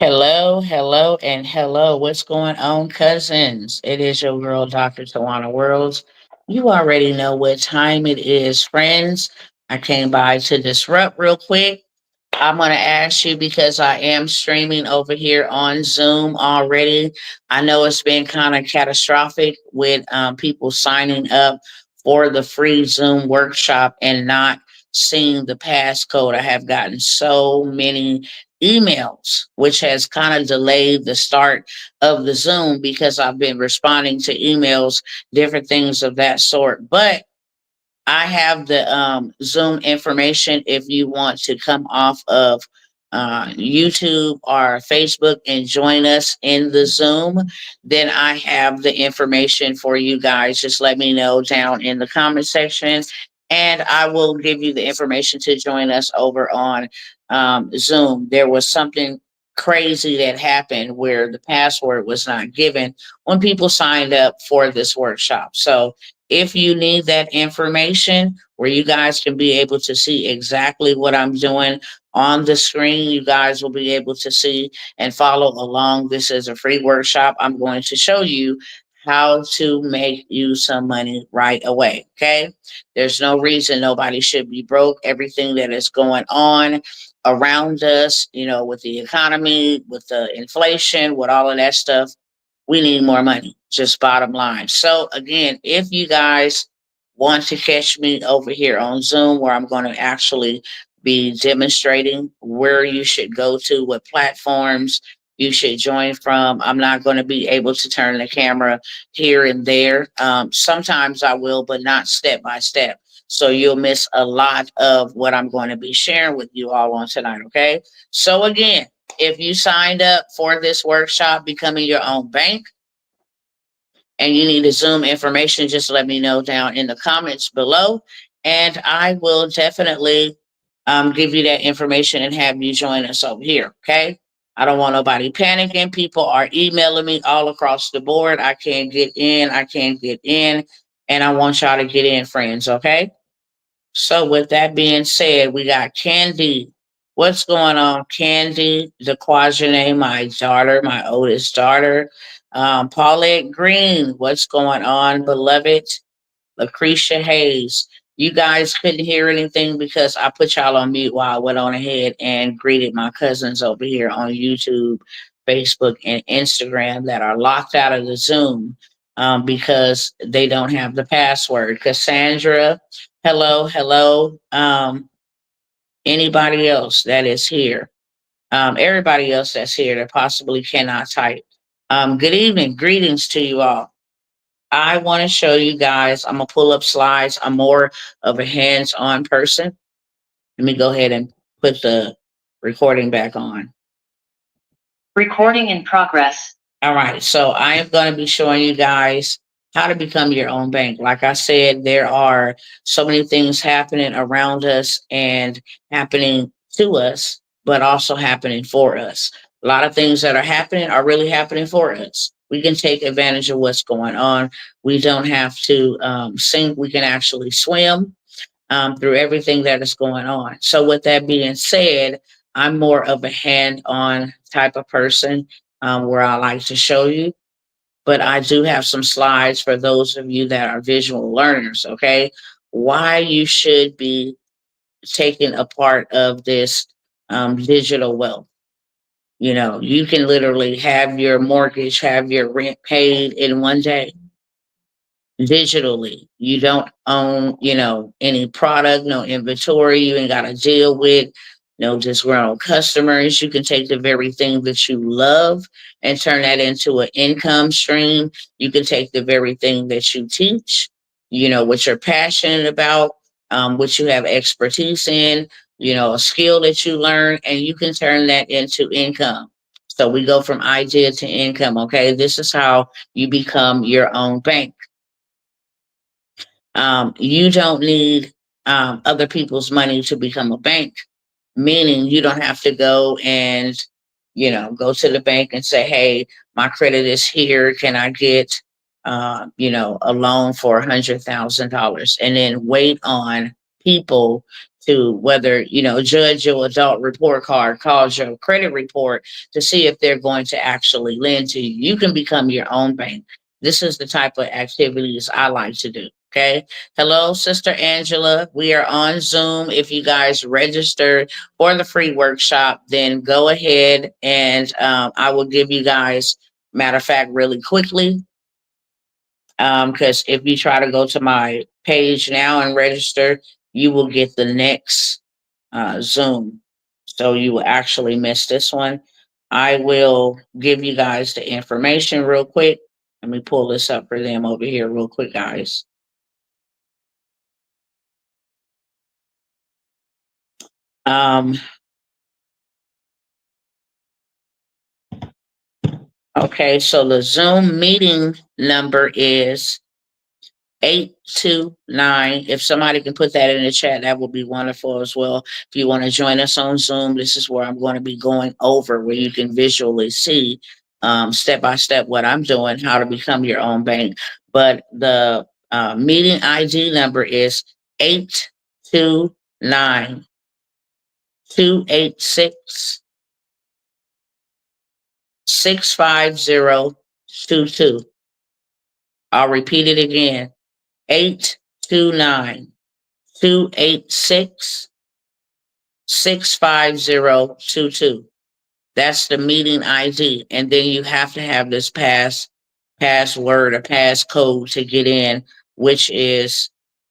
Hello, hello, and hello. What's going on, cousins? It is your girl, Dr. Tawana Worlds. You already know what time it is, friends. I came by to disrupt real quick. I'm going to ask you because I am streaming over here on Zoom already. I know it's been kind of catastrophic with people signing up for the free Zoom workshop and not seeing the passcode. I have gotten so many emails, which has kind of delayed the start of the Zoom because I've been responding to emails, different things of that sort. But I have the Zoom information if you want to come off of YouTube or Facebook and join us in the Zoom. Then I have the information for you guys. Just let me know down in the comment section, and I will give you the information to join us over on Zoom. There was something crazy that happened where the password was not given when people signed up for this workshop. So if you need that information where you guys can be able to see exactly what I'm doing on the screen, you guys will be able to see and follow along. This is a free workshop. I'm going to show you how to make you some money right away. Okay. There's no reason nobody should be broke. Everything that is going on around us, with the economy, with the inflation, with all of that stuff, we need more money, just bottom line. So, again, if you guys want to catch me over here on Zoom, where I'm going to actually be demonstrating where you should go to, what platforms you should join from, I'm not going to be able to turn the camera here and there. Sometimes I will, but not step by step. So you'll miss a lot of what I'm going to be sharing with you all on tonight. Okay. So, again, if you signed up for this workshop, Becoming Your Own Bank, and you need the Zoom information, just let me know down in the comments below. And I will definitely give you that information and have you join us over here. Okay. I don't want nobody panicking. People are emailing me all across the board. I can't get in. I can't get in. And I want y'all to get in, friends. Okay. So, with that being said, we got Candy. What's going on, Candy? DeQuajanay, my daughter, my oldest daughter. Paulette Green, what's going on, beloved? Lucretia Hayes. You guys couldn't hear anything because I put y'all on mute while I went on ahead and greeted my cousins over here on YouTube, Facebook, and Instagram that are locked out of the Zoom because they don't have the password. Cassandra, hello, hello. Anybody else that is here? Everybody else that's here that possibly cannot type. Good evening, greetings to you all. I want to show you guys. I'm gonna pull up slides. I'm more of a hands-on person. Let me go ahead and put the recording back on. Recording in progress. All right, so I am going to be showing you guys how to become your own bank. Like I said, there are so many things happening around us and happening to us, but also happening for us. A lot of things that are happening are really happening for us. We can take advantage of what's going on. We don't have to sink, we can actually swim through everything that is going on. So, with that being said, I'm more of a hand on type of person where I like to show you, but I do have some slides for those of you that are visual learners, okay? Why you should be taking a part of this digital wealth. You can literally have your mortgage, have your rent paid in one day digitally. You don't own, any product, no inventory. You ain't got to deal with no disgruntled customers. You can take the very thing that you love and turn that into an income stream. You can take the very thing that you teach, what you're passionate about, what you have expertise in, a skill that you learn, and you can turn that into income. So we go from idea to income. Okay. This is how you become your own bank. You don't need other people's money to become a bank, meaning you don't have to go and, go to the bank and say, hey, my credit is here. Can I get, a loan for $100,000 and then wait on people to whether, judge your adult report card, cause your credit report to see if they're going to actually lend to you. You can become your own bank. This is the type of activities I like to do. Okay. Hello, Sister Angela. We are on Zoom. If you guys registered for the free workshop, then go ahead and I will give you guys, matter of fact, really quickly, because if you try to go to my page now and register, you will get the next Zoom. So you will actually miss this one. I will give you guys the information real quick. Let me pull this up for them over here real quick, guys. Um, okay, so the Zoom meeting number is 829. If somebody can put that in the chat, that would be wonderful as well. If you want to join us on Zoom, this is where I'm going to be going over where you can visually see step by step what I'm doing, how to become your own bank. But the meeting ID number is 829 286 65022. I'll repeat it again. 829 286 65022. That's the meeting ID. And then you have to have this password or passcode to get in, which is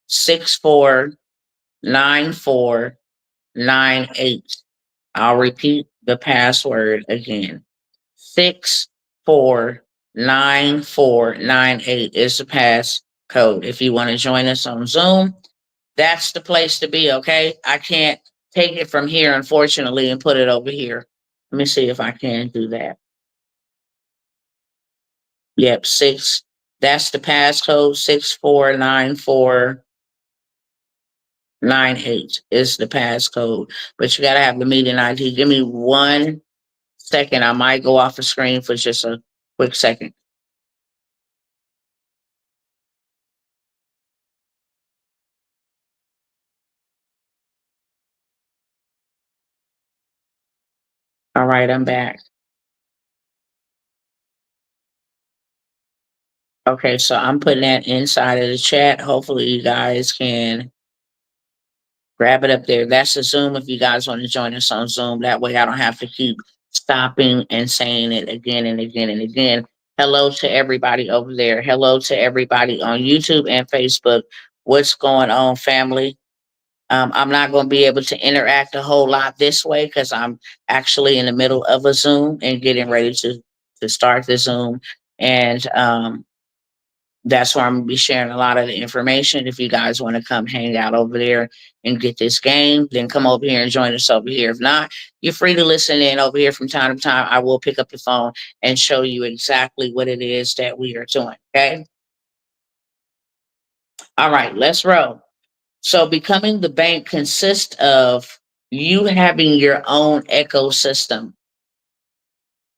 649498. I'll repeat the password again. 649498 is the passcode. If you want to join us on Zoom, that's the place to be, okay? I can't take it from here, unfortunately, and put it over here. Let me see if I can do that. Yep, that's the passcode, 649498 is the passcode. But you gotta have the meeting ID. Give me 1 second. I might go off the screen for just a quick second. All right, I'm back. Okay, so I'm putting that inside of the chat. Hopefully you guys can grab it up there. That's the Zoom if you guys want to join us on Zoom. That way I don't have to keep stopping and saying it again and again and again. Hello to everybody over there. Hello to everybody on YouTube and Facebook. What's going on, family? I'm not going to be able to interact a whole lot this way because I'm actually in the middle of a Zoom and getting ready to start the Zoom. And that's where I'm gonna be sharing a lot of the information. If you guys want to come hang out over there and get this game, then come over here and join us over here. If not, you're free to listen in over here from time to time. I will pick up the phone and show you exactly what it is that we are doing. Okay. All right, let's roll. So becoming the bank consists of you having your own ecosystem,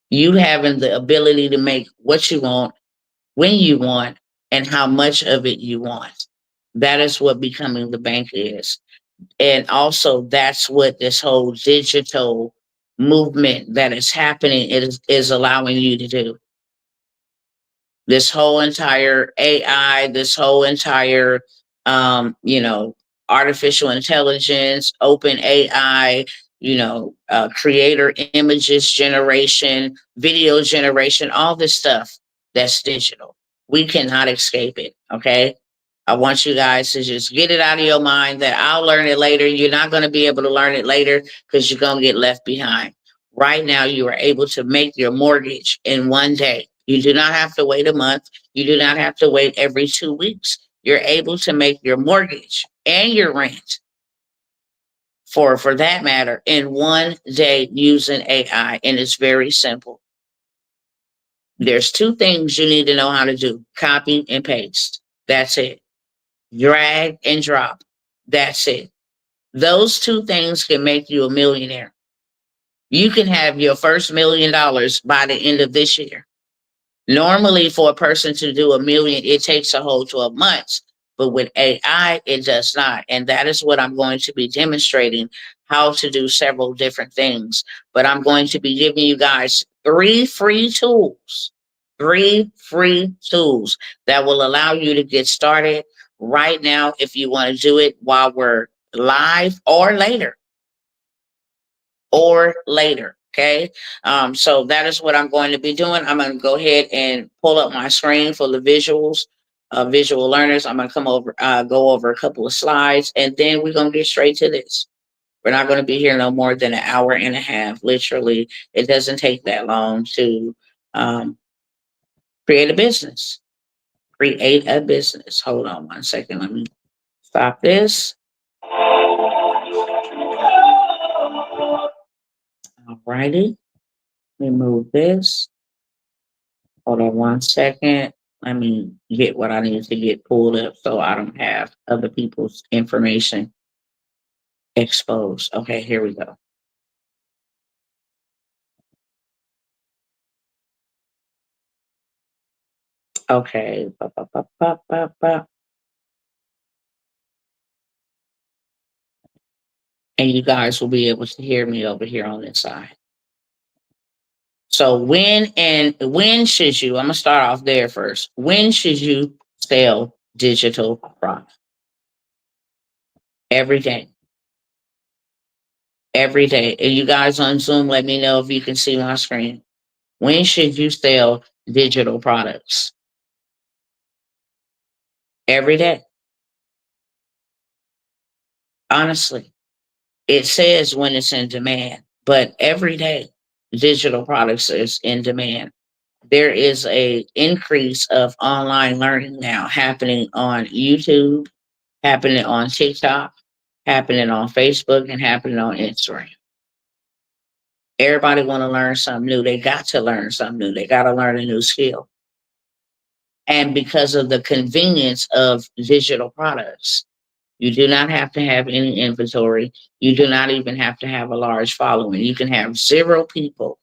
you having the ability to make what you want, when you want, and how much of it you want. That is what becoming the bank is. And also, that's what this whole digital movement that is happening is allowing you to do. This whole entire AI, this whole entire, artificial intelligence, open AI, creator images generation, video generation, all this stuff that's digital. We cannot escape it. Okay. I want you guys to just get it out of your mind that I'll learn it later. You're not going to be able to learn it later because you're going to get left behind. Right now, you are able to make your mortgage in one day. You do not have to wait a month. You do not have to wait every 2 weeks. You're able to make your mortgage and your rent for that matter in one day using AI. And it's very simple. There's two things you need to know how to do: copy and paste. That's it. Drag and drop. That's it. Those two things can make you a millionaire. You can have your first $1 million by the end of this year. Normally, for a person to do a million, it takes a whole 12 months. but with AI, it does not. And that is what I'm going to be demonstrating, how to do several different things. But I'm going to be giving you guys three free tools that will allow you to get started right now if you want to do it while we're live or later. Okay. So that is what I'm going to be doing. I'm going to go ahead and pull up my screen for the visuals, visual learners. I'm going to go over a couple of slides, and then we're going to get straight to this. We're not going to be here no more than an hour and a half. Literally, it doesn't take that long to um, create a business. Create a business. Hold on one second. Let me stop this. Alrighty. Remove this. Hold on one second. Let me get what I need to get pulled up so I don't have other people's information exposed. Okay, here we go. Okay. Ba, ba, ba, ba, ba, ba. And you guys will be able to hear me over here on this side. So when should you, I'm gonna start off there first. When should you sell digital products? Every day. Every day. And you guys on Zoom, let me know if you can see my screen. When should you sell digital products? Every day. Honestly, it says when it's in demand, but every day digital products is in demand. There is a increase of online learning now happening on YouTube, happening on TikTok, happening on Facebook, and happening on Instagram. Everybody want to learn something new. They got to learn something new. They got to learn a new skill. And because of the convenience of digital products, you do not have to have any inventory. You do not even have to have a large following. You can have 0 people,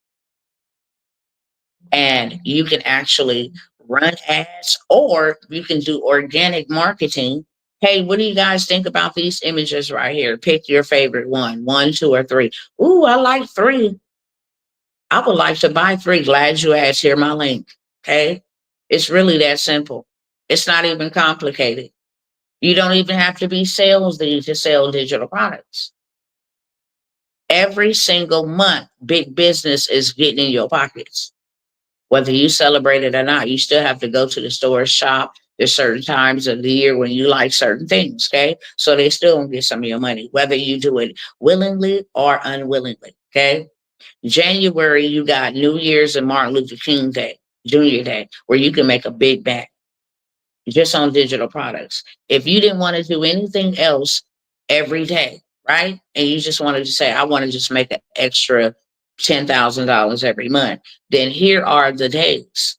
and you can actually run ads, or you can do organic marketing. Hey, what do you guys think about these images right here? Pick your favorite one, 2, or 3. Ooh, I like 3. I would like to buy 3. Glad you asked. Here my link. Okay. It's really that simple. It's not even complicated. You don't even have to be salesy to sell digital products. Every single month, big business is getting in your pockets. Whether you celebrate it or not, you still have to go to the store, shop. There's certain times of the year when you like certain things, okay? So they still gonna get some of your money, whether you do it willingly or unwillingly, okay? January, you got New Year's and Martin Luther King Day, Junior Day, where you can make a big bang just on digital products. If you didn't want to do anything else every day, right? And you just wanted to say, I want to just make an extra $10,000 every month, then here are the days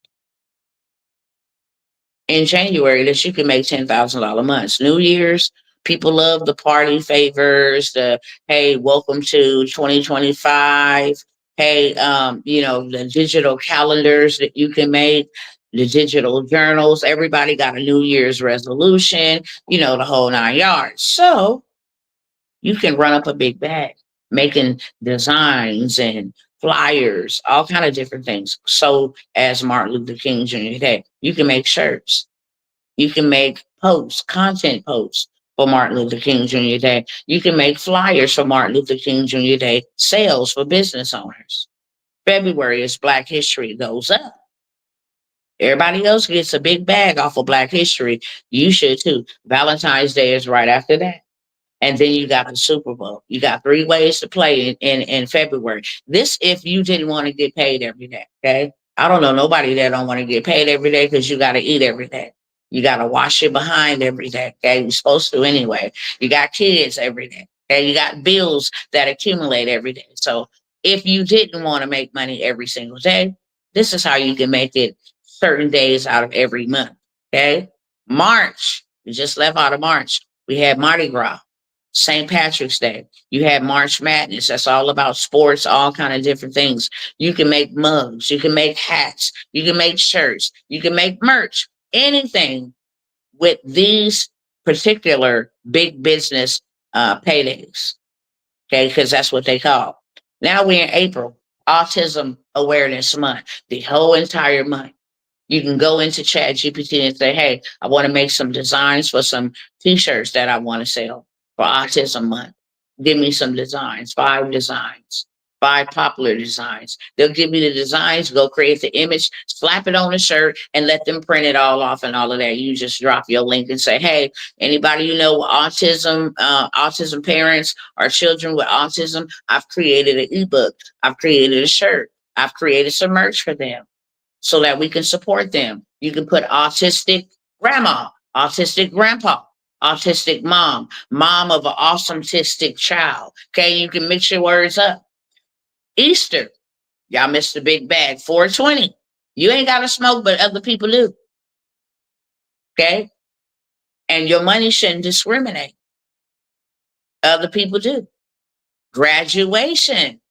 in January that you can make $10,000 months. New Year's, people love the party favors, the hey, welcome to 2025. Hey, the digital calendars that you can make, the digital journals. Everybody got a New Year's resolution, the whole 9 yards. So you can run up a big bag making designs and flyers, all kind of different things. So as Martin Luther King Jr. Day, you can make shirts. You can make posts, content posts for Martin Luther King Jr. Day. You can make flyers for Martin Luther King Jr. Day, sales for business owners. February is Black History goes up. Everybody else gets a big bag off of Black History. You should too. Valentine's Day is right after that. And then you got the Super Bowl. You got 3 ways to play in February. This if you didn't want to get paid every day. Okay. I don't know nobody that don't want to get paid every day because you got to eat every day. You got to wash your behind every day. Okay. You're supposed to anyway. You got kids every day. Okay. You got bills that accumulate every day. So if you didn't want to make money every single day, this is how you can make it certain days out of every month. Okay. March. We just left out of March. We had Mardi Gras. St. Patrick's Day. You have March Madness. That's all about sports, all kind of different things. You can make mugs. You can make hats. You can make shirts. You can make merch. Anything with these particular big business paydays. Okay, because that's what they call. Now we're in April, Autism Awareness Month, the whole entire month. You can go into Chat GPT and say, hey, I want to make some designs for some t-shirts that I want to sell for Autism Month. Give me some designs, 5 designs, 5 popular designs. They'll give you the designs, go create the image, slap it on a shirt, and let them print it all off and all of that. You just drop your link and say, hey, anybody you know with autism parents or children with autism, I've created an ebook. I've created a shirt. I've created some merch for them so that we can support them. You can put autistic grandma, autistic grandpa, autistic mom, mom of an awesome autistic child. Okay, you can mix your words up. Easter, y'all missed the big bag, 420. You ain't got to smoke, but other people do. Okay, and your money shouldn't discriminate. Other people do. Graduation.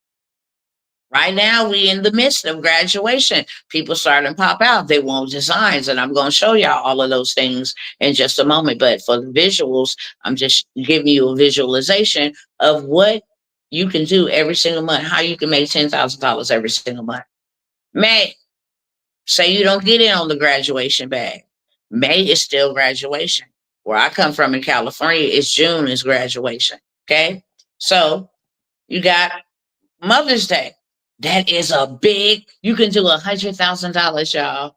Right now, we in the midst of graduation. People starting to pop out. They want designs, and I'm going to show y'all all of those things in just a moment. But for the visuals, I'm just giving you a visualization of what you can do every single month, how you can make $10,000 every single month. May, say you don't get in on the graduation bag. May is still graduation. Where I come from in California, it's June is graduation. Okay, so you got Mother's Day. That is a big, you can do $100,000, y'all.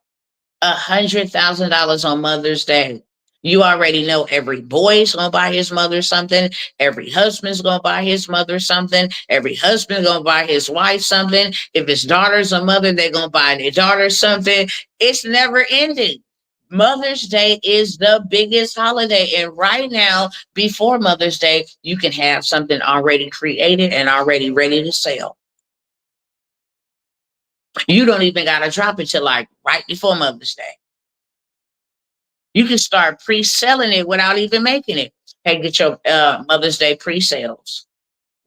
$100,000 on Mother's Day. You already know every boy's gonna buy his mother something. Every husband's gonna buy his mother something. Every husband's gonna buy his wife something. If his daughter's a mother, they're gonna buy their daughter something. It's never ending. Mother's Day is the biggest holiday. And right now, before Mother's Day, you can have something already created and already ready to sell. You don't even got to drop it till like right before Mother's Day. You can start pre-selling it without even making it. Hey, get your Mother's Day pre-sales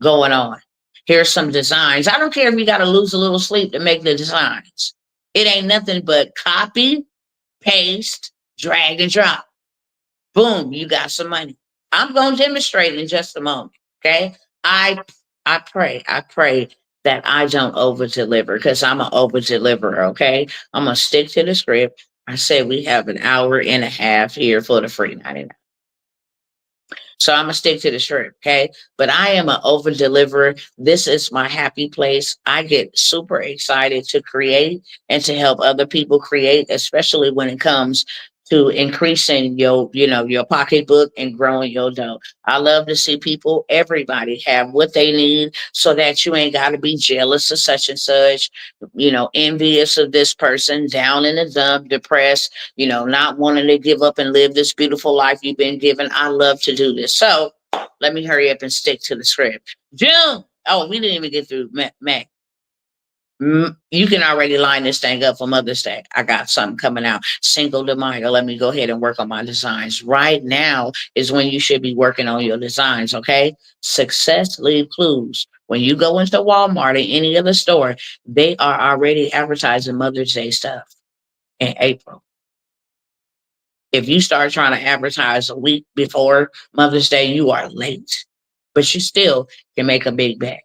going on. Here's some designs. I don't care if you got to lose a little sleep to make the designs. It ain't nothing but copy, paste, drag and drop. Boom, you got some money. I'm going to demonstrate in just a moment. Okay. I pray that I don't over deliver because I'm an over deliverer. Okay. I'm going to stick to the script. I said we have an hour and a half here for the free 99. So I'm gonna stick to the script, okay? But I am an over deliverer. This is my happy place. I get super excited to create and to help other people create, especially when it comes to increasing your pocketbook and growing your dough. I love to see people, everybody have what they need so that you ain't gotta be jealous of such and such, envious of this person, down in the dump, depressed, not wanting to give up and live this beautiful life you've been given. I love to do this. So let me hurry up and stick to the script. June. Oh, we didn't even get through May. You can already line this thing up for Mother's Day. I got something coming out. Single de Mayo. Let me go ahead and work on my designs. Right now is when you should be working on your designs, okay? Success leave clues. When you go into Walmart or any other store, they are already advertising Mother's Day stuff in April. If you start trying to advertise a week before Mother's Day, you are late. But you still can make a big bag.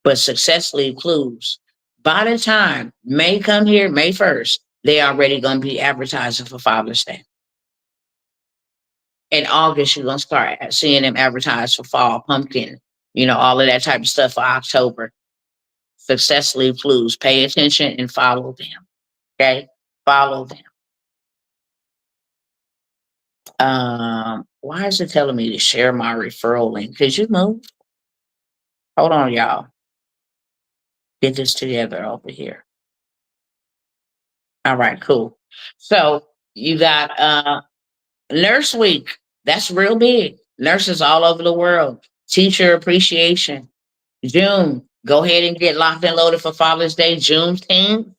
But success leave clues. By the time May come here, May 1st, they already going to be advertising for Father's Day. In August, you're going to start seeing them advertise for fall, pumpkin, all of that type of stuff for October. Success leave clues. Pay attention and follow them. Okay? Follow them. Why is it telling me to share my referral link? Could you move? Hold on, y'all. Get this together over here. All right, cool. So you got Nurse Week. That's real big. Nurses all over the world. Teacher Appreciation. June. Go ahead and get locked and loaded for Father's Day. Juneteenth.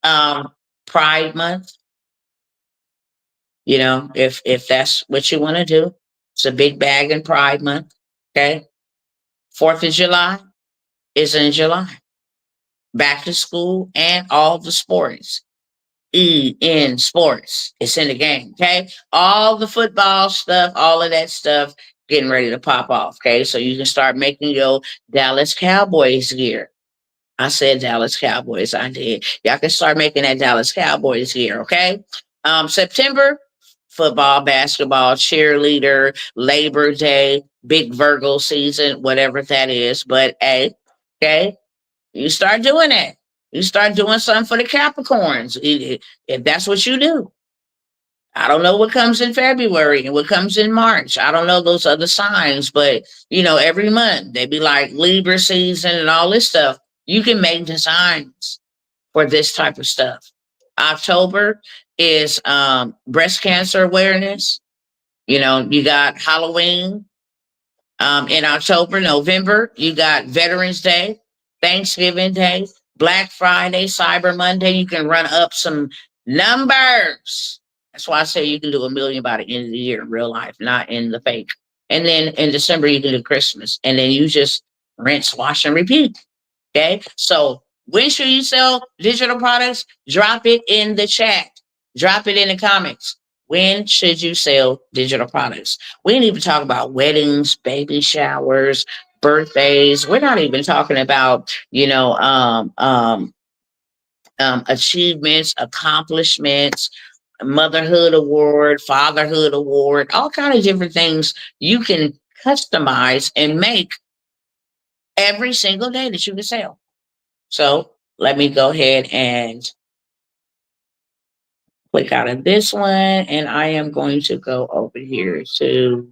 Pride Month. If that's what you want to do. It's a big bag in Pride Month. Okay. 4th of July is in July. Back to school and all the sports. in sports. It's in the game. Okay. All the football stuff, all of that stuff getting ready to pop off. Okay. So you can start making your Dallas Cowboys gear. I said Dallas Cowboys. I did. Y'all can start making that Dallas Cowboys gear. Okay. September, football, basketball, cheerleader, Labor Day, big Virgo season, whatever that is. But hey, okay, you start doing that. You start doing something for the Capricorns if that's what you do. I don't know what comes in February and what comes in March. I don't know those other signs, but every month they be like Libra season and all this stuff. You can make designs for this type of stuff. October is breast cancer awareness. You got Halloween, in October. November, you got Veterans Day, Thanksgiving Day, Black Friday, Cyber Monday. You can run up some numbers. That's why I say you can do 1 million by the end of the year in real life, not in the fake. And then in December, you can do Christmas. And then you just rinse, wash, and repeat. Okay. So when should you sell digital products? Drop it in the chat. Drop it in the comments. When should you sell digital products? We didn't even talk about weddings, baby showers, birthdays. We're not even talking about, achievements, accomplishments, motherhood award, fatherhood award, all kind of different things you can customize and make every single day that you can sell. So let me go ahead and click out of this one. And I am going to go over here to,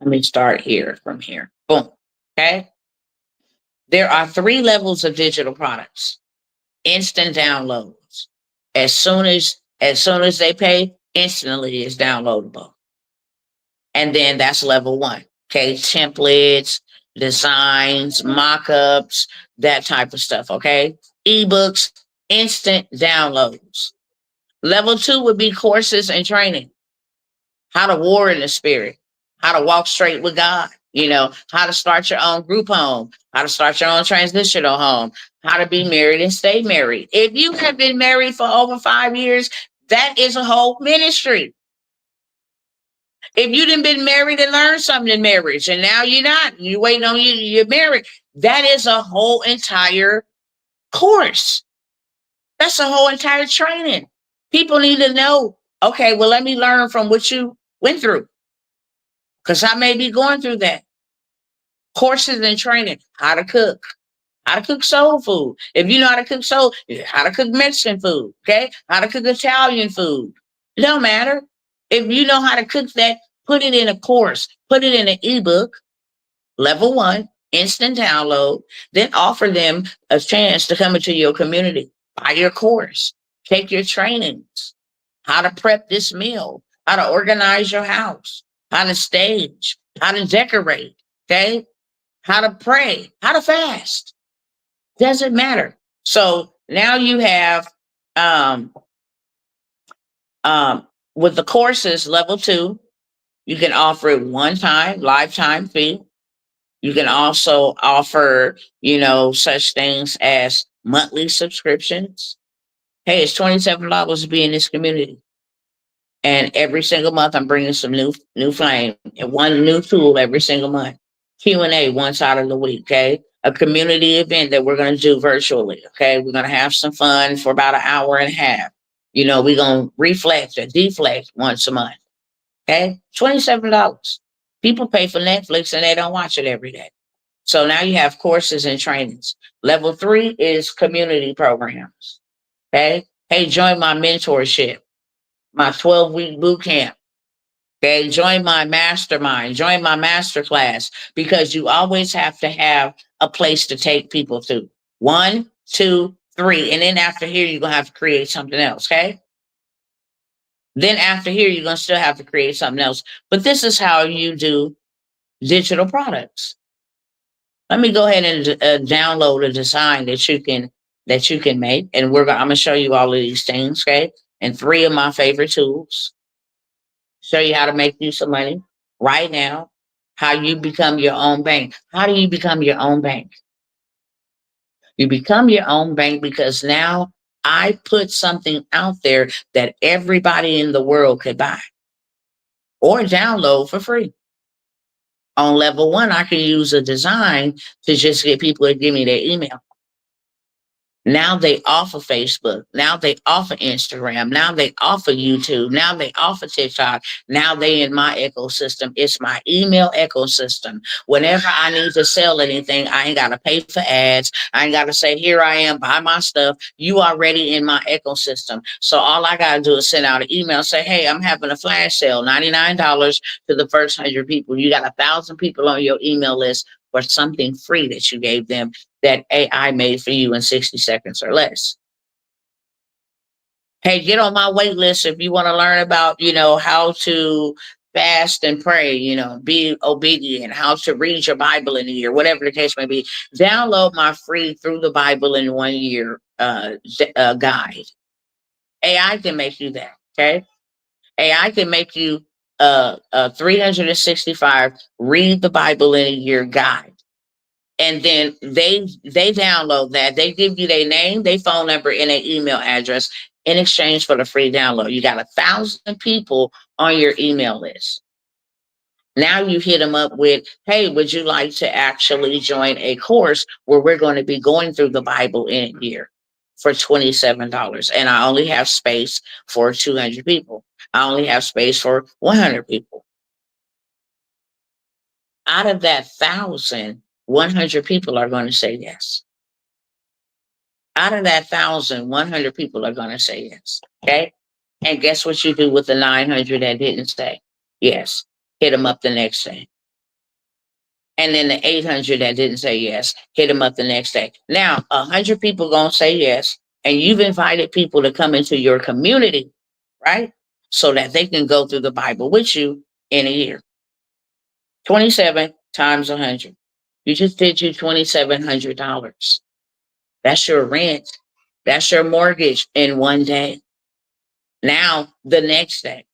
let me start here from here. Boom. Okay. There are 3 levels of digital products. Instant downloads. As soon as they pay, instantly it's downloadable. And then that's level 1. Okay. Templates, designs, mock-ups, that type of stuff. Okay. Ebooks, instant downloads. Level 2 would be courses and training. How to war in the spirit, how to walk straight with God, how to start your own group home, how to start your own transitional home, how to be married and stay married. If you have been married for over 5 years, that is a whole ministry. If you didn't been married and learned something in marriage and now you're not, you waiting on you're married, that is a whole entire course. That's a whole entire training. People need to know, okay, well, let me learn from what you went through. Because I may be going through that. Courses and training, how to cook soul food. If you know how to cook soul, how to cook Mexican food, okay? How to cook Italian food. It don't matter. If you know how to cook that, put it in a course, put it in an ebook, level 1, instant download, then offer them a chance to come into your community, buy your course, take your trainings, how to prep this meal, how to organize your house, how to stage, how to decorate, okay? How to pray, how to fast. Doesn't matter. So now you have um with the courses level 2, you can offer it one time, lifetime fee. You can also offer, such things as monthly subscriptions. Hey, it's $27 to be in this community. And every single month, I'm bringing some new flame and one new tool every single month. Q&A once out of the week, okay? A community event that we're going to do virtually, okay? We're going to have some fun for about an hour and a half. We're going to reflect or deflect once a month, okay? $27. People pay for Netflix and they don't watch it every day. So now you have courses and trainings. Level 3 is community programs, okay? Hey, join my mentorship, my 12-week boot camp. Okay, join my mastermind, join my masterclass, because you always have to have a place to take people to. 1, 2, 3. And then after here, you're going to have to create something else. Okay. Then after here, you're going to still have to create something else. But this is how you do digital products. Let me go ahead and download a design that you can make. And I'm going to show you all of these things. Okay. And 3 of my favorite tools. Show you how to make you some money right now, how you become your own bank. How do you become your own bank? You become your own bank because now I put something out there that everybody in the world could buy or download for free. On level one, I can use a design to just get people to give me their email. Now they offer Facebook. Now they offer Instagram. Now they offer YouTube. Now they offer TikTok. Now they in my ecosystem. It's my email ecosystem. Whenever I need to sell anything, I ain't got to pay for ads. I ain't got to say, here I am, buy my stuff. You already in my ecosystem. So all I got to do is send out an email, say, hey, I'm having a flash sale, $99 to the first 100 people. You got 1,000 people on your email list for something free that you gave them that AI made for you in 60 seconds or less. Hey, get on my wait list if you want to learn about, how to fast and pray, be obedient, how to read your Bible in a year, whatever the case may be. Download my free Through the Bible in 1 Year guide. AI can make you that, okay? AI can make you 365 read the Bible in a year guide. And then they download that. They give you their name, their phone number, and their email address in exchange for the free download. You got 1,000 people on your email list. Now you hit them up with, hey, would you like to actually join a course where we're going to be going through the Bible in a year for $27? And I only have space for 200 people. I only have space for 100 people. Out of that 1,000, 100 people are going to say yes. Out of that 1,000, 100 people are going to say yes. Okay. And guess what you do with the 900 that didn't say yes? Hit them up the next day. And then the 800 that didn't say yes, hit them up the next day. Now, 100 people going to say yes. And you've invited people to come into your community, right? So that they can go through the Bible with you in a year. 27 times 100. You just did you $2,700. That's your rent. That's your mortgage in one day. Now, the next day,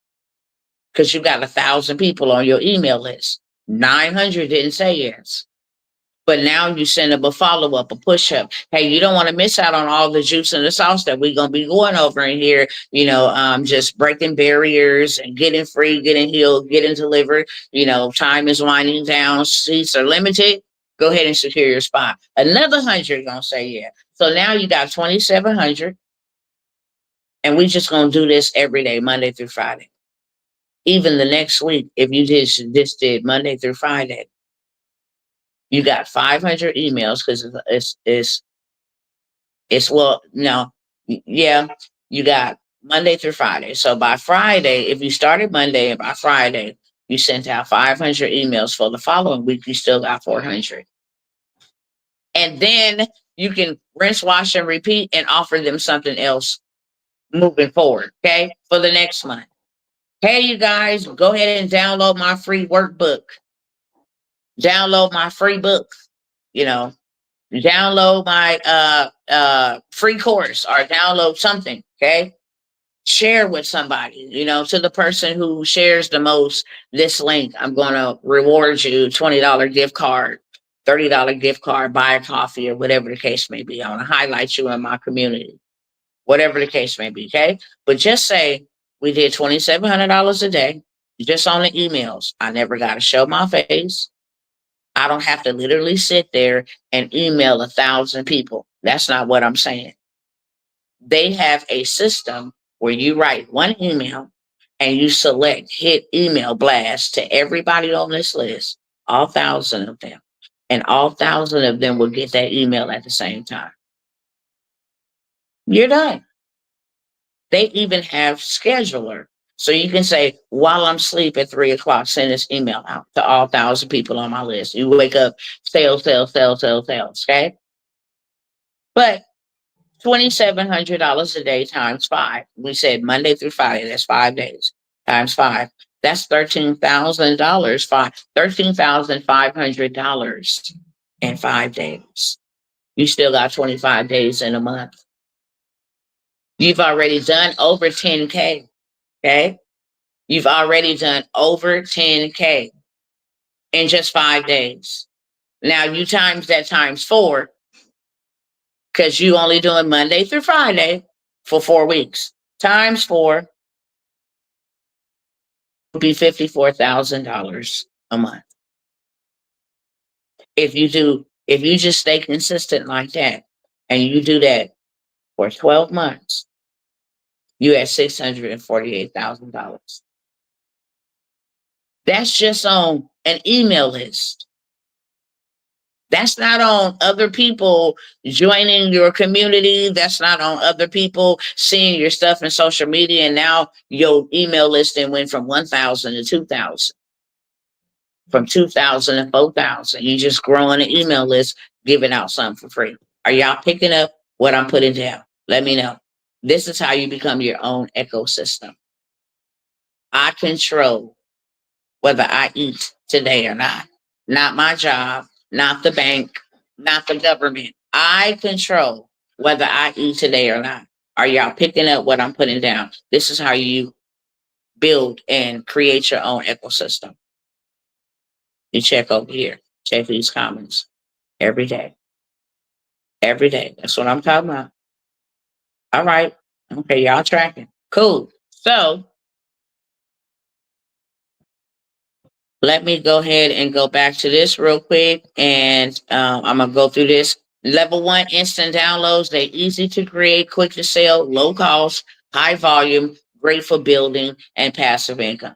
because you got 1,000 people on your email list, 900 didn't say yes. But now you send them a follow-up, a push-up. Hey, you don't want to miss out on all the juice and the sauce that we're going to be going over in here, just breaking barriers and getting free, getting healed, getting delivered. Time is winding down. Seats are limited. Go ahead and secure your spot. Another 100 going to say yeah. So now you got 2,700. And we just going to do this every day, Monday through Friday. Even the next week, if you just did Monday through Friday, you got 500 emails because you got Monday through Friday. So by Friday, if you started Monday and by Friday, you sent out 500 emails for the following week, you still got 400. And then you can rinse, wash, and repeat and offer them something else moving forward, okay, for the next month. Hey, you guys, go ahead and download my free workbook. Download my free book. Download my free course or download something. Okay. Share with somebody, to the person who shares the most this link. I'm going to reward you $20 gift card, $30 gift card, buy a coffee or whatever the case may be. I want to highlight you in my community, whatever the case may be. Okay. But just say, we did $2,700 a day just on the emails. I never got to show my face. I don't have to literally sit there and email 1,000 people. That's not what I'm saying. They have a system where you write one email and you select hit email blast to everybody on this list, all 1,000 of them. And all 1,000 of them will get that email at the same time. You're done. They even have scheduler. So you can say, while I'm asleep at 3:00, send this email out to all 1,000 people on my list. You wake up, sales, sales, sales, sales, sales. Okay. But $2,700 a day times 5. We said Monday through Friday. That's 5 days times 5. That's $13,000. $13,500 in 5 days. You still got 25 days in a month. You've already done over 10K. Okay. You've already done over 10K in just 5 days. Now you times that times 4. because you only doing Monday through Friday for 4 weeks. Times four would be $54,000 a month. If you just stay consistent like that and you do that for 12 months, you at $648,000. That's just on an email list. That's not on other people joining your community. That's not on other people seeing your stuff in social media. And now your email listing went from 1,000 to 2,000, from 2,000 to 4,000. You just growing an email list, giving out something for free. Are y'all picking up what I'm putting down? Let me know. This is how you become your own ecosystem. I control whether I eat today or not. Not my job, not the bank, not the government. I control whether I eat today or not. Are y'all picking up what I'm putting down? This is how you build and create your own ecosystem. You check over here, check these comments every day. Every day. That's what I'm talking about. All right. Okay, y'all tracking. Cool. So let me go ahead and go back to this real quick. And I'm going to go through this. Level 1 instant downloads. They're easy to create, quick to sell, low cost, high volume, great for building and passive income.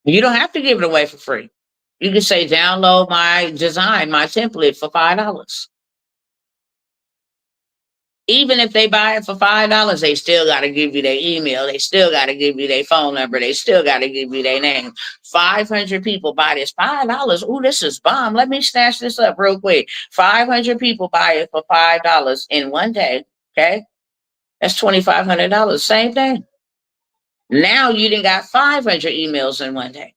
You don't have to give it away for free. You can say, download my design, my template for $5. Even if they buy it for $5, they still got to give you their email. They still got to give you their phone number. They still got to give you their name. 500 people buy this. $5. Ooh, this is bomb. Let me snatch this up real quick. 500 people buy it for $5 in one day. Okay. That's $2,500. Same thing. Now you done got 500 emails in one day.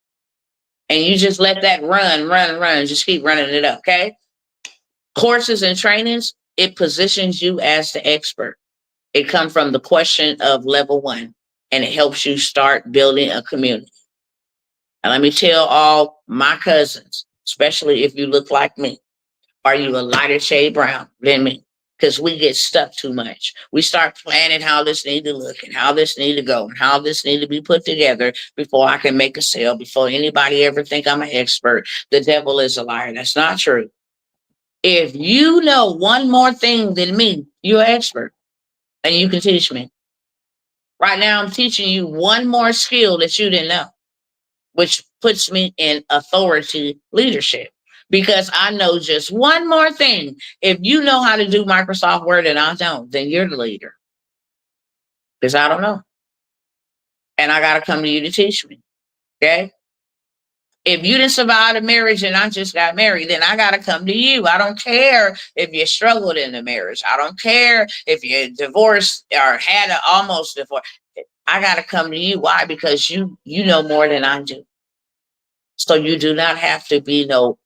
And you just let that run. Just keep running it up. Okay. Courses and trainings, it positions you as the expert. It comes from the question of level 1, and it helps you start building a community. And let me tell all my cousins, especially if you look like me, are you a lighter shade brown than me? Because we get stuck too much. We start planning how this need to look and how this need to go and how this need to be put together before I can make a sale, before anybody ever think I'm an expert. The devil is a liar. That's not true. If you know one more thing than me, you're an expert and you can teach me. Right now, I'm teaching you one more skill that you didn't know, which puts me in authority leadership because I know just one more thing. If you know how to do Microsoft Word and I don't, then you're the leader because I don't know. And I got to come to you to teach me. Okay. If you didn't survive a marriage and I just got married, then I got to come to you. I don't care if you struggled in the marriage. I don't care if you divorced or had an almost divorce. I got to come to you. Why? Because you know more than I do. So you do not have to be no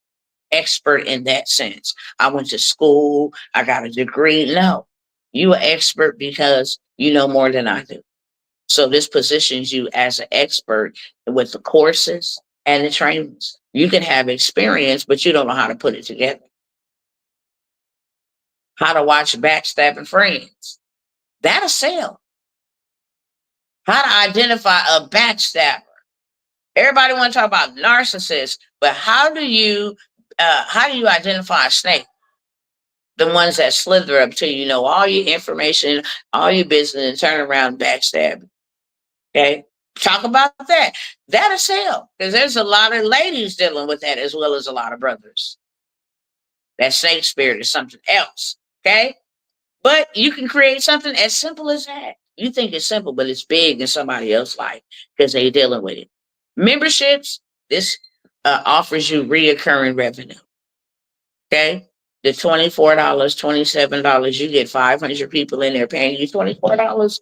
expert in that sense. I went to school. I got a degree. No, you are expert because you know more than I do. So this positions you as an expert with the courses and the trainings. You can have experience, but you don't know how to put it together. How to watch backstabbing friends. That'll sell. How to identify a backstabber. Everybody want to talk about narcissists, but how do you identify a snake? The ones that slither up to you know all your information, all your business, and turn around backstab. Okay, talk about that. That'll sell because there's a lot of ladies dealing with that as well as a lot of brothers. That snake spirit is something else. Okay, but you can create something as simple as that. You think it's simple, but it's big in somebody else's life because they're dealing with it. Memberships, this offers you reoccurring revenue. Okay. The $24, $27, you get 500 people in there paying you $24.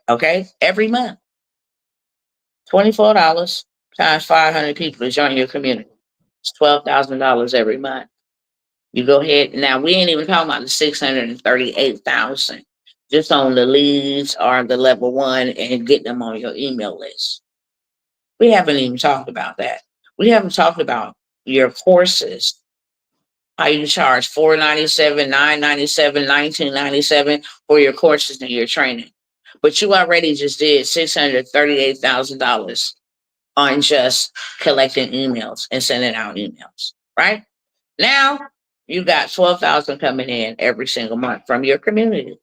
Okay. Every month. $24 times 500 people to join your community. It's $12,000 every month. You go ahead. Now, we ain't even talking about the 638,000 just on the leads or the level 1 and getting them on your email list. We haven't even talked about that. We haven't talked about your courses How you charge $497, $997, $1997 for your courses and your training. But you already just did $638,000 on just collecting emails and sending out emails, right? Now you got 12,000 coming in every single month from your community.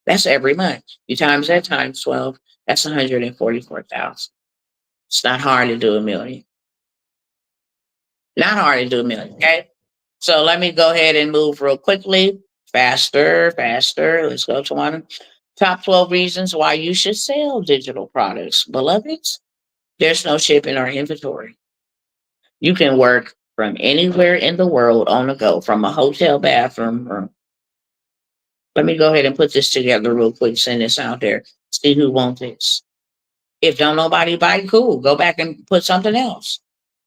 That's every month. You times that times 12, that's 144,000. It's not hard to do a million. Not hard to do a million, okay? So let me go ahead and move real quickly. Faster, faster. Let's go to one. Top 12 reasons why you should sell digital products. Beloveds, there's no shipping or inventory. You can work from anywhere in the world on the go, from a hotel bathroom room. Let me go ahead and put this together real quick, send this out there. See who wants this. If don't nobody buy, cool. Go back and put something else.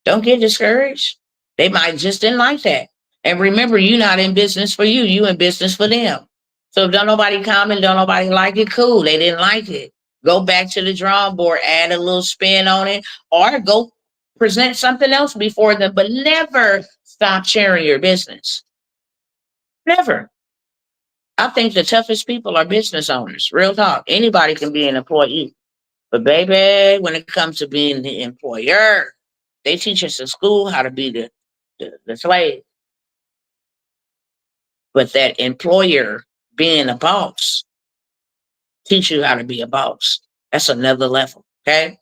Don't get discouraged. They might just didn't like that. And remember, you're not in business for you. You in business for them. So if don't nobody comment, don't nobody like it, cool. They didn't like it. Go back to the drawing board, add a little spin on it, or go present something else before them. But never stop sharing your business. Never. I think the toughest people are business owners. Real talk. Anybody can be an employee. But baby, when it comes to being the employer, they teach us in school how to be the slave. But that employer being a boss, teach you how to be a boss. That's another level. Okay.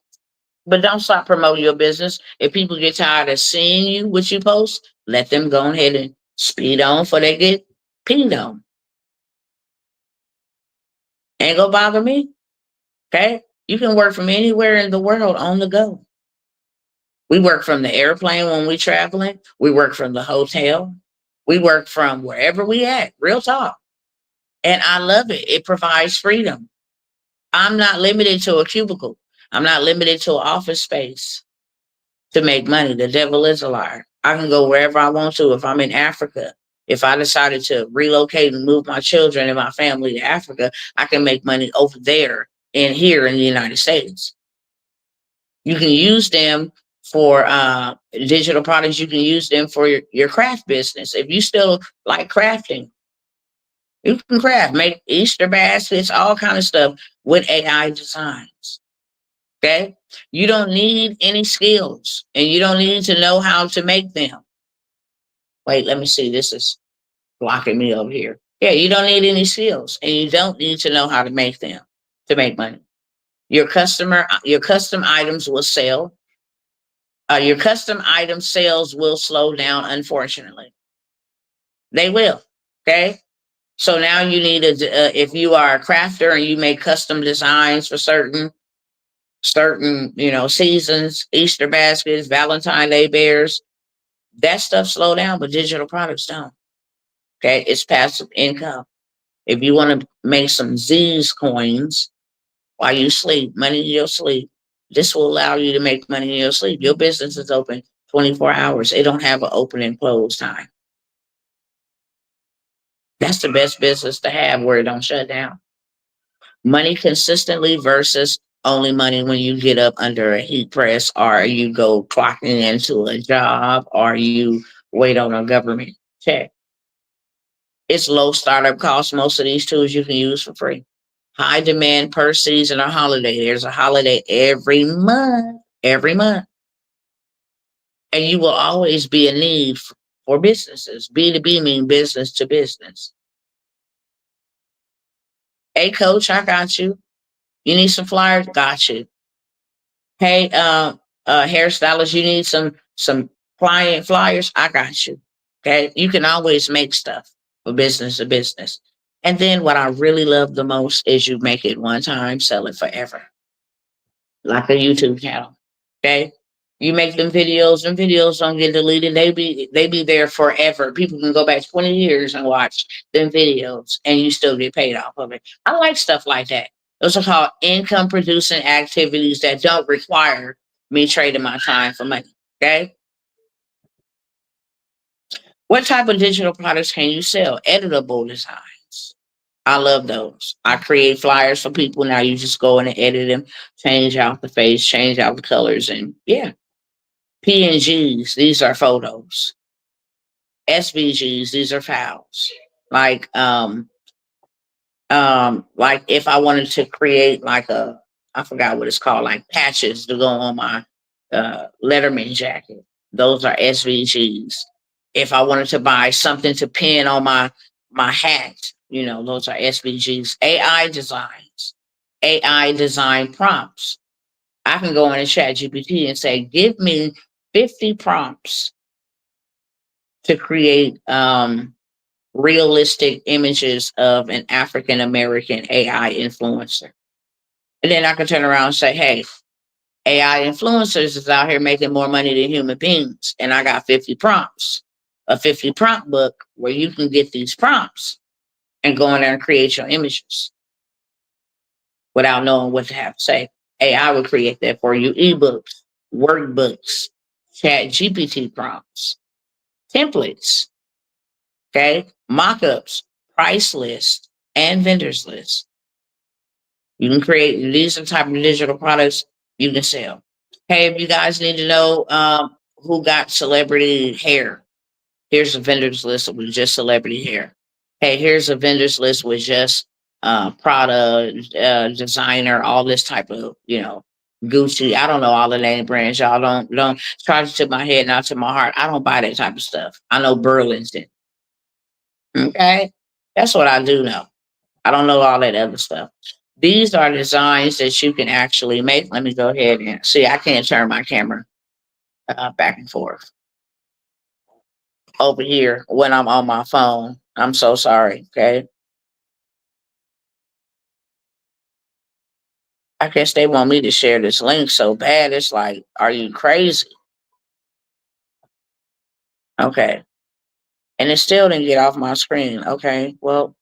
But don't stop promoting your business. If people get tired of seeing you, what you post, let them go ahead and speed on before they get pinged on. Ain't gonna bother me. Okay. You can work from anywhere in the world on the go. We work from the airplane when we traveling. We work from the hotel. We work from wherever we at. Real talk. And I love it. It provides freedom. I'm not limited to a cubicle. I'm not limited to an office space to make money. The devil is a liar. I can go wherever I want to. If I'm in Africa, if I decided to relocate and move my children and my family to Africa, I can make money over there and here in the United States. You can use them for digital products. You can use them for your craft business. If you still like crafting, you can craft, make Easter baskets, all kind of stuff with AI designs. Okay. You don't need any skills and you don't need to know how to make them. Wait, let me see. This is blocking me over here. Yeah, you don't need any skills and you don't need to know how to make them to make money. Your custom items will sell. Your custom item sales will slow down, unfortunately. They will. Okay. So now you need if you are a crafter and you make custom designs for certain, seasons, Easter baskets, Valentine Day bears, that stuff slow down, but digital products don't. Okay. It's passive income. If you want to make some Z's coins while you sleep, money in your sleep, this will allow you to make money in your sleep. Your business is open 24 hours. It don't have an open and close time. That's the best business to have where it don't shut down. Money consistently versus only money when you get up under a heat press or you go clocking into a job or you wait on a government check. It's low startup costs. Most of these tools you can use for free. High demand per season or holiday. There's a holiday every month. And you will always be a need for businesses. B2B mean business to business. Hey, coach, I got you. You need some flyers? Got you. Hey, hairstylist, you need some client flyers? I got you. Okay, you can always make stuff for business to business. And then what I really love the most is you make it one time, sell it forever, like a YouTube channel. Okay, you make them videos, and videos don't get deleted. They be there forever. People can go back 20 years and watch them videos, and you still get paid off of it. I like stuff like that. Those are called income producing activities that don't require me trading my time for money. Okay. What type of digital products can you sell? Editable designs. I love those. I create flyers for people. Now you just go in and edit them, change out the face, change out the colors, and yeah. PNGs, these are photos. SVGs, these are fouls. Like like if I wanted to create like a, I forgot what it's called, like patches to go on my Letterman jacket. Those are SVGs. If I wanted to buy something to pin on my hat, those are SVGs. AI designs, AI design prompts. I can go in a chat GPT and say, give me 50 prompts to create realistic images of an African American AI influencer. And then I can turn around and say, hey, AI influencers is out here making more money than human beings. And I got 50 prompts, a 50 prompt book where you can get these prompts and go in there and create your images without knowing what to have to say. AI will create that for you. Ebooks, workbooks, chat GPT prompts, templates, okay, mock-ups, price lists, and vendors lists. You can create these are the type of digital products you can sell. Hey, if you guys need to know who got celebrity hair, here's a vendors list with just celebrity hair. Hey, here's a vendors list with just product, designer, all this type of, Gucci. I don't know all the name brands. Y'all don't charge it to my head, not to my heart. I don't buy that type of stuff. I know Burlington. Okay. That's what I do know. I don't know all that other stuff. These are designs that you can actually make. Let me go ahead and see. I can't turn my camera back and forth over here when I'm on my phone. I'm so sorry. Okay. I guess they want me to share this link so bad. It's like, are you crazy? Okay. And it still didn't get off my screen. Okay. Well,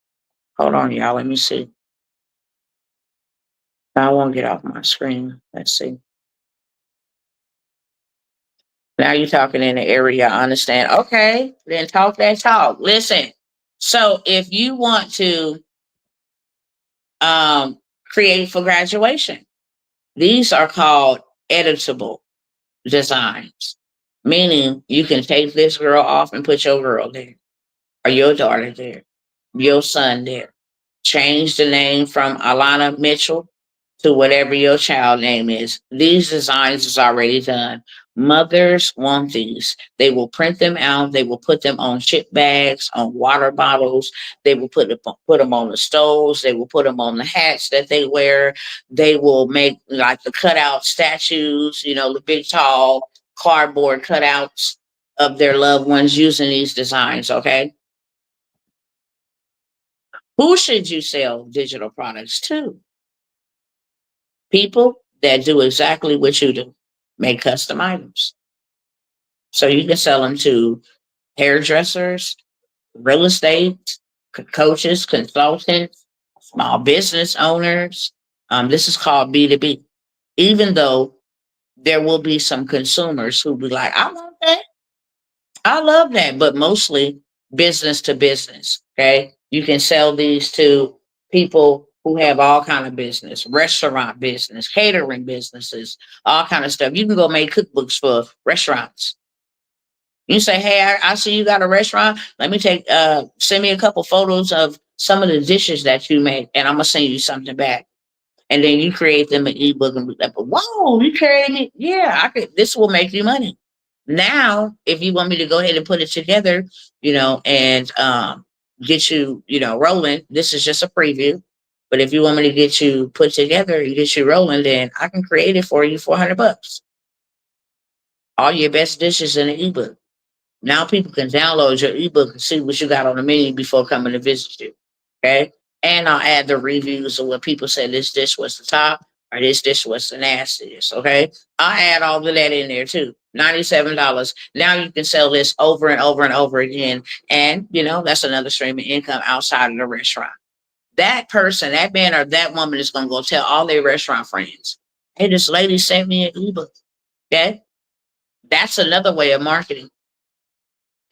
hold on, y'all. Let me see. I won't get off my screen. Let's see. Now you're talking in the area. I understand. Okay. Then talk that talk. Listen. So if you want to um, create for graduation, these are called editable designs, meaning you can take this girl off and put your girl there, or your daughter there, your son there. Change the name from Alana Mitchell to whatever your child name is. These designs is already done. Mothers want these. They will print them out. They will put them on chip bags, on water bottles. They will put them on the stoves. They will put them on the hats that they wear. They will make like the cutout statues, the big tall cardboard cutouts of their loved ones using these designs. Okay. Who should you sell digital products to? People that do exactly what you do, make custom items. So you can sell them to hairdressers, real estate, coaches, consultants, small business owners. This is called B2B. Even though there will be some consumers who be like, I want that. I love that, but mostly business to business. Okay. You can sell these to people who have all kind of business, restaurant business, catering businesses, all kind of stuff. You can go make cookbooks for restaurants. You say, hey, I see you got a restaurant. Let me send me a couple photos of some of the dishes that you make, and I'm gonna send you something back. And then you create them an ebook and be like, whoa, you created it. Yeah, this will make you money. Now, if you want me to go ahead and put it together, and get you, rolling, this is just a preview. But if you want me to get you put together and get you rolling, then I can create it for you for $100. All your best dishes in an ebook. Now people can download your ebook and see what you got on the menu before coming to visit you. Okay. And I'll add the reviews of what people said this dish was the top or this dish was the nastiest. Okay. I'll add all of that in there too. $97. Now you can sell this over and over and over again. And, that's another stream of income outside of the restaurant. That person, that man or that woman is going to go tell all their restaurant friends, hey, this lady sent me an ebook. Okay. That's another way of marketing.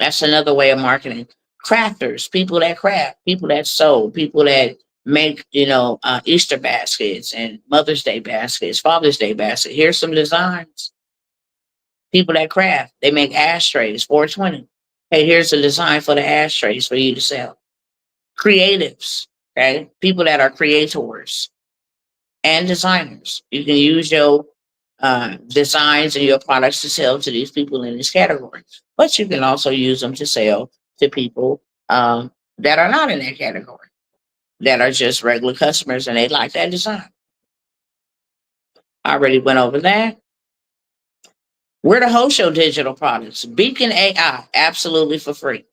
That's another way of marketing. Crafters, people that craft, people that sew, people that make, Easter baskets and Mother's Day baskets, Father's Day baskets. Here's some designs. People that craft, they make ashtrays, 420. Hey, here's a design for the ashtrays for you to sell. Creatives, okay? People that are creators and designers. You can use your designs and your products to sell to these people in this category. But you can also use them to sell to people that are not in that category, that are just regular customers and they like that design. I already went over that. Where to host your digital products? Beacon AI, absolutely for free.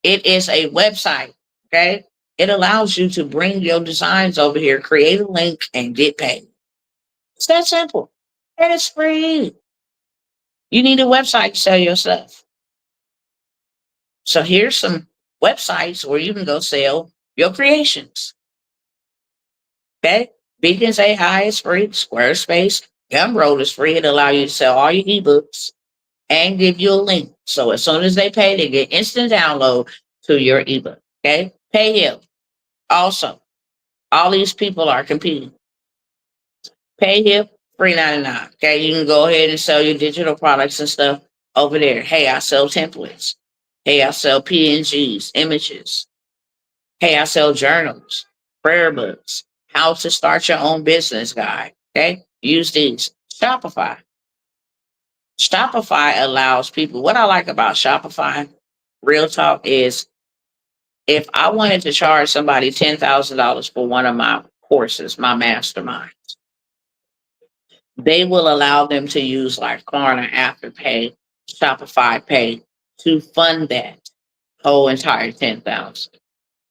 It is a website, okay? It allows you to bring your designs over here, create a link, and get paid. It's that simple. And it's free. You need a website to sell your stuff. So here's some websites where you can go sell your creations. Okay? Beacons AI is free. Squarespace, Gumroad is free. It allows you to sell all your ebooks and give you a link. So as soon as they pay, they get instant download to your ebook. Okay? Pay him. Also, all these people are competing. Pay him $3.99. Okay, you can go ahead and sell your digital products and stuff over there. Hey, I sell templates. Hey, I sell PNGs, images. Hey, I sell journals, prayer books, how to start your own business guide. Okay, use these. Shopify. Shopify allows people. What I like about Shopify, real talk, is if I wanted to charge somebody $10,000 for one of my courses, my mastermind, they will allow them to use like Klarna, Afterpay, Shopify Pay to fund that whole entire 10,000.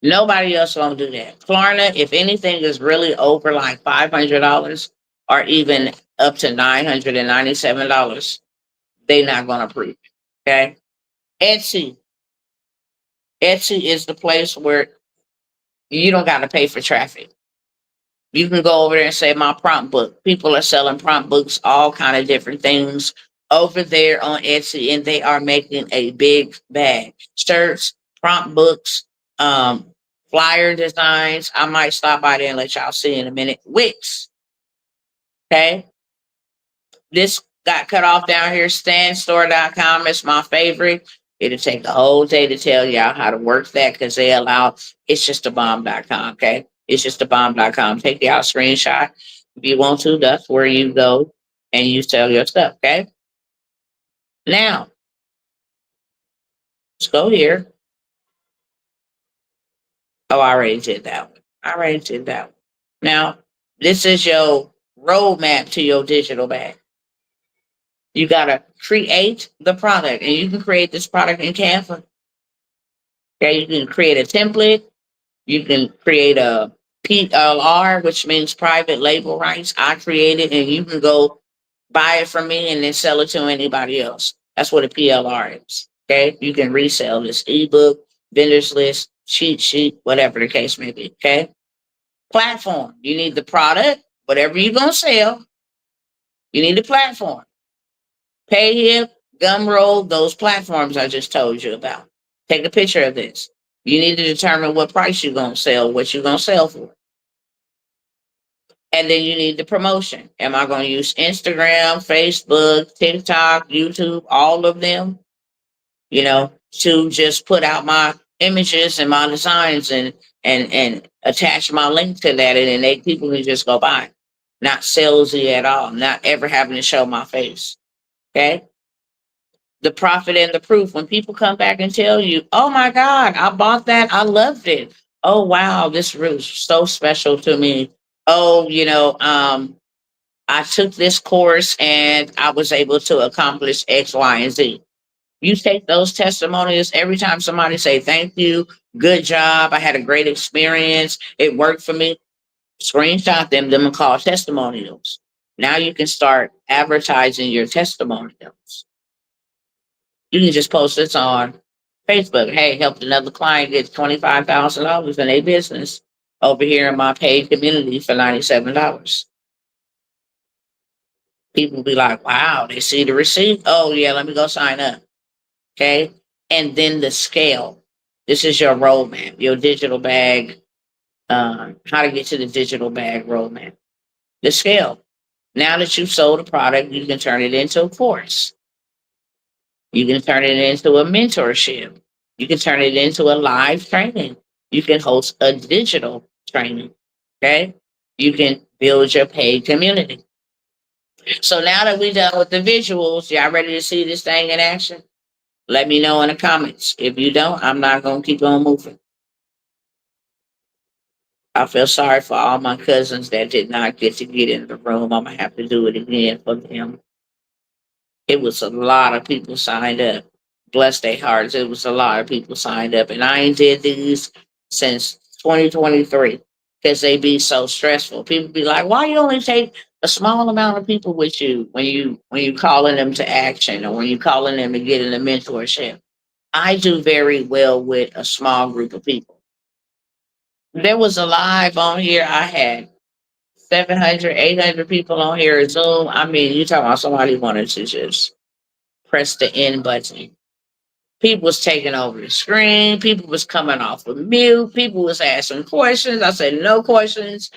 Nobody else gonna do that. Klarna, if anything is really over like $500 or even up to $997, they're not gonna approve. Okay. Etsy. Etsy is the place where you don't gotta pay for traffic. You can go over there and say my prompt book. People are selling prompt books, all kind of different things over there on Etsy, and they are making a big bag. Shirts, prompt books, um, flyer designs. I might stop by there and let y'all see in a minute. Wix, okay. This got cut off down here. Standstore.com is my favorite. It'll take a whole day to tell y'all how to work that because they allow it's just a bomb.com. Okay. It's just a bomb.com. Take y'all screenshot if you want to. That's where you go and you sell your stuff. Okay. Now, let's go here. Oh, I already did that one. I already did that one. Now, this is your roadmap to your digital bag. You got to create the product, and you can create this product in Canva. Okay, you can create a template. You can create a PLR, which means private label rights. I created, and you can go buy it from me and then sell it to anybody else. That's what a PLR is. Okay, you can resell this ebook, vendors list, cheat sheet, whatever the case may be. Okay, platform. You need the product, whatever you're gonna sell. You need a platform. Payhip, Gumroad, those platforms I just told you about. Take a picture of this. You need to determine what price you're going to sell, what you're going to sell for. And then you need the promotion. Am I going to use Instagram, Facebook, TikTok, YouTube, all of them, to just put out my images and my designs and attach my link to that and then people can just go buy. Not salesy at all, not ever having to show my face. Okay. The profit and the proof. When people come back and tell you, oh my God, I bought that. I loved it. Oh wow, this was so special to me. Oh, I took this course and I was able to accomplish X, Y, and Z. You take those testimonials every time somebody say thank you, good job, I had a great experience, it worked for me. Screenshot them and call testimonials. Now you can start advertising your testimonials. You can just post this on Facebook. Hey, helped another client get $25,000 in a business over here in my paid community for $97. People be like, wow, they see the receipt. Oh, yeah, let me go sign up. Okay. And then the scale. This is your roadmap, your digital bag, how to get to the digital bag roadmap. The scale. Now that you've sold a product, you can turn it into a course. You can turn it into a mentorship. You can turn it into a live training. You can host a digital training. Okay. You can build your paid community. So now that we're done with the visuals, y'all ready to see this thing in action? Let me know in the comments. If you don't, I'm not going to keep on moving. I feel sorry for all my cousins that did not get to get in the room. I'm going to have to do it again for them. It was a lot of people signed up. Bless their hearts. It was a lot of people signed up. And I ain't did these since 2023 because they be so stressful. People be like, why you only take a small amount of people with you when you calling them to action or when you calling them to get in a mentorship? I do very well with a small group of people. There was a live on here. I had 700, 800 people on here at Zoom. I mean, you talking about somebody wanted to just press the end button. People was taking over the screen. People was coming off of mute. People was asking questions. I said no questions.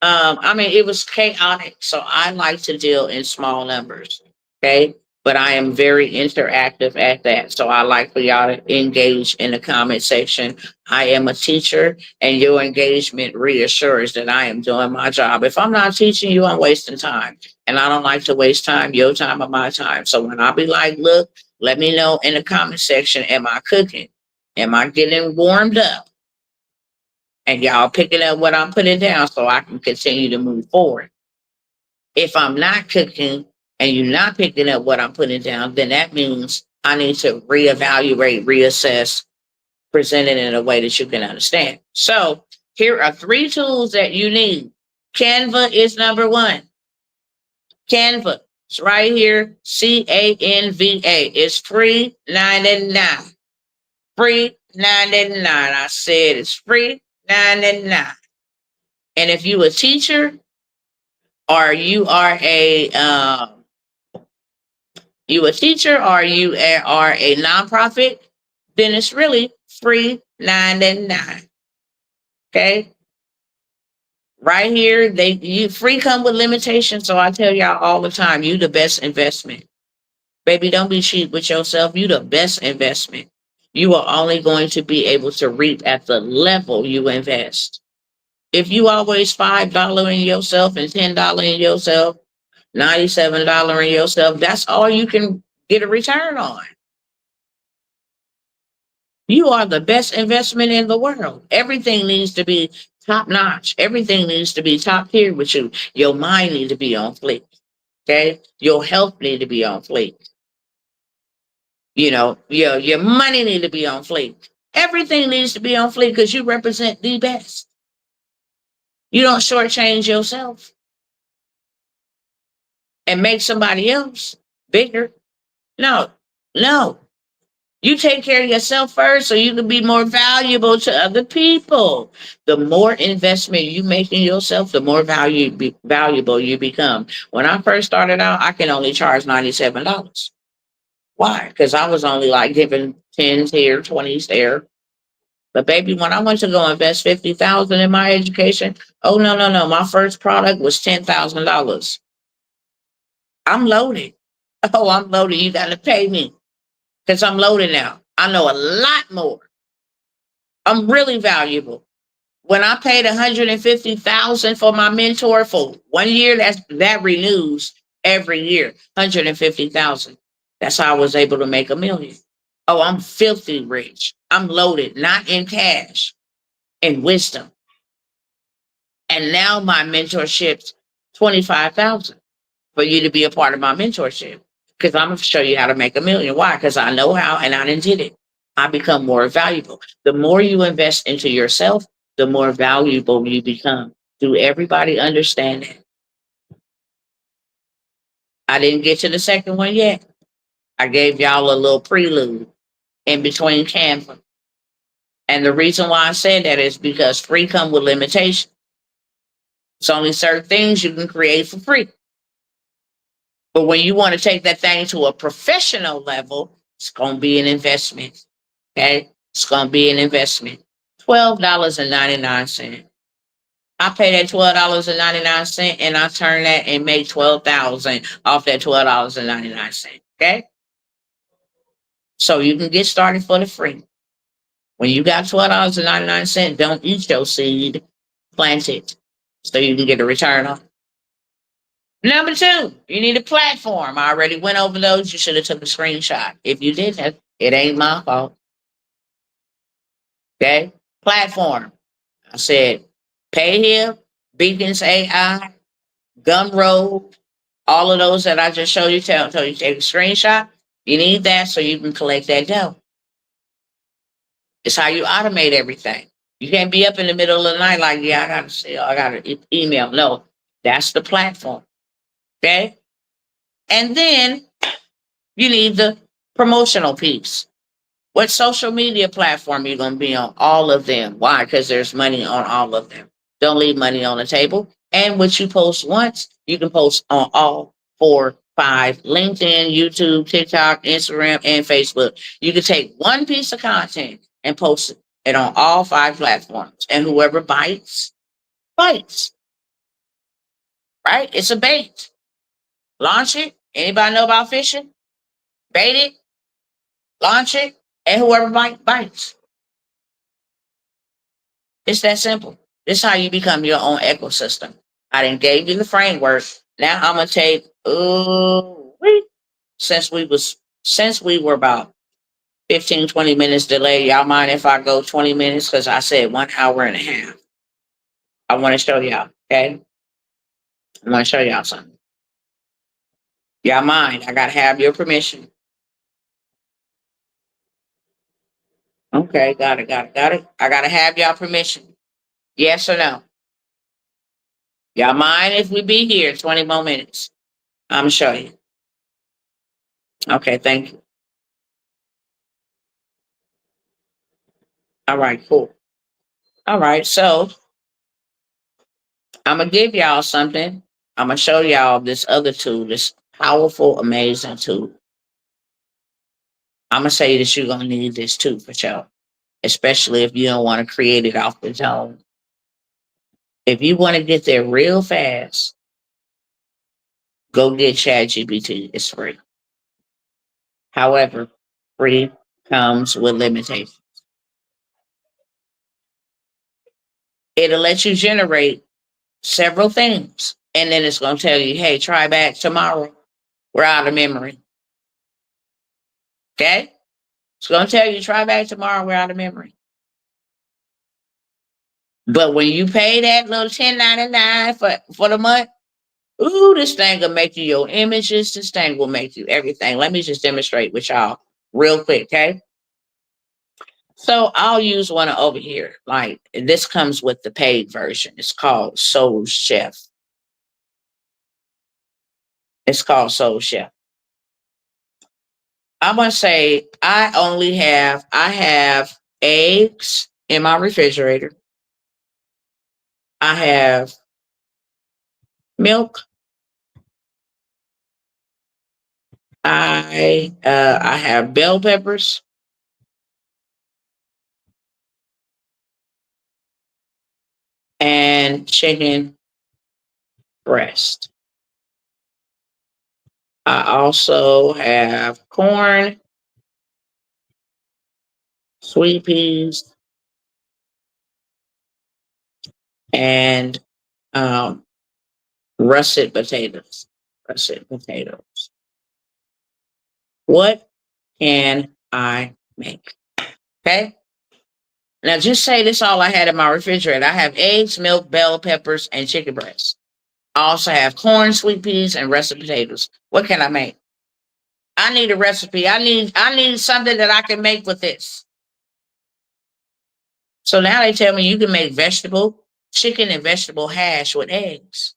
I mean, it was chaotic. So I like to deal in small numbers. Okay. But I am very interactive at that. So I like for y'all to engage in the comment section. I am a teacher, and your engagement reassures that I am doing my job. If I'm not teaching you, I'm wasting time. And I don't like to waste time, your time or my time. So when I be like, look, let me know in the comment section, am I cooking? Am I getting warmed up? And y'all picking up what I'm putting down so I can continue to move forward. If I'm not cooking and you're not picking up what I'm putting down, then that means I need to reevaluate, reassess, present it in a way that you can understand. So here are 3 tools that you need. Canva is number 1. Canva. It's right here. CANVA. It's free, 9.99. Free, 9.99. I said it's free, 9.99. And if you a teacher or you a teacher or are a nonprofit, then it's really free, 9.99. Okay. Right here, you free come with limitations. So I tell y'all all the time, you the best investment. Baby, don't be cheap with yourself. You the best investment. You are only going to be able to reap at the level you invest. If you always $5 in yourself and $10 in yourself, $97 in yourself, that's all you can get a return on. You are the best investment in the world. Everything needs to be top notch. Everything needs to be top tier with you. Your mind needs to be on fleek. Okay. Your health need to be on fleek. You know, your money need to be on fleek. Everything needs to be on fleek because you represent the best. You don't shortchange yourself and make somebody else bigger. No, no. You take care of yourself first so you can be more valuable to other people. The more investment you make in yourself, the more valuable you become. When I first started out, I can only charge $97. Why? Because I was only like giving 10s here, 20s there. But baby, when I went to go invest 50,000 in my education, oh no, no, no. My first product was $10,000. I'm loaded. Oh, I'm loaded. You gotta pay me. Because I'm loaded now. I know a lot more. I'm really valuable. When I paid 150,000 for my mentor for 1 year, that renews every year. 150,000. That's how I was able to make 1 million. Oh, I'm filthy rich. I'm loaded, not in cash, in wisdom. And now my mentorship's 25,000 for you to be a part of my mentorship. Because I'm gonna show you how to make 1 million. Why? Because I know how and I did it. I become more valuable. The more you invest into yourself, the more valuable you become. Do everybody understand that? I didn't get to the second one yet. I gave y'all a little prelude in between Canva. And the reason why I said that is because free come with limitation. It's only certain things you can create for free. But when you want to take that thing to a professional level, it's going to be an investment. Okay? It's going to be an investment. $12.99. I pay that $12.99 and I turn that and make 12,000 off that $12.99. Okay? So you can get started for the free. When you got $12.99, don't eat your seed, plant it so you can get a return on it. Number two, you need a platform. I already went over those. You should have took a screenshot. If you didn't, it ain't my fault. Okay? Platform. I said Pay Here, Beacons AI, Gumroad, all of those that I just showed you, tell you take a screenshot. You need that so you can collect that dough. It's how you automate everything. You can't be up in the middle of the night like, yeah, I got to say, I got to email. No, that's the platform. Okay? And then you need the promotional piece. What social media platform are you going to be on? All of them. Why? Because there's money on all of them. Don't leave money on the table. And what you post once, you can post on all four, five: LinkedIn, YouTube, TikTok, Instagram, and Facebook. You can take one piece of content and post it on all five platforms. And whoever bites, bites. Right? It's a bait. Launch it. Anybody know about fishing? Bait it, launch it, and whoever bites. It's that simple. This is how you become your own ecosystem. I done gave you the framework. Now I'm gonna take since we were about 15, 20 minutes delayed. Y'all mind if I go 20 minutes? Because I said 1 hour and a half. I want to show y'all, okay? I want to show y'all something. Y'all mind? I gotta have your permission. Okay, got it. I gotta have y'all permission. Yes or no? Y'all mind if we be here 20 more minutes? I'm gonna show you. Okay, thank you. All right, cool. All right, so I'm gonna give y'all something. I'm gonna show y'all this other tool, this powerful, amazing tool. I'm gonna say that you're gonna need this too for sure, especially if you don't want to create it off the zone. If you want to get there real fast, go get ChatGPT. It's free. However, free comes with limitations. It'll let you generate several things, and then it's gonna tell you, "Hey, try back tomorrow. We're out of memory." Okay? It's gonna tell you, "Try back tomorrow. We're out of memory." But when you pay that little 10.99 for the month, ooh, this thing will make you your images. This thing will make you everything. Let me just demonstrate with y'all real quick, okay? So I'll use one over here. Like this comes with the paid version. It's called Soul Chef. It's called Soul Chef. I'm gonna say I have eggs in my refrigerator. I have milk. I have bell peppers and chicken breast. I also have corn, sweet peas, and um, russet potatoes. Russet potatoes. What can I make? Okay. Now just say this all I had in my refrigerator. I have eggs, milk, bell peppers, and chicken breast. I also have corn, sweet peas, and russet potatoes. What can I make? I need a recipe. I need something that I can make with this. So now they tell me you can make vegetable, chicken and vegetable hash with eggs.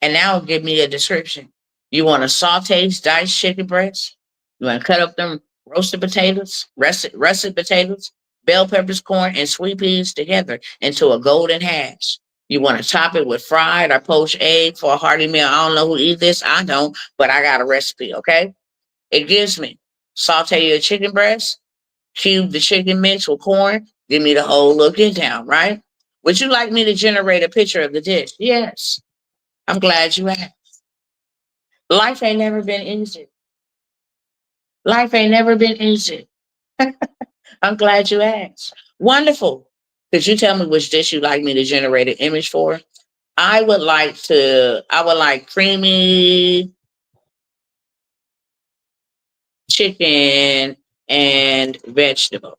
And now give me a description. You want to saute diced chicken breast? You want to cut up them roasted potatoes, russet potatoes, bell peppers, corn, and sweet peas together into a golden hash. You want to top it with fried or poached egg for a hearty meal. I don't know who eat this. I don't, but I got a recipe, okay? It gives me saute your chicken breast, cube the chicken mix with corn, give me the whole look get down, right? Would you like me to generate a picture of the dish? Yes. I'm glad you asked. Life ain't never been easy. Life ain't never been easy. I'm glad you asked. Wonderful. Could you tell me which dish you'd like me to generate an image for? I would like creamy chicken and vegetable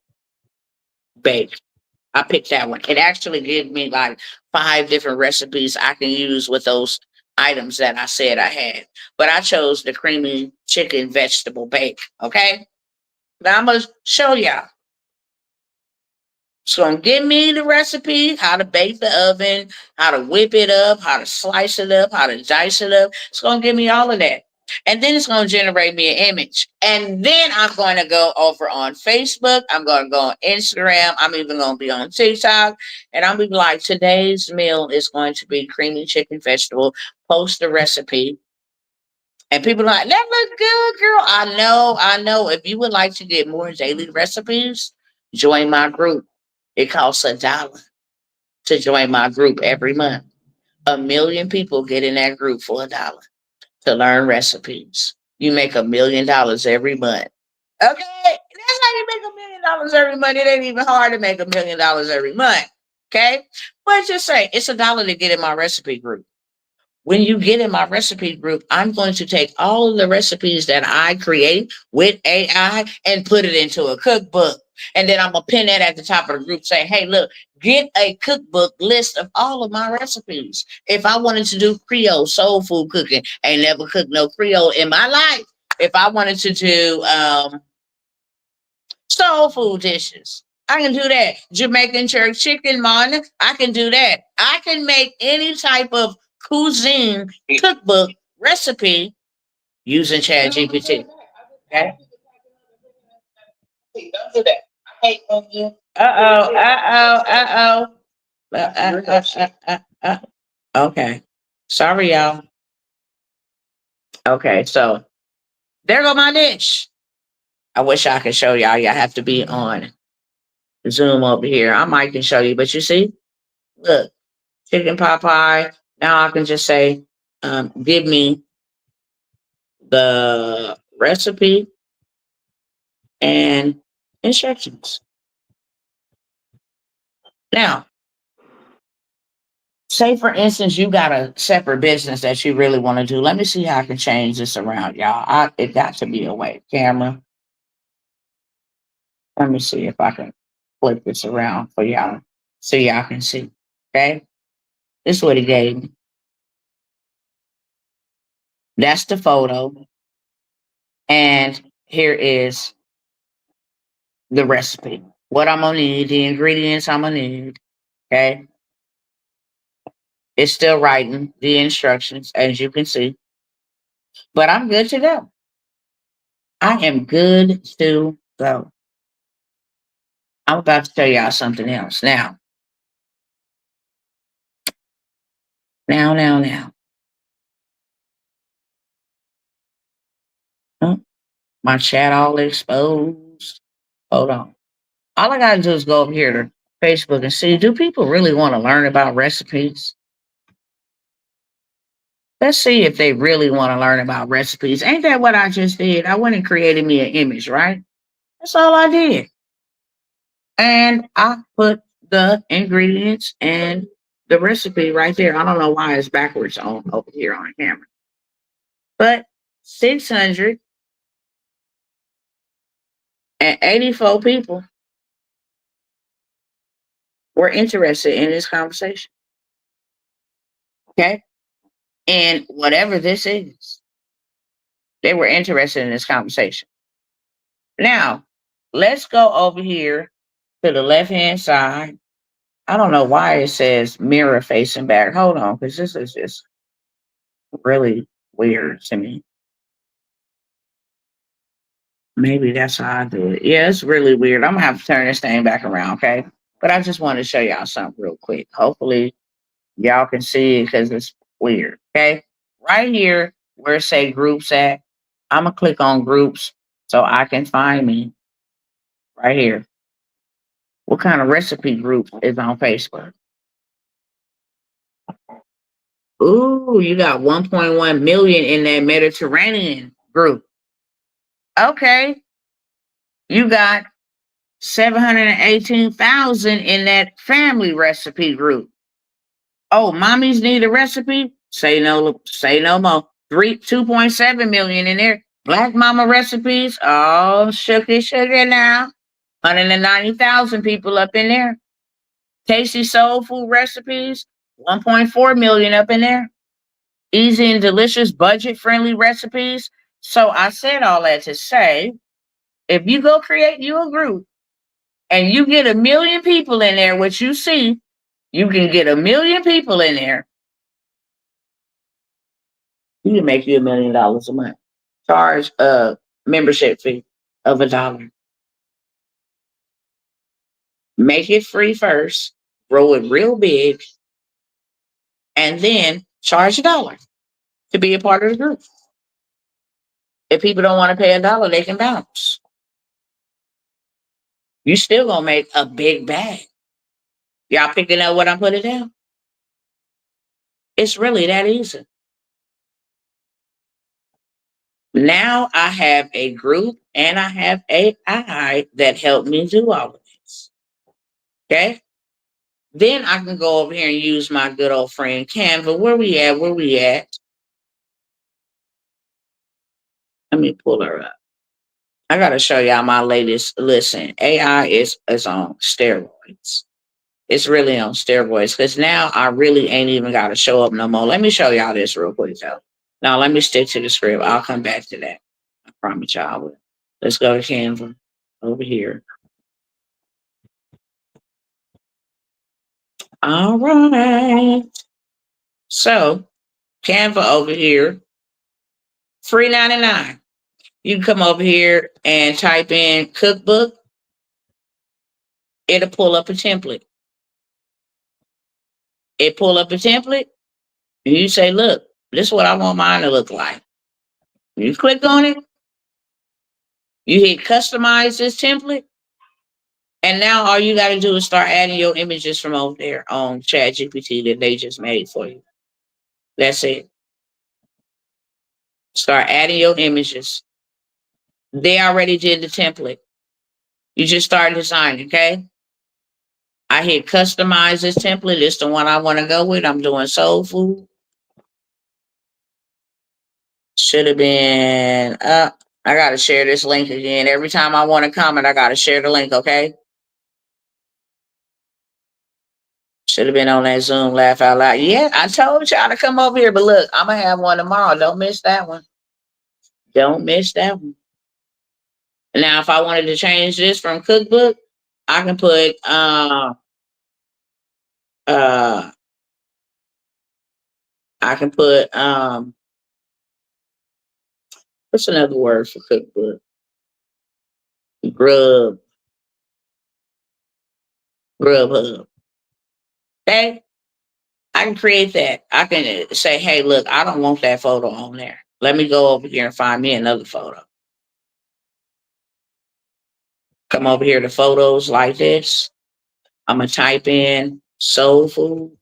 bake. I picked that one. It actually gives me like 5 different recipes I can use with those items that I said I had. But I chose the creamy chicken vegetable bake. Okay. Now I'm going to show y'all. It's gonna give me the recipe, how to bake the oven, how to whip it up, how to slice it up, how to dice it up. It's gonna give me all of that. And then it's gonna generate me an image. And then I'm gonna go over on Facebook. I'm gonna go on Instagram. I'm even gonna be on TikTok. And I'm gonna be like, today's meal is going to be creamy chicken vegetable. Post the recipe. And people are like, that looks good, girl. I know. If you would like to get more daily recipes, join my group. It costs $1 to join my group every month. 1 million people get in that group for $1 to learn recipes. You make $1 million every month. Okay? That's how you make $1 million every month. It ain't even hard to make $1 million every month. Okay? But just say it's $1 to get in my recipe group. When you get in my recipe group, I'm going to take all of the recipes that I create with AI and put it into a cookbook. And then I'm going to pin that at the top of the group, say, hey, look, get a cookbook list of all of my recipes. If I wanted to do Creole soul food cooking, ain't never cooked no Creole in my life. If I wanted to do soul food dishes, I can do that. Jamaican jerk chicken, man, I can do that. I can make any type of cuisine cookbook recipe using Chat GPT. Okay? Don't do that. I hate when you. Okay. Sorry, y'all. Okay, so there go my dish. I wish I could show y'all. Y'all have to be on Zoom over here. I might can show you, but you see, look, chicken pot pie. Now I can just say, give me the recipe and instructions. Now, say for instance, you got a separate business that you really want to do. Let me see how I can change this around, y'all. It got to be a way. Camera. Let me see if I can flip this around for y'all so y'all can see. Okay. This is what he gave me. That's the photo. And here is the recipe. What I'm gonna need, the ingredients I'm gonna need. Okay. It's still writing the instructions, as you can see. But I'm good to go. I am good to go. I'm about to tell y'all something else. Now. Huh? My chat all exposed. Hold on. All I gotta do is go over here to Facebook and see, do people really want to learn about recipes? Let's see if they really want to learn about recipes. Ain't that what I just did? I went and created me an image, right? That's all I did. And I put the ingredients and the recipe right there. I don't know why it's backwards on over here on the camera. But 684 people were interested in this conversation. Okay. And whatever this is, they were interested in this conversation. Now, let's go over here to the left hand side. I don't know why it says mirror facing back. Hold on, because this is just really weird to me. Maybe that's how I do it. Yeah, it's really weird. I'm gonna have to turn this thing back around, okay? But I just want to show y'all something real quick. Hopefully y'all can see it because it's weird. Okay. Right here where it say groups at, I'm gonna click on groups so I can find me right here. What kind of recipe group is on Facebook? Ooh, you got 1.1 million in that Mediterranean group. Okay. You got 718,000 in that family recipe group. Oh, mommies need a recipe? Say no more. 2.7 million in there. Black mama recipes. Oh, sugar now. 190,000 people up in there. Tasty soul food recipes. 1.4 million up in there. Easy and delicious budget friendly recipes. So I said all that to say, if you go create you a group and you get 1 million people in there, which you see, you can get 1 million people in there. You can make you $1 million a month. Charge a membership fee of $1. Make it free first, grow it real big, and then charge $1 to be a part of the group. If people don't want to pay $1, they can bounce. You still gonna make a big bag. Y'all picking up what I'm putting down? It's really that easy. Now I have a group and I have AI that helped me do all of this. Okay? Then I can go over here and use my good old friend Canva. Where we at? Where we at? Let me pull her up. I gotta show y'all my latest. Listen, AI is on steroids. It's really on steroids because now I really ain't even gotta show up no more. Let me show y'all this real quick though. Now let me stick to the script. I'll come back to that. I promise y'all I will. Let's go to Canva over here. All right. So Canva over here, free 99. You can come over here and type in cookbook. It'll pull up a template. It pull up a template, and you say, look, this is what I want mine to look like. You click on it, you hit customize this template, and now all you got to do is start adding your images from over there on ChatGPT that they just made for you. That's it. Start adding your images. They already did the template. You just start designing, okay? I hit customize this template. It's the one I want to go with. I'm doing soul food. Should have been up. I got to share this link again. Every time I want to comment, I got to share the link, okay? Should have been on that Zoom laugh out loud. Yeah, I told y'all to come over here, but look, I'm going to have one tomorrow. Don't miss that one. Don't miss that one. Now, if I wanted to change this from cookbook, I can put I can put what's another word for cookbook? Grub hub. Okay? I can create that. I can say, hey, look, I don't want that photo on there. Let me go over here and find me another photo. Come over here to photos like this. I'm gonna type in soul food.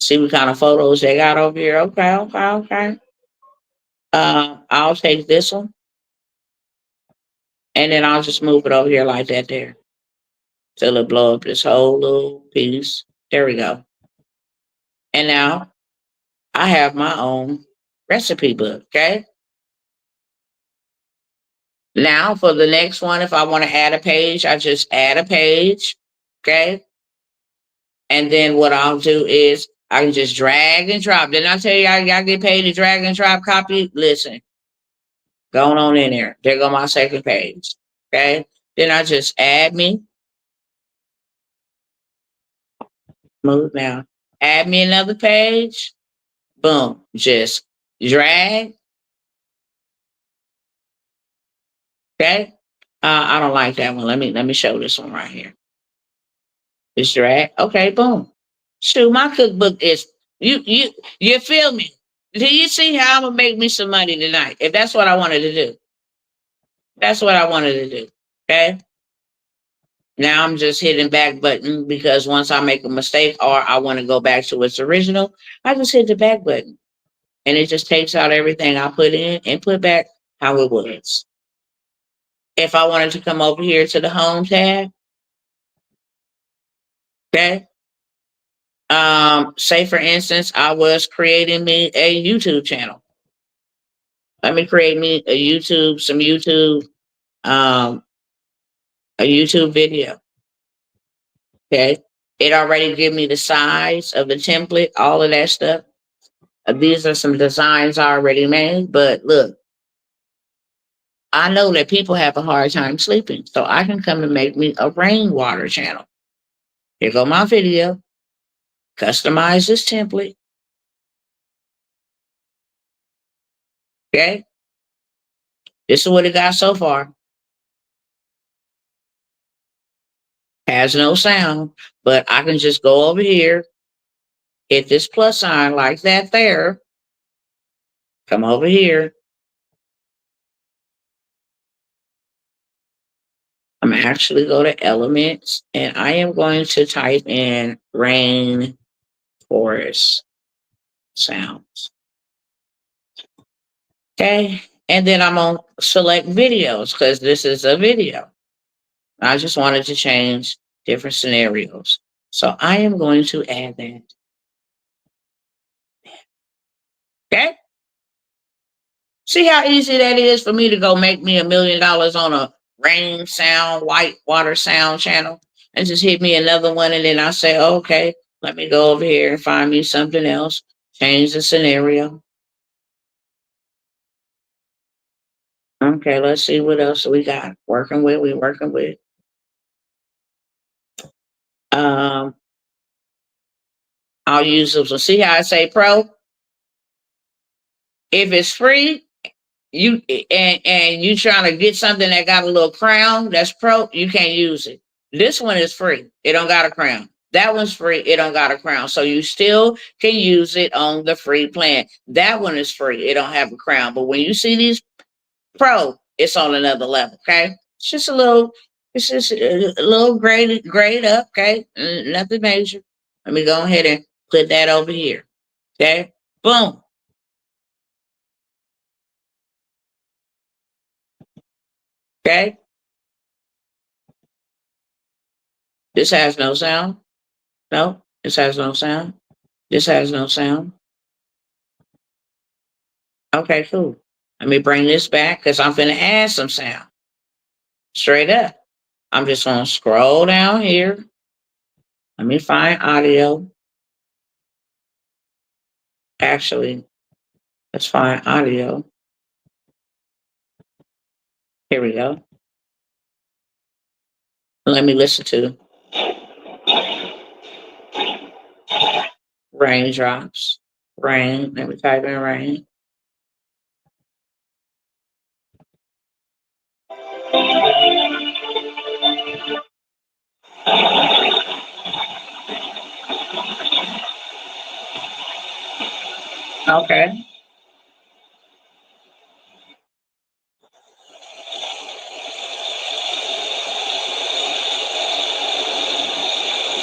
See what kind of photos they got over here. Okay. I'll take this one and then I'll just move it over here like that there. Till it blow up this whole little piece. There we go. And now I have my own recipe book, okay? Now for the next one, if I want to add a page, I just add a page, okay? And then what I'll do is I can just drag and drop. Didn't I tell you y'all get paid to drag and drop copy? Listen, going on in there. There go my second page, okay? Then I just add me. Move now. Add me another page. Boom. Just drag. Okay. I don't like that one. Let me show this one right here. Just drag. Okay, boom. Shoot, my cookbook is you feel me? Do you see how I'm gonna make me some money tonight? If that's what I wanted to do. That's what I wanted to do. Okay. Now I'm just hitting back button because once I make a mistake or I want to go back to its original, I just hit the back button. And it just takes out everything I put in and put back how it was. If I wanted to come over here to the home tab, okay. Say for instance, I was creating me a YouTube channel. Let me create me a YouTube, some YouTube, um, a YouTube video. Okay. It already give me the size of the template, all of that stuff. These are some designs already made, but look, I know that people have a hard time sleeping, so I can come and make me a rainwater channel. Here go my video. Customize this template. Okay. This is what it got so far. Has no sound, but I can just go over here, hit this plus sign like that there. Come over here. I'm actually go to elements and I am going to type in rain forest sounds. Okay. And then I'm going to select videos because this is a video. I just wanted to change different scenarios. So I am going to add that. Okay. See how easy that is for me to go make me $1 million on a rain sound, white water sound channel and just hit me another one. And then I say, okay, let me go over here and find me something else, change the scenario. Okay, let's see what else we got. We working with. Um, I'll use this one. See how I say pro? If it's free, you and you trying to get something that got a little crown that's pro, you can't use it. This one is free. It don't got a crown. That one's free. It don't got a crown. So you still can use it on the free plan. That one is free. It don't have a crown. But when you see these pro, it's on another level. Okay. It's just a little, it's just a little grade up. Okay. Nothing major. Let me go ahead and put that over here. Okay. Boom. Okay. This has no sound. No, this has no sound. This has no sound. Okay, cool. Let me bring this back because I'm going to add some sound. Straight up. I'm just going to scroll down here. Let me find audio. Actually, let's find audio. Here we go. Let me listen to raindrops. Rain. Let me type in rain. Okay.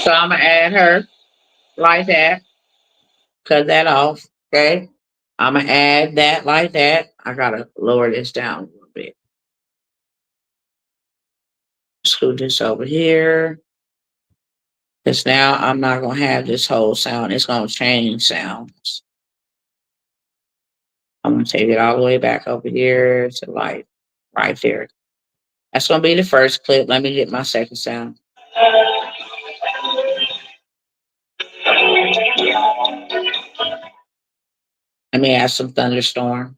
So I'm going to add her like that. Cut that off. Okay. I'm going to add that like that. I got to lower this down a little bit. Scoot this over here. Because now I'm not going to have this whole sound. It's going to change sounds. I'm going to take it all the way back over here to like right there. That's going to be the first clip. Let me get my second sound. Let me add some thunderstorm.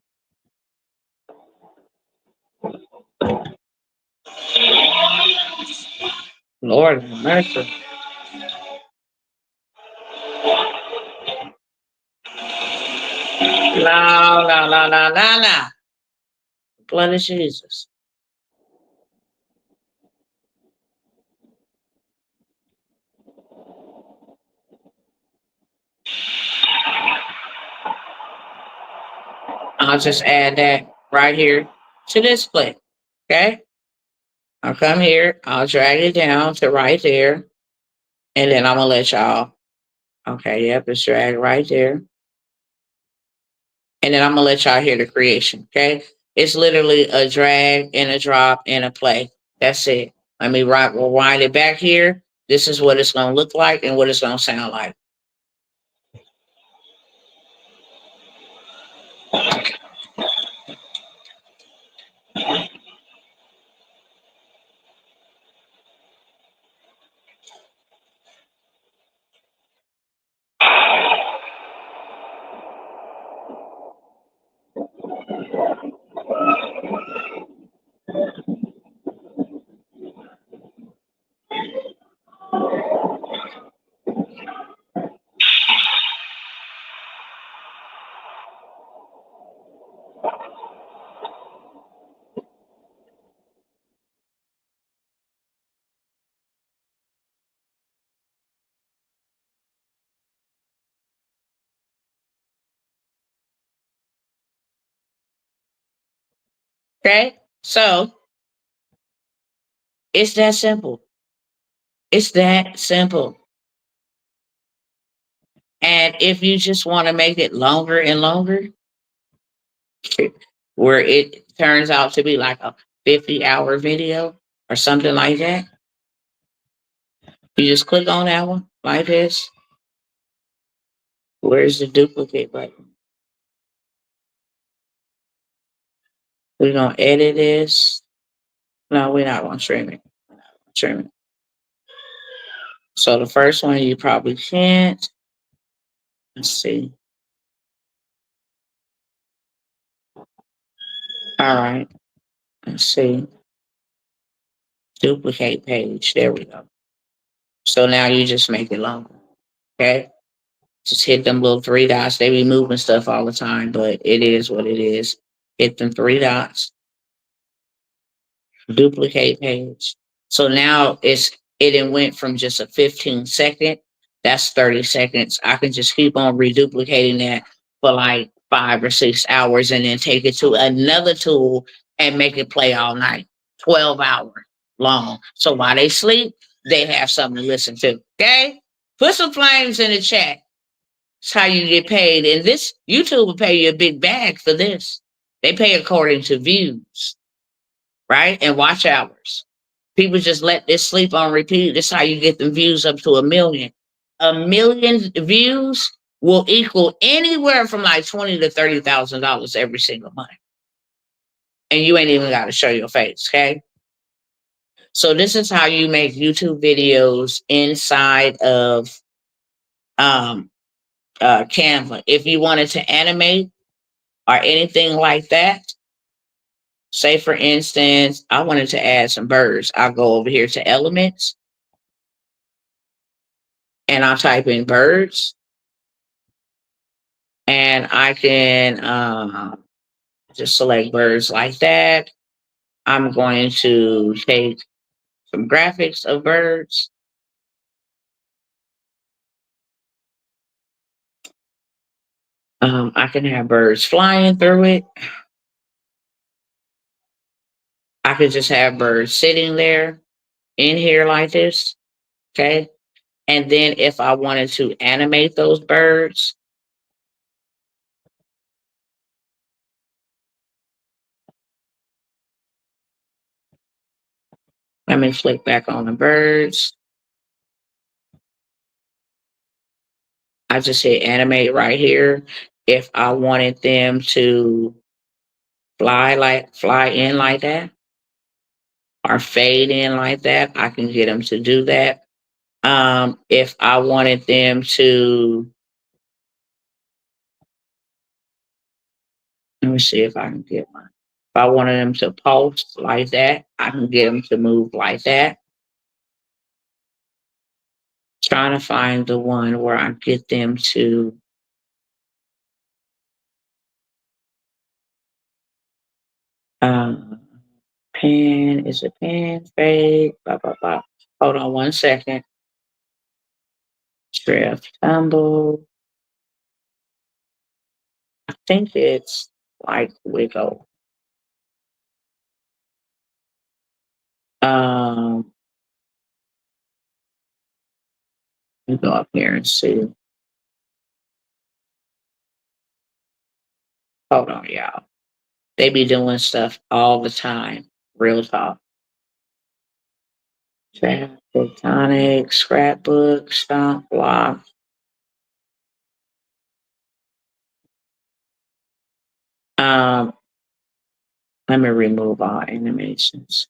Lord have mercy. No, no, no, no, no, no. Blood of Jesus. I'll just add that right here to this clip. Okay. I'll come here. I'll drag it down to right there. And then I'm going to let y'all. Okay. Yep. It's dragged right there. And then I'm going to let y'all hear the creation. Okay. It's literally a drag and a drop and a play. That's it. Let me rewind it back here. This is what it's going to look like and what it's going to sound like. Okay? So it's that simple. It's that simple. And if you just want to make it longer and longer, where it turns out to be like a 50-hour video or something like that, you just click on that one like this. Where's the duplicate button? We're going to edit this. No, we're not going to trim it. Trim it. So the first one you probably can't. Let's see. All right. Let's see. Duplicate page. There we go. So now you just make it longer. Okay. Just hit them little three dots. They be moving stuff all the time, but it is what it is. Hit them three dots. Duplicate page. So now it went from just a 15-second. That's 30 seconds. I can just keep on reduplicating that for like 5 or 6 hours and then take it to another tool and make it play all night. 12 hours long. So while they sleep, they have something to listen to. Okay? Put some flames in the chat. It's how you get paid. And this YouTube will pay you a big bag for this. They pay according to views, right? And watch hours. People just let this sleep on repeat. This is how you get the views up to 1 million. 1 million views will equal anywhere from like $20,000 to $30,000 every single month. And you ain't even got to show your face, okay? So this is how you make YouTube videos inside of um, Canva. If you wanted to animate or anything like that, say for instance, I wanted to add some birds. I'll go over here to elements and I'll type in birds and I can just select birds like that. I'm going to take some graphics of birds. I can have birds flying through it. I could just have birds sitting there in here like this. Okay. And then if I wanted to animate those birds, let me flick back on the birds. I just hit animate right here. If I wanted them to fly in like that or fade in like that, I can get them to do that. If I wanted them to, let me see if I can get one. If I wanted them to pulse like that, I can get them to move like that. Trying to find the one where I get them to pan, is it pan, fade, blah, blah, blah. Hold on 1 second. Drift, tumble. I think it's like wiggle. Um, let me go up here and see. Hold on, y'all. They be doing stuff all the time. Real talk. Trap, tectonic, scrapbook, stomp, block. Um, Let me remove all animations.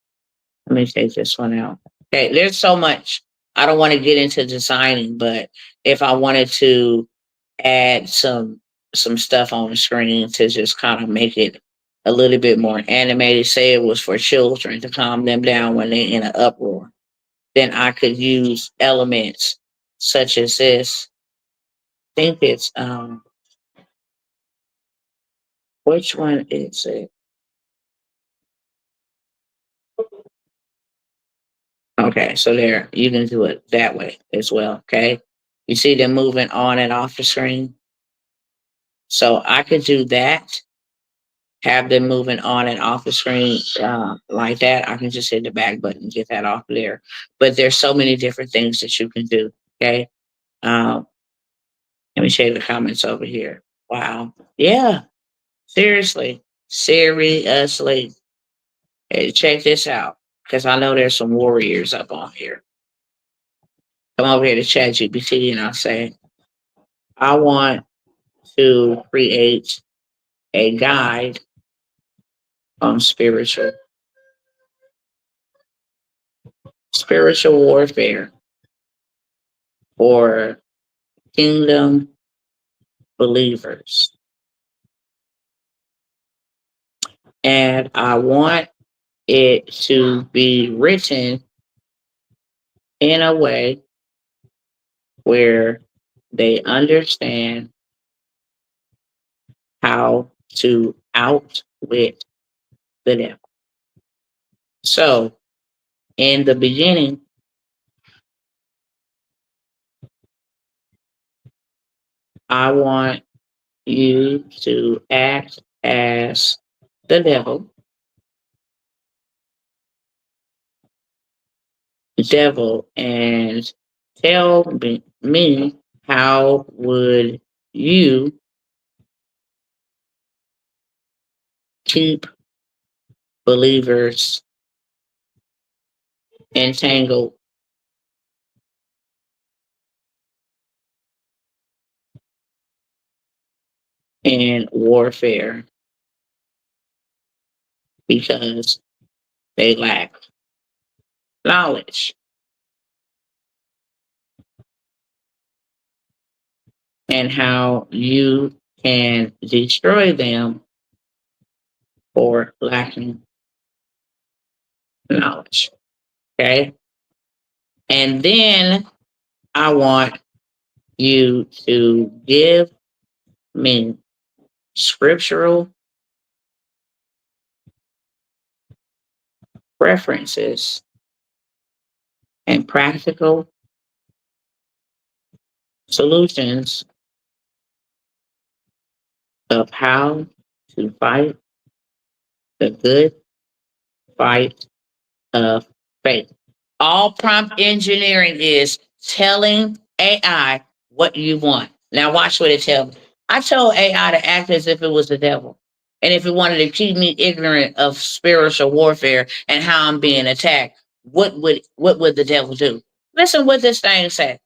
Let me take this one out. Okay, there's so much. I don't want to get into designing, but if I wanted to add some stuff on the screen to just kind of make it a little bit more animated, say it was for children to calm them down when they're in an uproar, then I could use elements such as this. I think it's which one is it? Okay, so there you can do it that way as well. Okay. You see them moving on and off the screen. So I could do that, have them moving on and off the screen like that. I can just hit the back button and get that off there. But there's so many different things that you can do. Okay. Um, Let me show you the comments over here. Wow. Yeah. Seriously. Seriously. Hey, check this out. Because I know there's some warriors up on here. Come over here to Chat GPT and I'll say, I want to create a guide on spiritual warfare for kingdom believers. And I want it to be written in a way where they understand how to outwit the devil. So, in the beginning, I want you to act as the devil, and tell me how would you keep believers entangled in warfare because they lack knowledge, and how you can destroy them for lacking knowledge. Okay. And then I want you to give me scriptural references and practical solutions of how to fight the good fight of faith. All prompt engineering is telling AI what you want. Now watch what it tells me. I told AI to act as if it was the devil. And if it wanted to keep me ignorant of spiritual warfare and how I'm being attacked, what would the devil do? Listen what this thing said.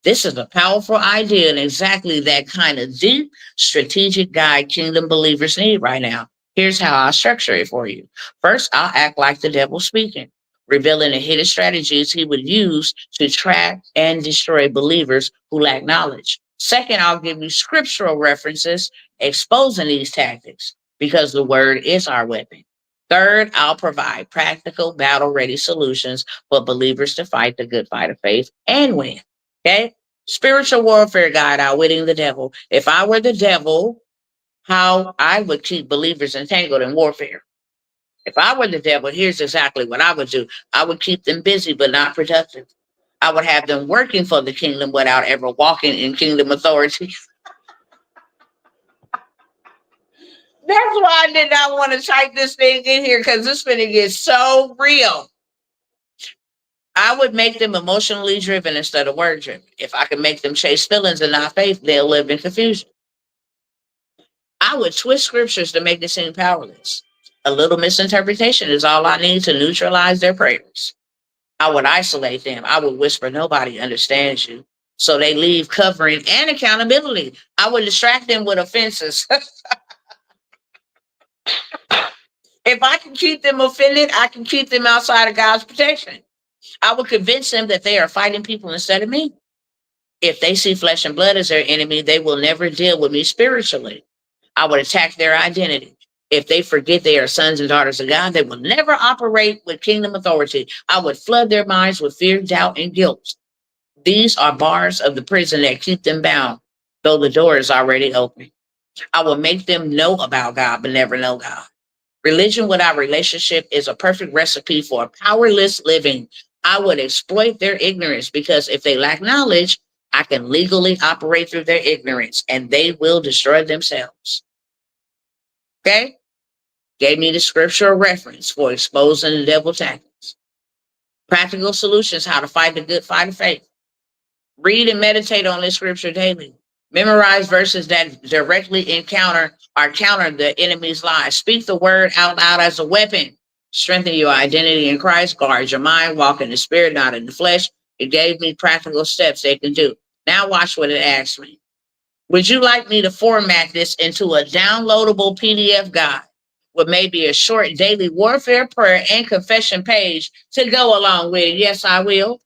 This is a powerful idea and exactly that kind of deep strategic guide kingdom believers need right now. Here's how I'll structure it for you. First, I'll act like the devil speaking, revealing the hidden strategies he would use to track and destroy believers who lack knowledge. Second, I'll give you scriptural references exposing these tactics because the word is our weapon. Third, I'll provide practical battle ready solutions for believers to fight the good fight of faith and win. Okay? Spiritual warfare guide, outwitting the devil. If I were the devil, how I would keep believers entangled in warfare. If I were the devil, here's exactly what I would do. I would keep them busy but not productive. I would have them working for the kingdom without ever walking in kingdom authority. That's why I did not want to type this thing in here because this finna get so real. I would make them emotionally driven instead of word driven. If I could make them chase feelings and not faith, they'll live in confusion. I would twist scriptures to make it seem powerless. A little misinterpretation is all I need to neutralize their prayers. I would isolate them. I would whisper, nobody understands you. So they leave covering and accountability. I would distract them with offenses. If I can keep them offended, I can keep them outside of God's protection. I would convince them that they are fighting people instead of me. If they see flesh and blood as their enemy, they will never deal with me spiritually. I would attack their identity. If they forget they are sons and daughters of God, they will never operate with kingdom authority. I would flood their minds with fear, doubt, and guilt. These are bars of the prison that keep them bound, though the door is already open. I will make them know about God, but never know God. Religion without relationship is a perfect recipe for powerless living. I would exploit their ignorance because if they lack knowledge, I can legally operate through their ignorance and they will destroy themselves. Okay? Gave me the scriptural reference for exposing the devil tactics. Practical solutions, how to fight the good fight of faith. Read and meditate on this scripture daily. Memorize verses that directly encounter or counter the enemy's lies. Speak the word out loud as a weapon. Strengthen your identity in Christ. Guard your mind. Walk in the spirit, not in the flesh. It gave me practical steps they can do. Now watch what it asked me. Would you like me to format this into a downloadable PDF guide with maybe a short daily warfare prayer and confession page to go along with it? Yes, I will.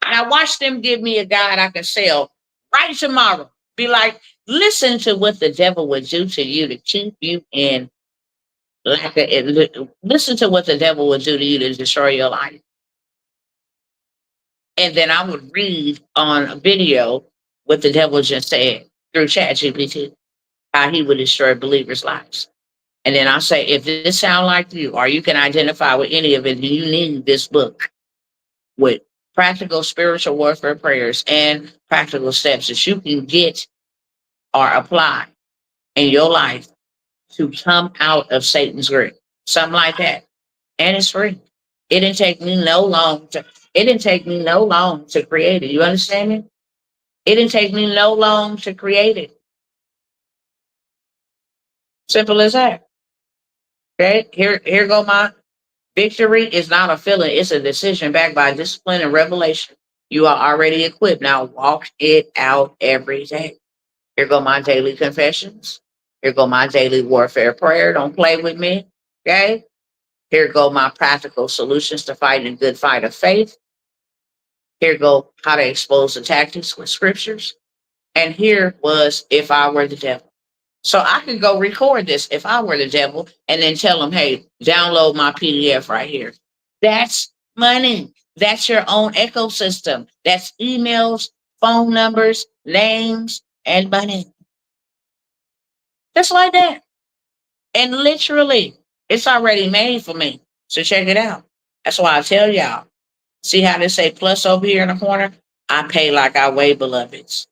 Now watch them give me a guide I can sell right tomorrow. Be like, listen to what the devil would do to you to keep you in lack of. Listen to what the devil would do to you to destroy your life. And then I would read on a video what the devil just said through ChatGPT, how he would destroy believers' lives. And then I say, if this sounds like you, or you can identify with any of it, then you need this book with practical spiritual warfare prayers and practical steps that you can get or apply in your life to come out of Satan's grip. Something like that. And it's free. It didn't take me no long to it didn't take me no long to create it. You understand me? It didn't take me no long to create it. Simple as that. Okay. Here go my victory is not a feeling, it's a decision backed by discipline and revelation. You are already equipped. Now walk it out every day. Here go my daily confessions. Here go my daily warfare prayer. Don't play with me. Okay. Here go my practical solutions to fight a good fight of faith. Here go how to expose the tactics with scriptures. And here was if I were the devil. So I could go record this if I were the devil and then tell them, hey, download my PDF right here. That's money. That's your own ecosystem. That's emails, phone numbers, names, and money. Just like that. And literally, it's already made for me. So check it out. That's why I tell y'all. See how they say plus over here in the corner? I pay like I weigh beloveds.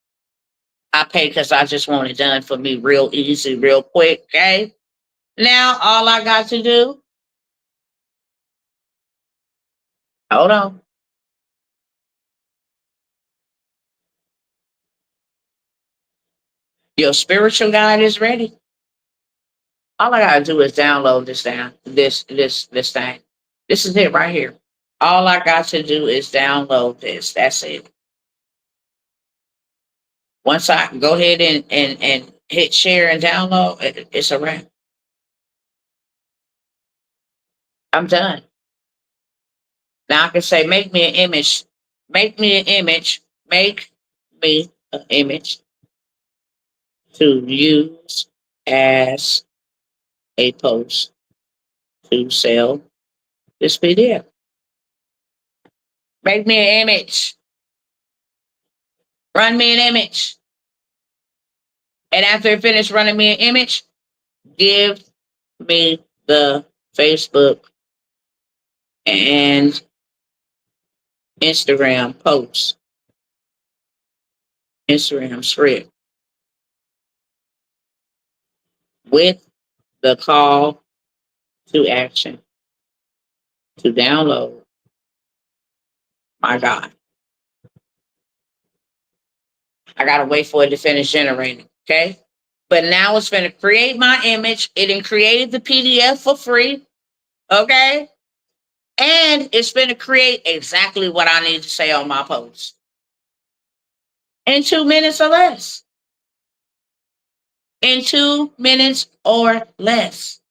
I pay because I just want it done for me real easy, real quick. Okay. Now all I got to do, hold on. Your spiritual guide is ready. All I gotta do is download this down, this thing. This is it right here. All I got to do is download this. That's it. Once I go ahead and hit share and download, it's a wrap. I'm done. Now I can say, make me an image, make me an image, make me an image to use as a post to sell this PDF. Make me an image. Run me an image. And after it finished running me an image, give me the Facebook and Instagram post, Instagram script with the call to action to download. My God. I gotta wait for it to finish generating. Okay. But now it's going to create my image. It done created the PDF for free. Okay. And it's going to create exactly what I need to say on my post in 2 minutes or less. In 2 minutes or less.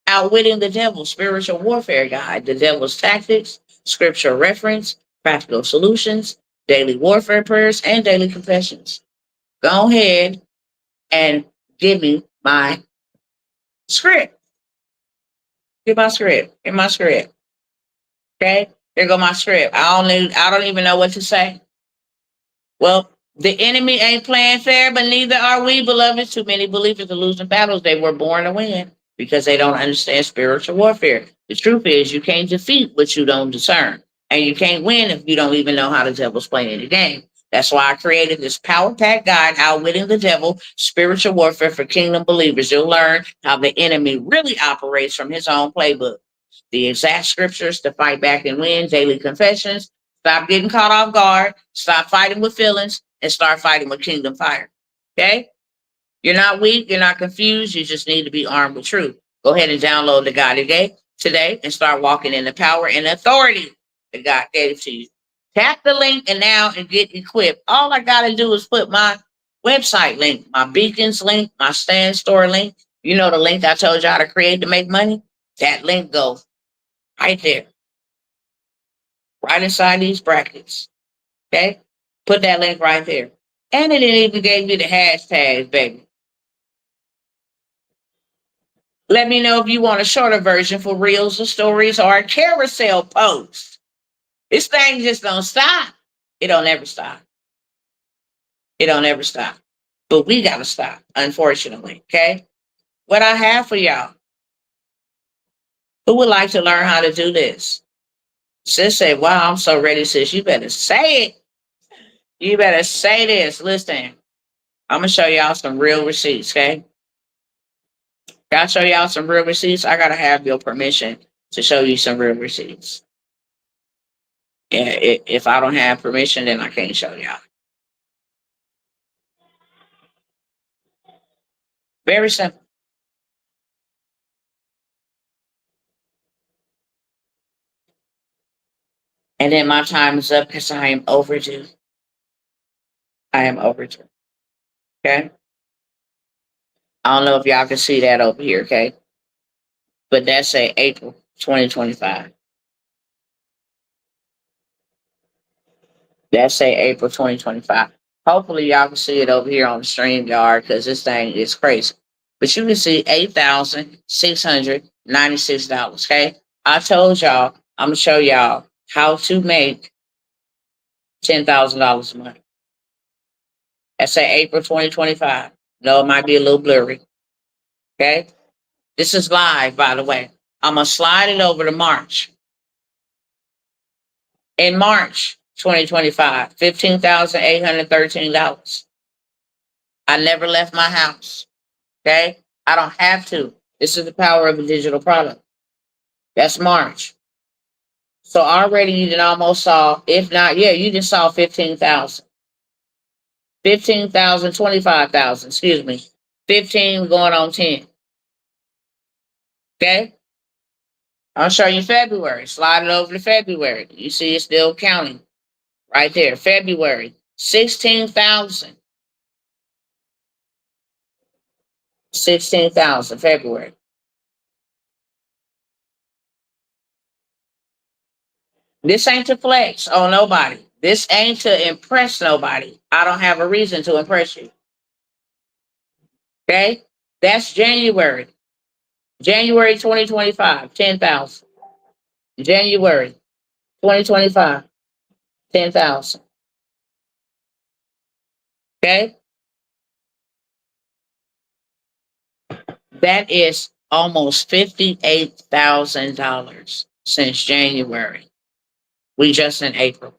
Outwitting the Devil, Spiritual Warfare Guide, The Devil's Tactics, Scripture Reference, Practical Solutions, Daily Warfare Prayers, and Daily Confessions. Go ahead and give me my script. Get my script. Get my script. Okay? There go my script. I don't even know what to say. Well, the enemy ain't playing fair, but neither are we, beloved. Too many believers are losing battles they were born to win because they don't understand spiritual warfare. The truth is, you can't defeat what you don't discern, and you can't win if you don't even know how the devil's playing the game. That's why I created this power pack guide, Outwitting the Devil, Spiritual Warfare for Kingdom Believers. You'll learn how the enemy really operates from his own playbook. The exact scriptures to fight back and win, daily confessions. Stop getting caught off guard. Stop fighting with feelings and start fighting with kingdom fire. Okay? You're not weak. You're not confused. You just need to be armed with truth. Go ahead and download the guide today and start walking in the power and authority that God gave to you. Tap the link and get equipped. All I got to do is put my website link, my beacons link, my stand store link. You know the link I told y'all to create to make money? That link goes right there, right inside these brackets. Okay? Put that link right there. And it even gave you the hashtags, baby. Let me know if you want a shorter version for reels or stories or a carousel post. This thing just don't stop. It don't ever stop. It don't ever stop. But we gotta stop, unfortunately. Okay? What I have for y'all. Who would like to learn how to do this? Sis said, wow, I'm so ready, sis. You better say it. You better say this. Listen, I'm going to show y'all some real receipts, okay? Gotta show y'all some real receipts. I got to have your permission to show you some real receipts. Yeah, if I don't have permission, then I can't show y'all. Very simple. And then my time is up because I am overdue. I am overdue. Okay? I don't know if y'all can see that over here, okay? But that's a April 2025. That's say April 2025. Hopefully y'all can see it over here on the StreamYard because this thing is crazy. But you can see $8,696. Okay. I told y'all I'm gonna show y'all how to make $10,000 a month. That's say April 2025. No, it might be a little blurry. Okay. This is live, by the way. I'm gonna slide it over to March. In March 2025, $15,813. I never left my house. Okay. I don't have to. This is the power of a digital product. That's March. So already you did almost saw, if not, yeah, you just saw 15,000. 15,000, 25,000, excuse me. 15 going on 10. Okay. I'll show you February. Slide it over to February. You see it's still counting. Right there. February. 16,000. 16,000 February. This ain't to flex on nobody. This ain't to impress nobody. I don't have a reason to impress you. Okay? That's January. January 2025, 10,000. January 2025, 10,000. Okay? That is almost $58,000 since January. We just in April.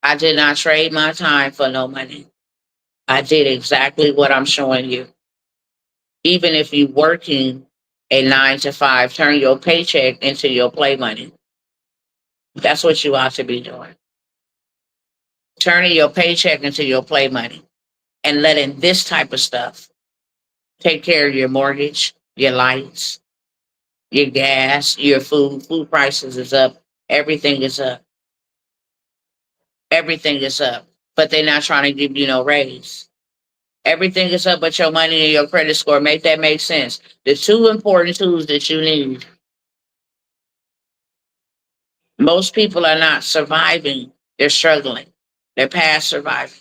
I did not trade my time for no money. I did exactly what I'm showing you. Even if you're working a 9 to 5, turn your paycheck into your play money. That's what you ought to be doing. Turning your paycheck into your play money. and letting this type of stuff take care of your mortgage, your lights, your gas, your food. Food prices is up. Everything is up. Everything is up. But they're not trying to give you no raise. Everything is up but your money and your credit score. Make that make sense. The two important tools that you need. Most people are not surviving. They're struggling. They're past surviving.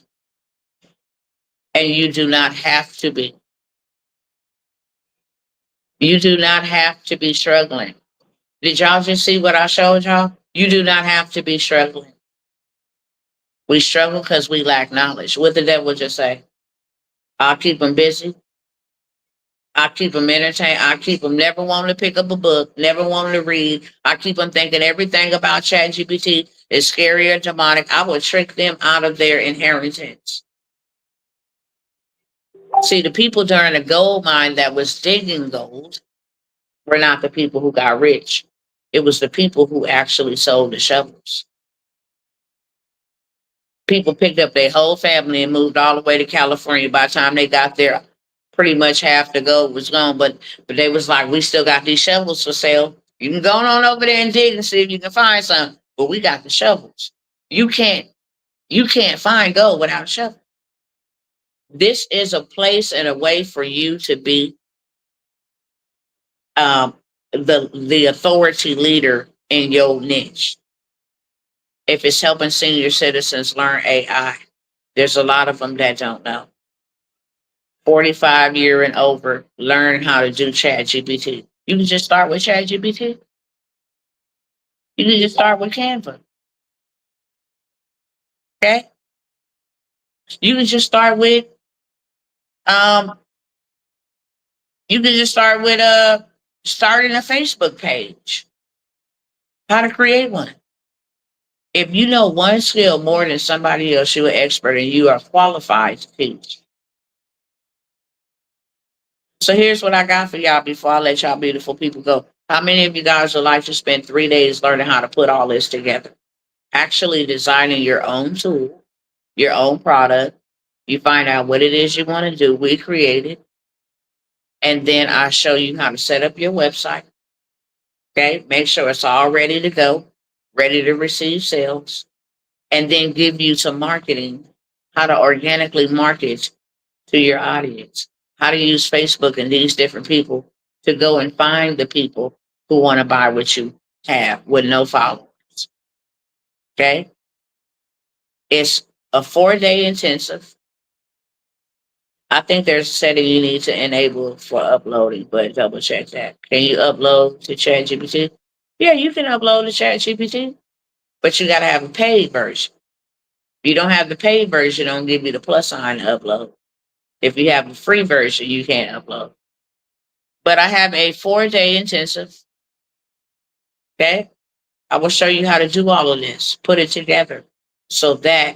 And you do not have to be. You do not have to be struggling. Did y'all just see what I showed y'all? You do not have to be struggling. We struggle because we lack knowledge. What the devil just say? I'll keep them busy. I keep them entertained. I keep them never wanting to pick up a book, never wanting to read. I keep them thinking everything about ChatGPT is scary or demonic. I would trick them out of their inheritance. See, the people during the gold mine that was digging gold were not the people who got rich. It was the people who actually sold the shovels. People picked up their whole family and moved all the way to California. By the time they got there, pretty much half the gold was gone. But they was like, we still got these shovels for sale. You can go on over there and dig and see if you can find some. But we got the shovels. You can't find gold without a shovel. This is a place and a way for you to be um, the authority leader in your niche. If it's helping senior citizens learn AI, there's a lot of them that don't know. 45 year and over, learn how to do Chat GPT. You can just start with Chat GPT. You can just start with Canva. Okay? You can just start with um you can just start with starting a Facebook page. How to create one. If you know one skill more than somebody else, you're an expert and you are qualified to teach. So here's what I got for y'all before I let y'all beautiful people go. How many of you guys would like to spend 3 days learning how to put all this together? Actually designing your own tool, your own product. You find out what it is you want to do. We create it. And then I show you how to set up your website. Okay. Make sure it's all ready to go, ready to receive sales. And then give you some marketing, how to organically market to your audience, how to use Facebook and these different people to go and find the people who want to buy what you have with no followers. Okay. It's a 4-day intensive. I think there's a setting you need to enable for uploading, but double check that. Can you upload to ChatGPT? Yeah, you can upload to ChatGPT, but you got to have a paid version. If you don't have the paid version, don't give you the plus sign to upload. If you have the free version, you can't upload. But I have a 4-day intensive. Okay. I will show you how to do all of this, put it together so that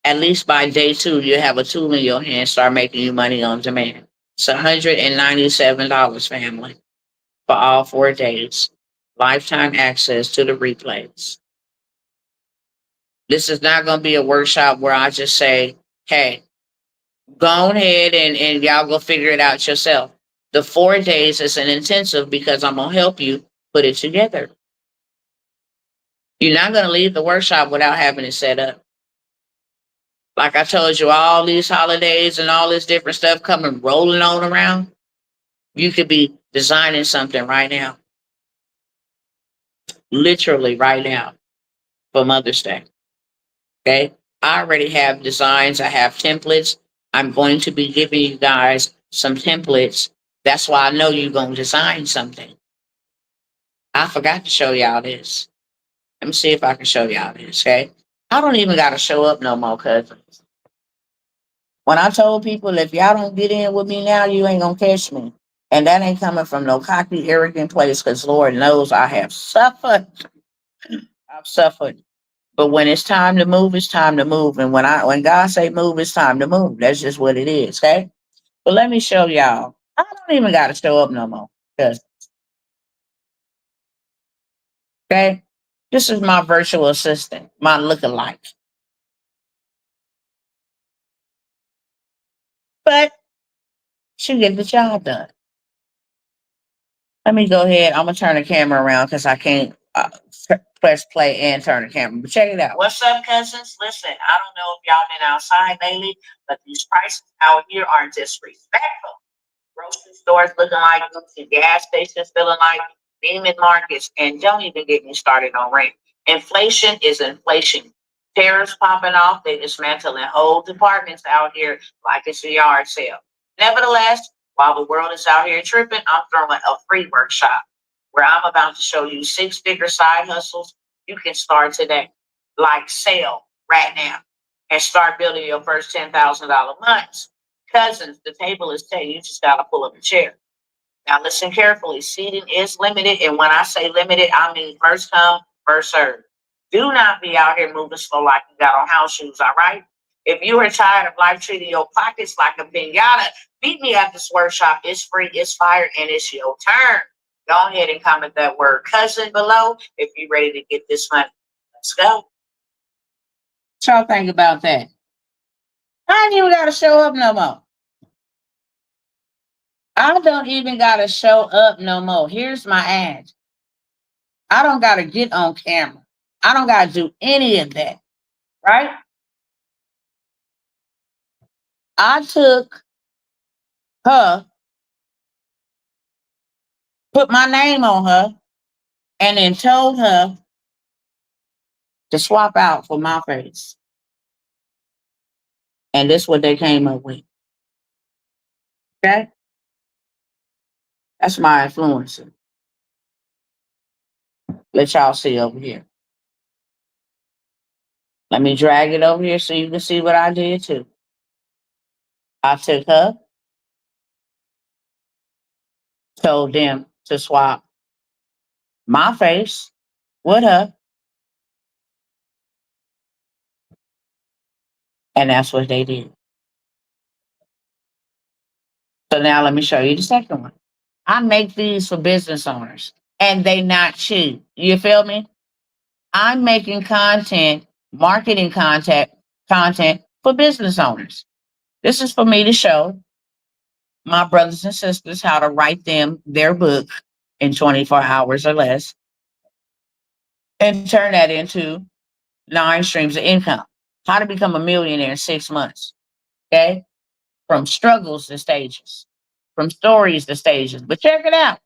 at least by day 2, you have a tool in your hand, start making you money on demand. It's $197, family, for all 4 days. Lifetime access to the replays. This is not going to be a workshop where I just say, hey, go ahead and y'all go figure it out yourself. The 4 days is an intensive because I'm going to help you put it together. You're not going to leave the workshop without having it set up. Like I told you, all these holidays and all this different stuff coming rolling on around. You could be designing something right now, literally right now for Mother's Day. Okay. I already have designs. I have templates. I'm going to be giving you guys some templates. That's why I know you're going to design something. I forgot to show y'all this. Let me see if I can show y'all this. Okay. I don't even got to show up no more, cousins. When I told people, if y'all don't get in with me now, you ain't going to catch me. And that ain't coming from no cocky, arrogant place because Lord knows I have suffered. I've suffered. But when it's time to move, it's time to move. And when God say move, it's time to move. That's just what it is, okay? But let me show y'all. I don't even gotta show up no more. Okay? This is my virtual assistant, my lookalike. but she get the job done. Let me go ahead. I'm gonna turn the camera around because I can't press play and turn the camera. But check it out. What's up, cousins? Listen, I don't know if y'all been outside lately, but these prices out here are disrespectful. Grocery stores looking like Gucci, gas stations feeling like demon markets, and don't even get me started on rent. Inflation is inflation. Tariffs popping off, they dismantling whole departments out here like it's a yard sale. Nevertheless, while the world is out here tripping, I'm throwing a free workshop where I'm about to show you six-figure side hustles you can start today, like sale right now, and start building your first $10,000 months. Cousins, the table is set. You just got to pull up a chair. Now, listen carefully. Seating is limited. And when I say limited, I mean first come, first serve. Do not be out here moving slow like you got on house shoes, all right? If you are tired of life treating your pockets like a pinata, meet me at this workshop. It's free, it's fire, and it's your turn. Go ahead and comment that word cousin below if you're ready to get this money. Let's go. What y'all think about that? I ain't even got to show up no more. I don't even got to show up no more. Here's my ad. I don't got to get on camera. I don't got to do any of that. Right? I took her, put my name on her, and then told her to swap out for my face. And this is what they came up with. Okay? That's my influencer. Let y'all see over here. Let me drag it over here so you can see what I did too. I took her, told them to swap my face with her, and that's what they did. So now let me show you the second one. I make these for business owners and they not cheap. You feel me? I'm making content, marketing content for business owners. This is for me to show my brothers and sisters how to write them their book in 24 hours or less and turn that into 9 streams of income. How to become a millionaire in 6 months. Okay. From struggles to stages, from stories to stages. But check it out.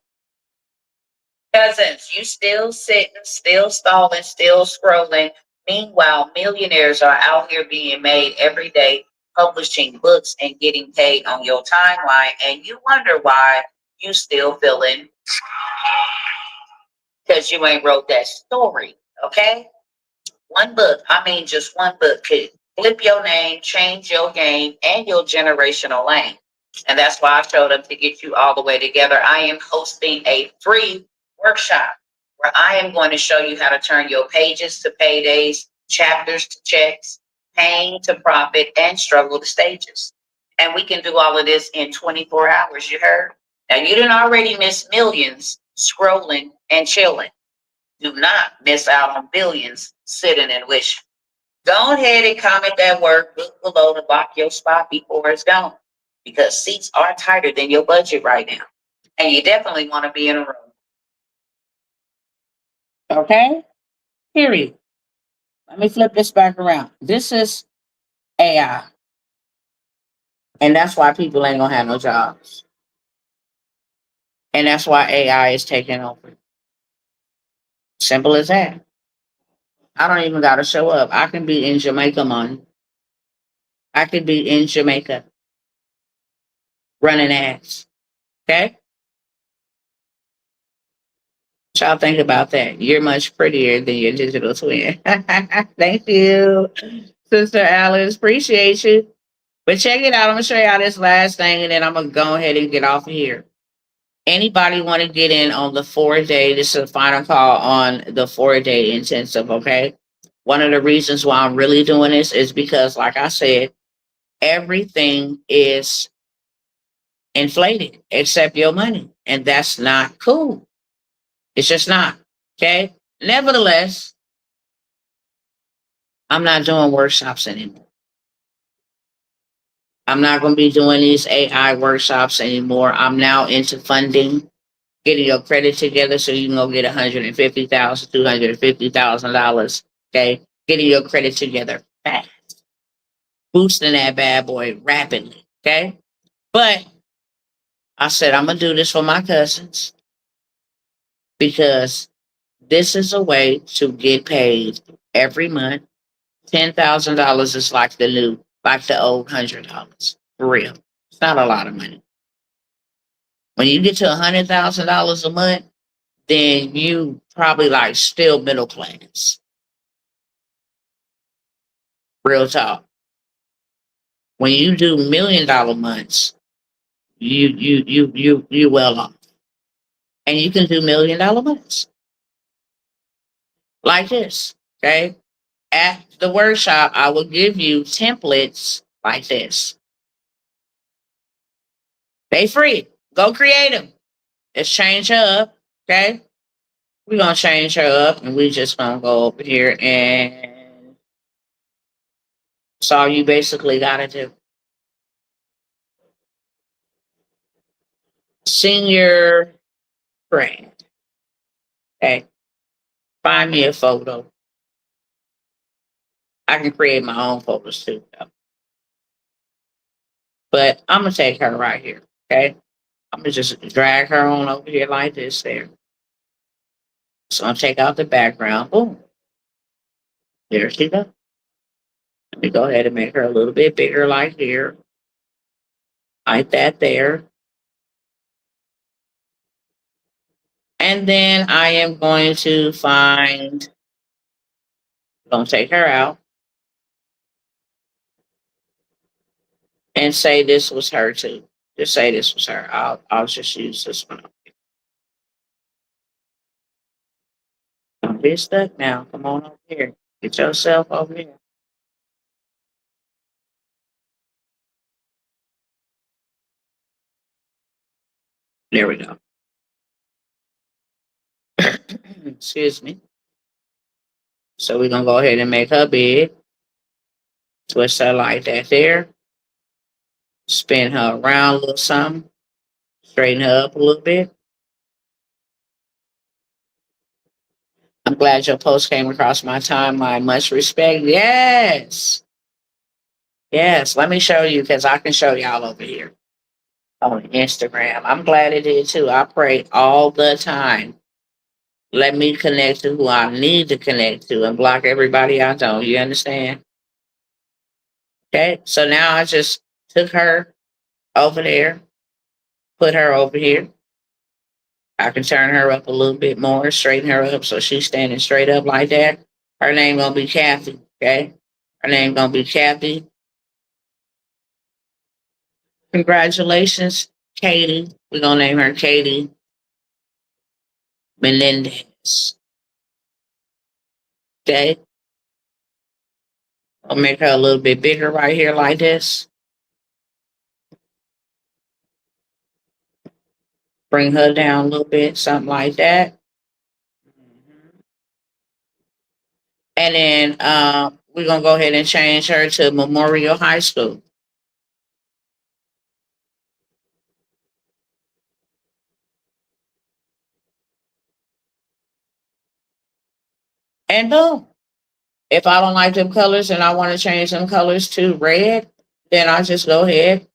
Cousins, you still sitting, still stalling, still scrolling. Meanwhile, millionaires are out here being made every day, publishing books and getting paid on your timeline. And you wonder why you still feeling because you ain't wrote that story. Okay? One book, I mean just one book could flip your name, change your game, and your generational lane. And that's why I showed up to get you all the way together. I am hosting a free workshop where I am going to show you how to turn your pages to paydays, chapters to checks, pain to profit, and struggle to stages. And we can do all of this in 24 hours, you heard? Now, you didn't already miss millions scrolling and chilling. Do not miss out on billions sitting and wishing. Go ahead and comment that word book below to block your spot before it's gone. Because seats are tighter than your budget right now. And you definitely want to be in a room. Okay? Period. Let me flip this back around. This is AI. And that's why people ain't going to have no jobs. And that's why AI is taking over. Simple as that. I don't even got to show up. I can be in Jamaica, man. I could be in Jamaica running ads. Okay? What y'all think about that? You're much prettier than your digital twin. Thank you, Sister Alice. Appreciate you. But check it out. I'm going to show y'all this last thing and then I'm going to go ahead and get off of here. Anybody want to get in on the 4-day? This is the final call on the 4-day intensive, okay? One of the reasons why I'm really doing this is because, like I said, everything is inflated except your money. And that's not cool. It's just not. Okay. Nevertheless, I'm not doing workshops anymore. I'm not going to be doing these AI workshops anymore. I'm now into funding, getting your credit together so you can go get $150,000, $250,000. Okay, getting your credit together fast, boosting that bad boy rapidly. Okay, but I said I'm gonna do this for my cousins because this is a way to get paid every month. $10,000 is like the old $100 for real. It's not a lot of money. When you get to $100,000 a month, then you probably like still middle class. Real talk. When you do $1 million months, you well off, and you can do $1 million months like this. Okay, at the workshop, I will give you templates like this. They free. Go create them. Let's change her up. Okay, we're gonna change her up, and we just gonna go over here, and that's all you basically gotta do. Senior friend. Okay, find me a photo. I can create my own photos too, though. But I'm gonna take her right here. Okay, I'm gonna just drag her on over here like this. There. So I'm gonna take out the background. Boom. There she goes. Let me go ahead and make her a little bit bigger, like here, like that there. And then I am going to find. Gonna take her out and say this was her too. Just say this was her. I'll just use this one. Don't be stuck now. Come on over here. Get yourself over here. There we go. Excuse me. So we're gonna go ahead and make her big. Twist her like that there. Spin her around a little something. Straighten her up a little bit. I'm glad your post came across my timeline. Much respect. Yes. Yes. Let me show you because I can show y'all over here on Instagram. I'm glad it did too. I pray all the time. Let me connect to who I need to connect to and block everybody I don't. You understand? Okay. So now I just took her over there, put her over here. I can turn her up a little bit more, straighten her up so she's standing straight up like that. Her name gonna be Kathy. Okay. Her name gonna be Kathy. Congratulations, Katie. We're gonna name her Katie Menendez. Okay. I'll make her a little bit bigger right here like this. Bring her down a little bit, something like that. And then we're gonna go ahead and change her to Memorial High School. And boom. If I don't like them colors and I want to change them colors to red, then I just go ahead.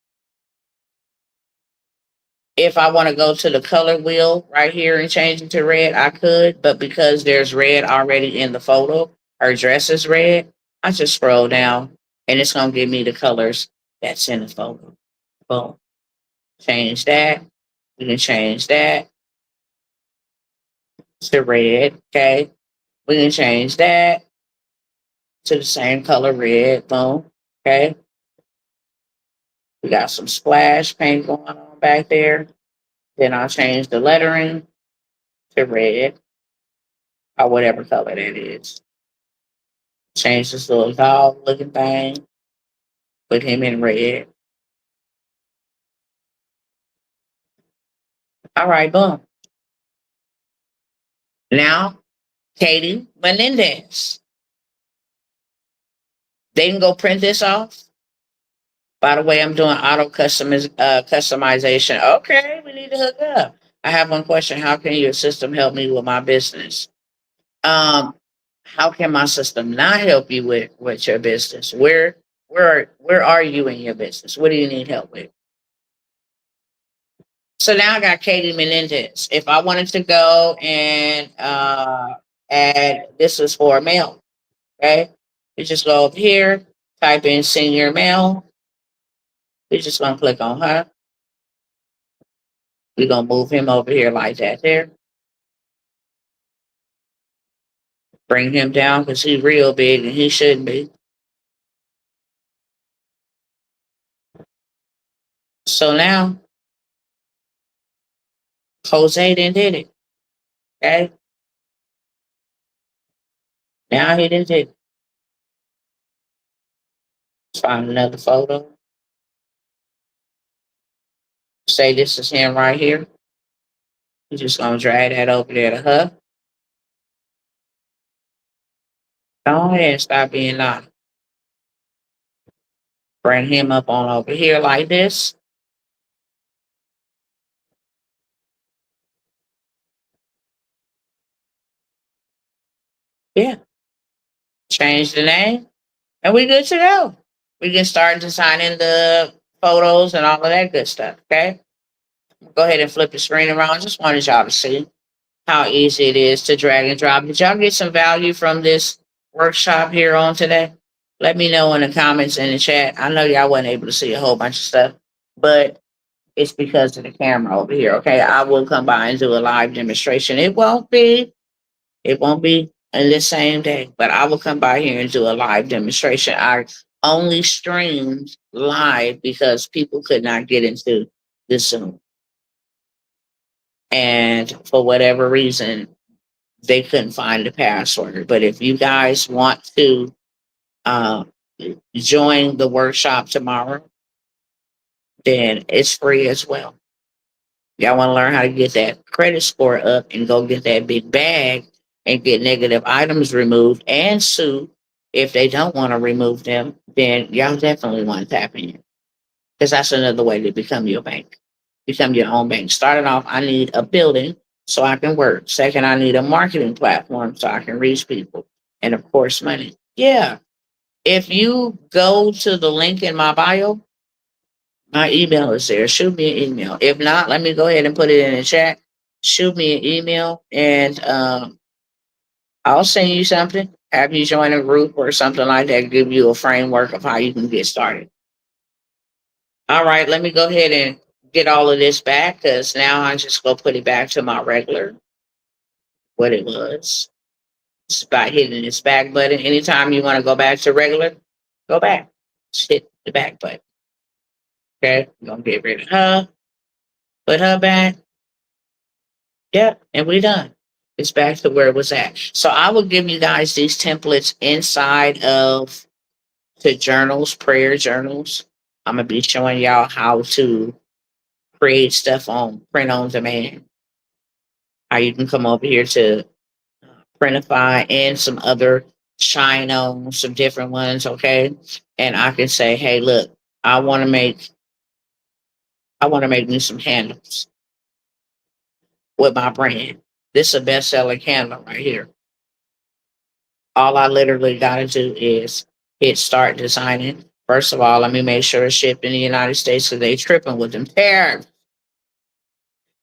If I want to go to the color wheel right here and change it to red, I could. But because there's red already in the photo, her dress is red, I just scroll down and it's going to give me the colors that's in the photo. Boom. Change that. We can change that to red. Okay. We can change that to the same color red. Boom. Okay. We got some splash paint going on back there. Then I'll change the lettering to red or whatever color that is. Change this little dog looking thing. Put him in red. All right, boom. Now, Katie Menendez. They can go print this off. By the way, I'm doing customization. Okay, we need to hook up. I have one question. How can your system help me with my business? Um, how can my system not help you with your business? Where are you in your business? What do you need help with? So now I got Katie Menendez. If I wanted to go and add, this is for a male, okay? You just go up here, type in senior male. You're just gonna click on her. We're gonna move him over here like that there. Bring him down because he's real big and he shouldn't be. So now Jose then did it. Okay. Now he didn't did it. Let's find another photo. Say this is him right here. We're just gonna drag that over there to her. Go ahead and stop being naughty. Bring him up on over here like this. Yeah. Change the name. And we good to go. We can start designing the photos and all of that good stuff. Okay. Go ahead and flip the screen around. Just wanted y'all to see how easy it is to drag and drop. Did y'all get some value from this workshop here on today? Let me know in the comments and the chat. I know y'all wasn't able to see a whole bunch of stuff, but it's because of the camera over here. Okay. I will come by and do a live demonstration. It won't be in the same day, but I will come by here and do a live demonstration. I only streamed live because people could not get into the Zoom. And for whatever reason, they couldn't find the password. But if you guys want to uh, join the workshop tomorrow, then it's free as well. Y'all want to learn how to get that credit score up and go get that big bag and get negative items removed and sue if they don't want to remove them, then y'all definitely want to tap in. Because that's another way to become your bank. Become your own bank. Starting off, I need a building so I can work. Second, I need a marketing platform so I can reach people. And of course, money. Yeah. If you go to the link in my bio, my email is there. Shoot me an email. If not, let me go ahead and put it in the chat. Shoot me an email and I'll send you something. Have you join a group or something like that. Give you a framework of how you can get started. All right, let me go ahead and get all of this back because now I just go put it back to my regular, what it was. It's by hitting this back button. Anytime you want to go back to regular, go back. Just hit the back button. Okay, I'm gonna get rid of her, put her back. Yeah, and we done. It's back to where it was at. So I will give you guys these templates inside of the journals, prayer journals. I'm gonna be showing y'all how to create stuff on print on demand. How you can come over here to Printify and some other shine on some different ones, okay? And I can say, hey, look, I want to make I want to make me some candles with my brand. This is a best-selling candle right here. All I literally got to do is hit start designing. First of all, let me make sure it's shipped in the United States because they tripping with them tariffs.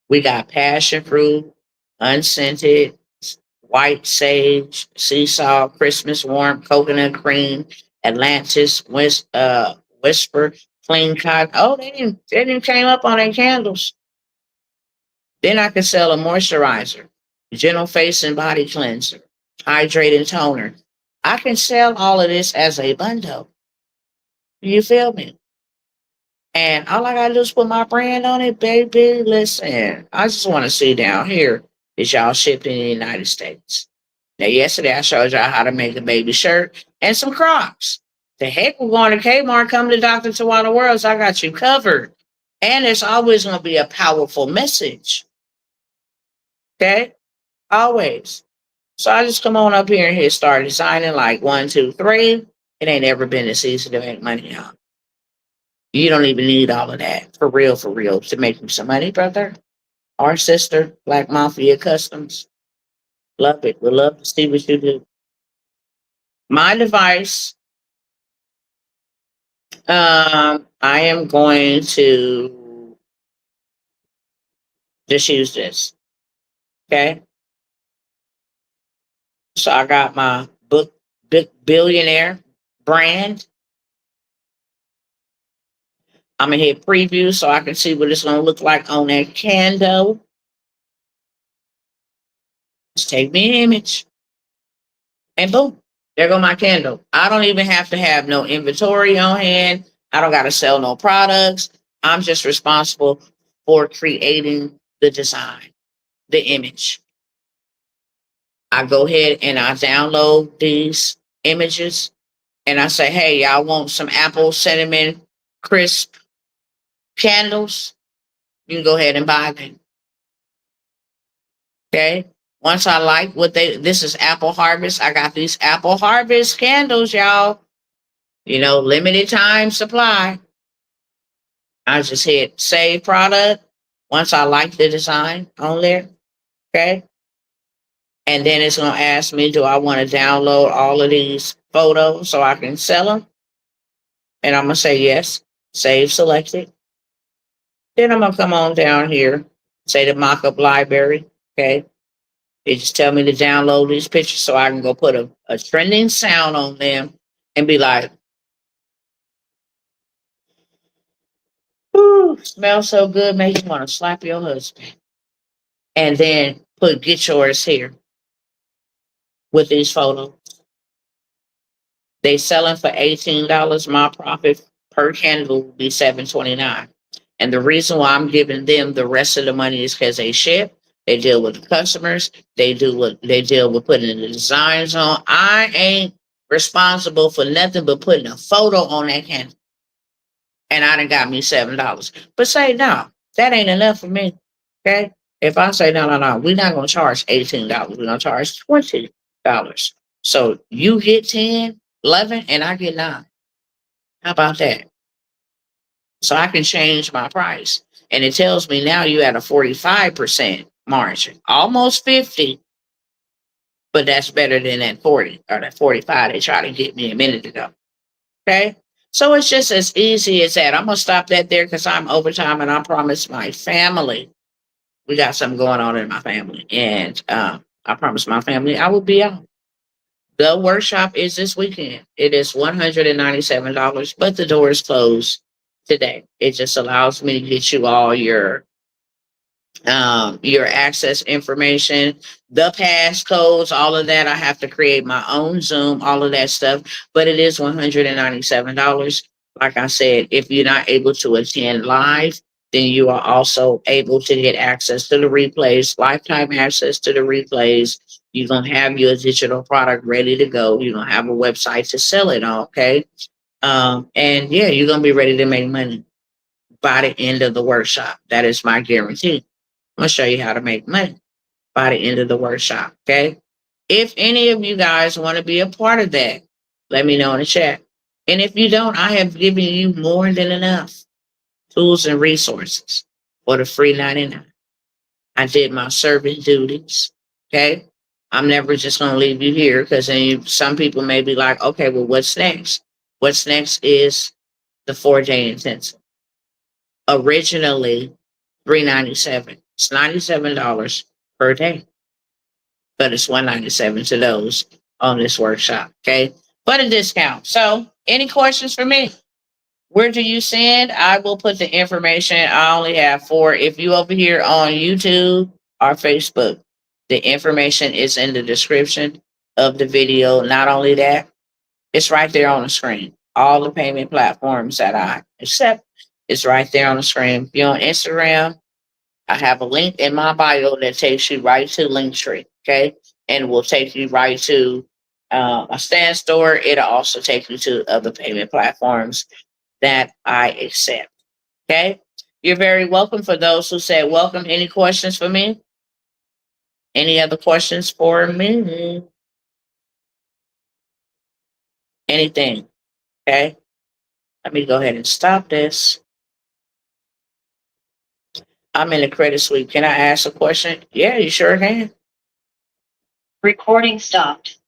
We got passion fruit, unscented, white sage, sea salt, Christmas warmth, coconut cream, Atlantis, whisper, clean cotton. Oh, they didn't came up on their candles. Then I can sell a moisturizer, gentle face and body cleanser, hydrating toner. I can sell all of this as a bundle. You feel me? And all I gotta do is put my brand on it, baby. Listen, I just want to see down here is y'all shipped in the United States. Now, yesterday I showed y'all how to make a baby shirt and some Crocs. The heck, we're going to Kmart. Come to Dr. Tawana Worlds. I got you covered. And there's always going to be a powerful message. Okay? Always. So I just come on up here and hit start designing like 1, 2, 3. It ain't ever been this easy to make money, y'all. You don't even need all of that. For real, to make you some money, brother or sister. Black Mafia Customs. Love it. We'd love to see what you do. My device, I am going to just use this. Okay. So I got my book billionaire brand. I'm gonna hit preview so I can see what it's gonna look like on that candle. Just take me an image and boom, there go my candle. I don't even have to have no inventory on hand. I don't gotta sell no products. I'm just responsible for creating the design, the image. I go ahead and I download these images and I say, hey, y'all want some apple cinnamon crisp candles? You can go ahead and buy them. Okay. Once I like what this is Apple Harvest. I got these Apple Harvest candles, y'all. Limited time supply. I just hit save product. Once I like the design on there. Okay. And then it's going to ask me, do I want to download all of these photos so I can sell them? And I'm going to say yes. Save selected. Then I'm going to come on down here, say the mock-up library. Okay. They just tell me to download these pictures so I can go put a trending sound on them and be like, ooh, smells so good, make you want to slap your husband. And then put get yours here with these photos. They selling for $18. My profit per candle will be $7.29. And the reason why I'm giving them the rest of the money is because they ship, they deal with the customers, they deal with putting the designs on. I ain't responsible for nothing but putting a photo on that candle. And I done got me $7. But say no, that ain't enough for me. Okay. If I say no, we're not gonna charge $18. We're gonna charge $20. So you get 10, 11, and I get 9. How about that? So I can change my price. And it tells me now you at a 45% margin, almost 50, but that's better than that 40 or that 45 they tried to get me a minute ago. Okay. So it's just as easy as that. I'm going to stop that there because I'm overtime and I promise my family, we got something going on in my family. And I promise my family I will be out. The workshop is this weekend. It is $197, but the door is closed today. It just allows me to get you all your access information, the passcodes, all of that. I have to create my own Zoom, all of that stuff, but it is $197. Like I said, if you're not able to attend live, then you are also able to get access to the replays, lifetime access to the replays. You're going to have your digital product ready to go. You're going to have a website to sell it on, okay? And yeah, you're going to be ready to make money by the end of the workshop. That is my guarantee. I'm going to show you how to make money by the end of the workshop. Okay. If any of you guys want to be a part of that, let me know in the chat. And if you don't, I have given you more than enough tools and resources for the free 99. I did my servant duties. Okay. I'm never just going to leave you here because then some people may be like, okay, well, what's next? What's next is the 4-day intensive. Originally, $397. It's $97 per day, but it's $197 to those on this workshop. Okay, but a discount. So, any questions for me? Where do you send? I will put the information. I only have 4. If you over here on YouTube or Facebook, the information is in the description of the video. Not only that, it's right there on the screen. All the payment platforms that I accept is right there on the screen. If you're on Instagram, I have a link in my bio that takes you right to Linktree, okay? And will take you right to my Stand Store. It'll also take you to other payment platforms that I accept, okay? You're very welcome. For those who said welcome, any questions for me? Any other questions for me? Anything, okay? Let me go ahead and stop this. I'm in the credit suite. Can I ask a question? Yeah, you sure can. Recording stopped.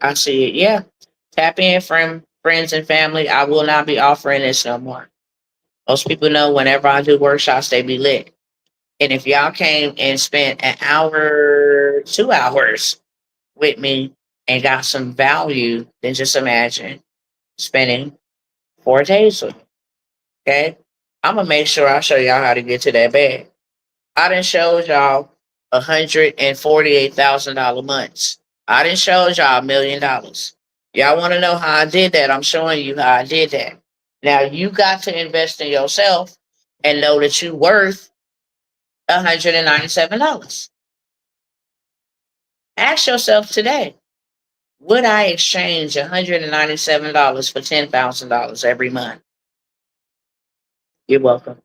I see it. Yeah. Tap in from friends and family. I will not be offering this no more. Most people know whenever I do workshops, they be lit. And if y'all came and spent an hour, 2 hours with me and got some value, then just imagine spending 4 days with me. Okay. I'm gonna make sure I show y'all how to get to that bag. I done showed y'all $148,000 months. I done showed y'all $1 million. Y'all want to know how I did that? I'm showing you how I did that. Now you got to invest in yourself and know that you're worth $197. Ask yourself today, would I exchange $197 for $10,000 every month? You're welcome.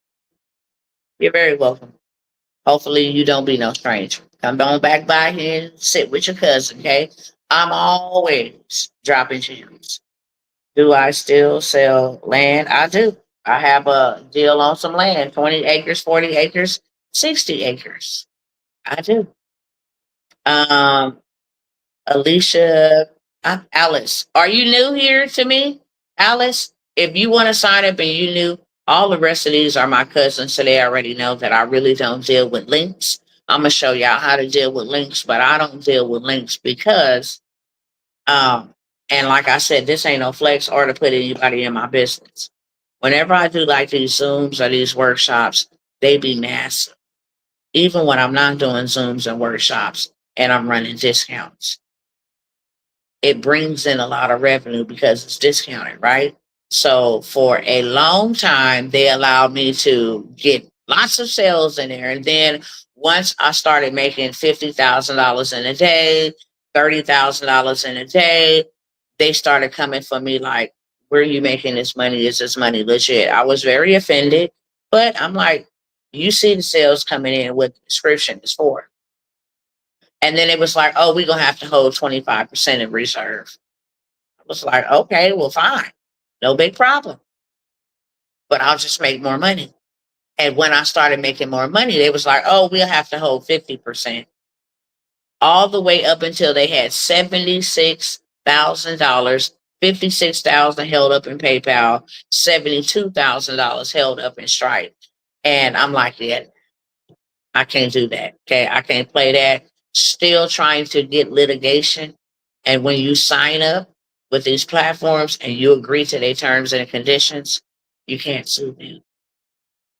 You're very welcome. Hopefully you don't be no stranger. Come on back by here and sit with your cousin, okay? I'm always dropping gems. Do I still sell land? I do. I have a deal on some land, 20 acres, 40 acres, 60 acres. I do. Um, Alicia, Alice, are you new here to me? Alice, if you want to sign up and you new, all the rest of these are my cousins, so they already know that I really don't deal with links. I'm gonna show y'all how to deal with links, but I don't deal with links because, um, and like I said, this ain't no flex or to put anybody in my business. Whenever I do like these Zooms or these workshops, they be massive. Even when I'm not doing Zooms and workshops and I'm running discounts, it brings in a lot of revenue because it's discounted, right? So for a long time, they allowed me to get lots of sales in there. And then once I started making $50,000 in a day, $30,000 in a day, they started coming for me like, where are you making this money? Is this money legit? I was very offended, but I'm like, you see the sales coming in, what the description is for. And then it was like, oh, we're going to have to hold 25% in reserve. I was like, okay, well, fine. No big problem. But I'll just make more money. And when I started making more money, they was like, oh, we'll have to hold 50%. All the way up until they had $76,000, 56,000 held up in PayPal, $72,000 held up in Stripe. And I'm like, yeah, I can't do that. Okay. I can't play that. Still trying to get litigation. And when you sign up with these platforms and you agree to their terms and conditions, you can't sue them.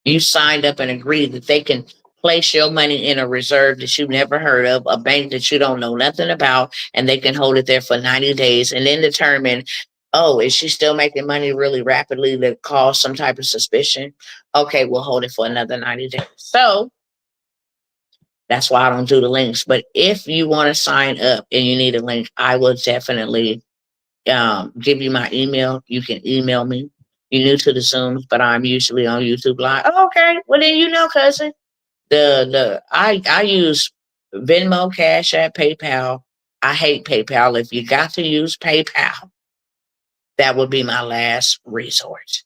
You signed up and agreed that they can place your money in a reserve that you've never heard of, a bank that you don't know nothing about, and they can hold it there for 90 days and then determine, oh, is she still making money really rapidly that cause some type of suspicion? Okay, we'll hold it for another 90 days. So that's why I don't do the links. But if you want to sign up and you need a link, I will definitely give you my email. You can email me. You're new to the Zooms, but I'm usually on YouTube Live. Oh, okay, well then you know, cousin. I use Venmo, Cash App, PayPal. I hate PayPal. If you got to use PayPal, that would be my last resort.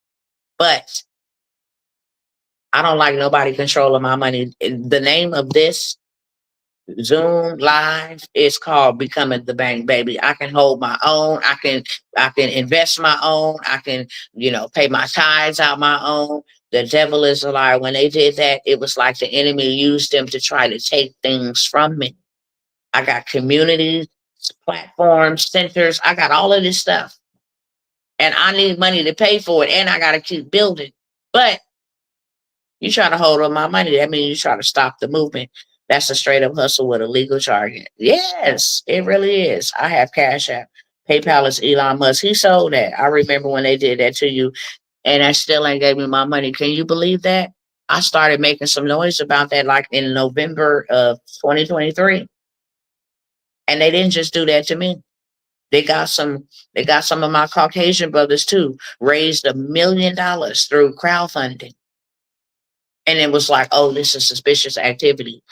But I don't like nobody controlling my money. The name of this Zoom Live is called Becoming the Bank, baby. I can hold my own. I can invest my own. I can, pay my tithes out my own. The devil is a liar. When they did that, it was like the enemy used them to try to take things from me. I got communities, platforms, centers. I got all of this stuff. And I need money to pay for it. And I gotta keep building. But you try to hold on my money, that means you try to stop the movement. That's a straight up hustle with a legal target. Yes, it really is. I have Cash App. PayPal is Elon Musk. He sold that. I remember when they did that to you, and I still ain't gave me my money. Can you believe that? I started making some noise about that like in November of 2023. And they didn't just do that to me. They got some of my Caucasian brothers too, raised $1 million through crowdfunding. And it was like, oh, this is suspicious activity.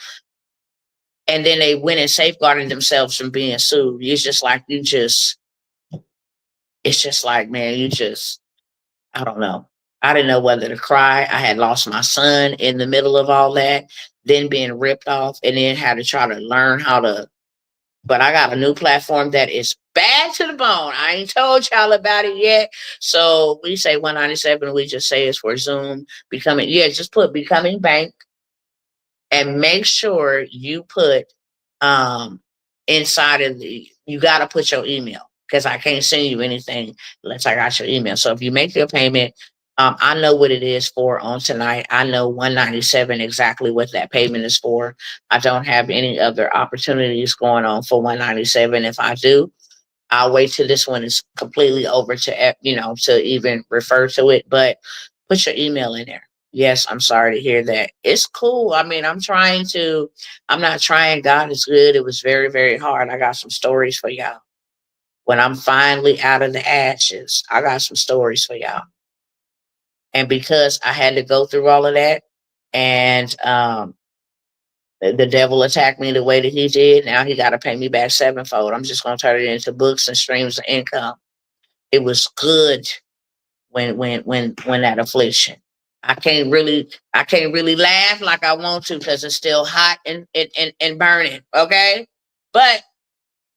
And then they went and safeguarded themselves from being sued. It's just like it's just like, man, you just, I don't know. I didn't know whether to cry. I had lost my son in the middle of all that, then being ripped off, and then had to try to learn how to. But I got a new platform that is bad to the bone. I ain't told y'all about it yet. So we say 197, we just say it's for Zoom. Becoming, yeah, just put becoming bank and make sure you put um inside of the, you got to put your email because I can't send you anything unless I got your email. So if you make your payment, I know what it is for on tonight. I know 197 exactly what that payment is for. I don't have any other opportunities going on for 197. If I do, I'll wait till this one is completely over to to even refer to it. But put your email in there. Yes, I'm sorry to hear that. It's cool. I mean, I'm not trying. God is good. It was very, very hard. I got some stories for y'all. When I'm finally out of the ashes, I got some stories for y'all. And because I had to go through all of that, and the devil attacked me the way that he did, now he got to pay me back sevenfold. I'm just going to turn it into books and streams of income. It was good when that affliction. I can't really laugh like I want to because it's still hot and burning. Okay. But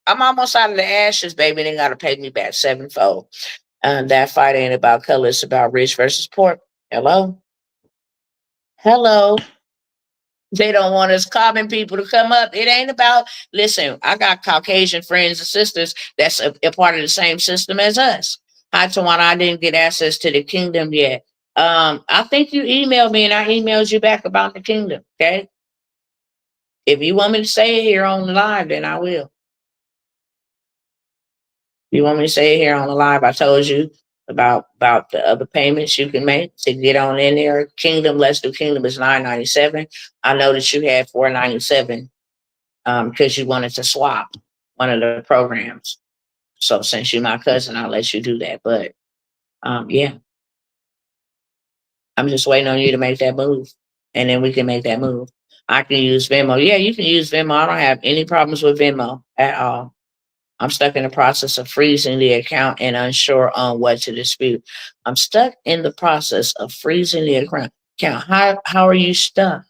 I'm almost out of the ashes, baby. They gotta pay me back sevenfold. That fight ain't about color, it's about rich versus poor. Hello? Hello. They don't want us common people to come up. It ain't about, listen, I got Caucasian friends and sisters that's a part of the same system as us. Hi, Tawana, I didn't get access to the kingdom yet. I think you emailed me and I emailed you back about the kingdom. Okay. If you want me to say it here on the live, then I will. If you want me to say it here on the live, I told you about the other payments you can make to get on in there. Kingdom, let's do kingdom is 997. I know that you had 497 because you wanted to swap one of the programs. So since you're my cousin, I'll let you do that. But yeah, I'm just waiting on you to make that move, and then we can make that move. I can use Venmo. Yeah, you can use Venmo. I don't have any problems with Venmo at all. I'm stuck in the process of freezing the account and unsure on what to dispute. I'm stuck in the process of freezing the account. How are you stuck?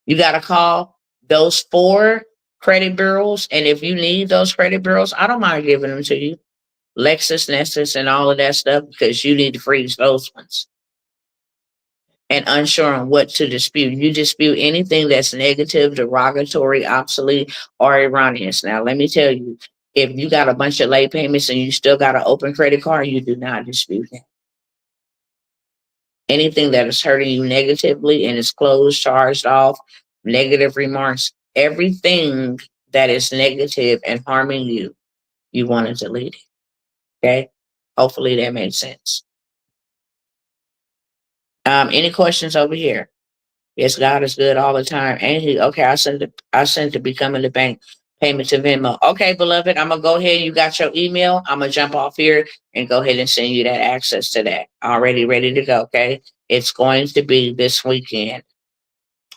You got to call those four credit bureaus. And if you need those credit bureaus, I don't mind giving them to you. LexisNexis and all of that stuff, because you need to freeze those ones. And unsure on what to dispute. You dispute anything that's negative, derogatory, obsolete, or erroneous. Now, let me tell you, if you got a bunch of late payments and you still got an open credit card, you do not dispute that. Anything that is hurting you negatively and is closed, charged off, negative remarks, everything that is negative and harming you, you want to delete it. Okay? Hopefully that made sense. Any questions over here? Yes, God is good all the time. Ain't he? Okay, I sent the becoming the bank payment to Venmo. Okay, beloved, I'm gonna go ahead. You got your email. I'm gonna jump off here and go ahead and send you that access to that. Already ready to go. Okay. It's going to be this weekend.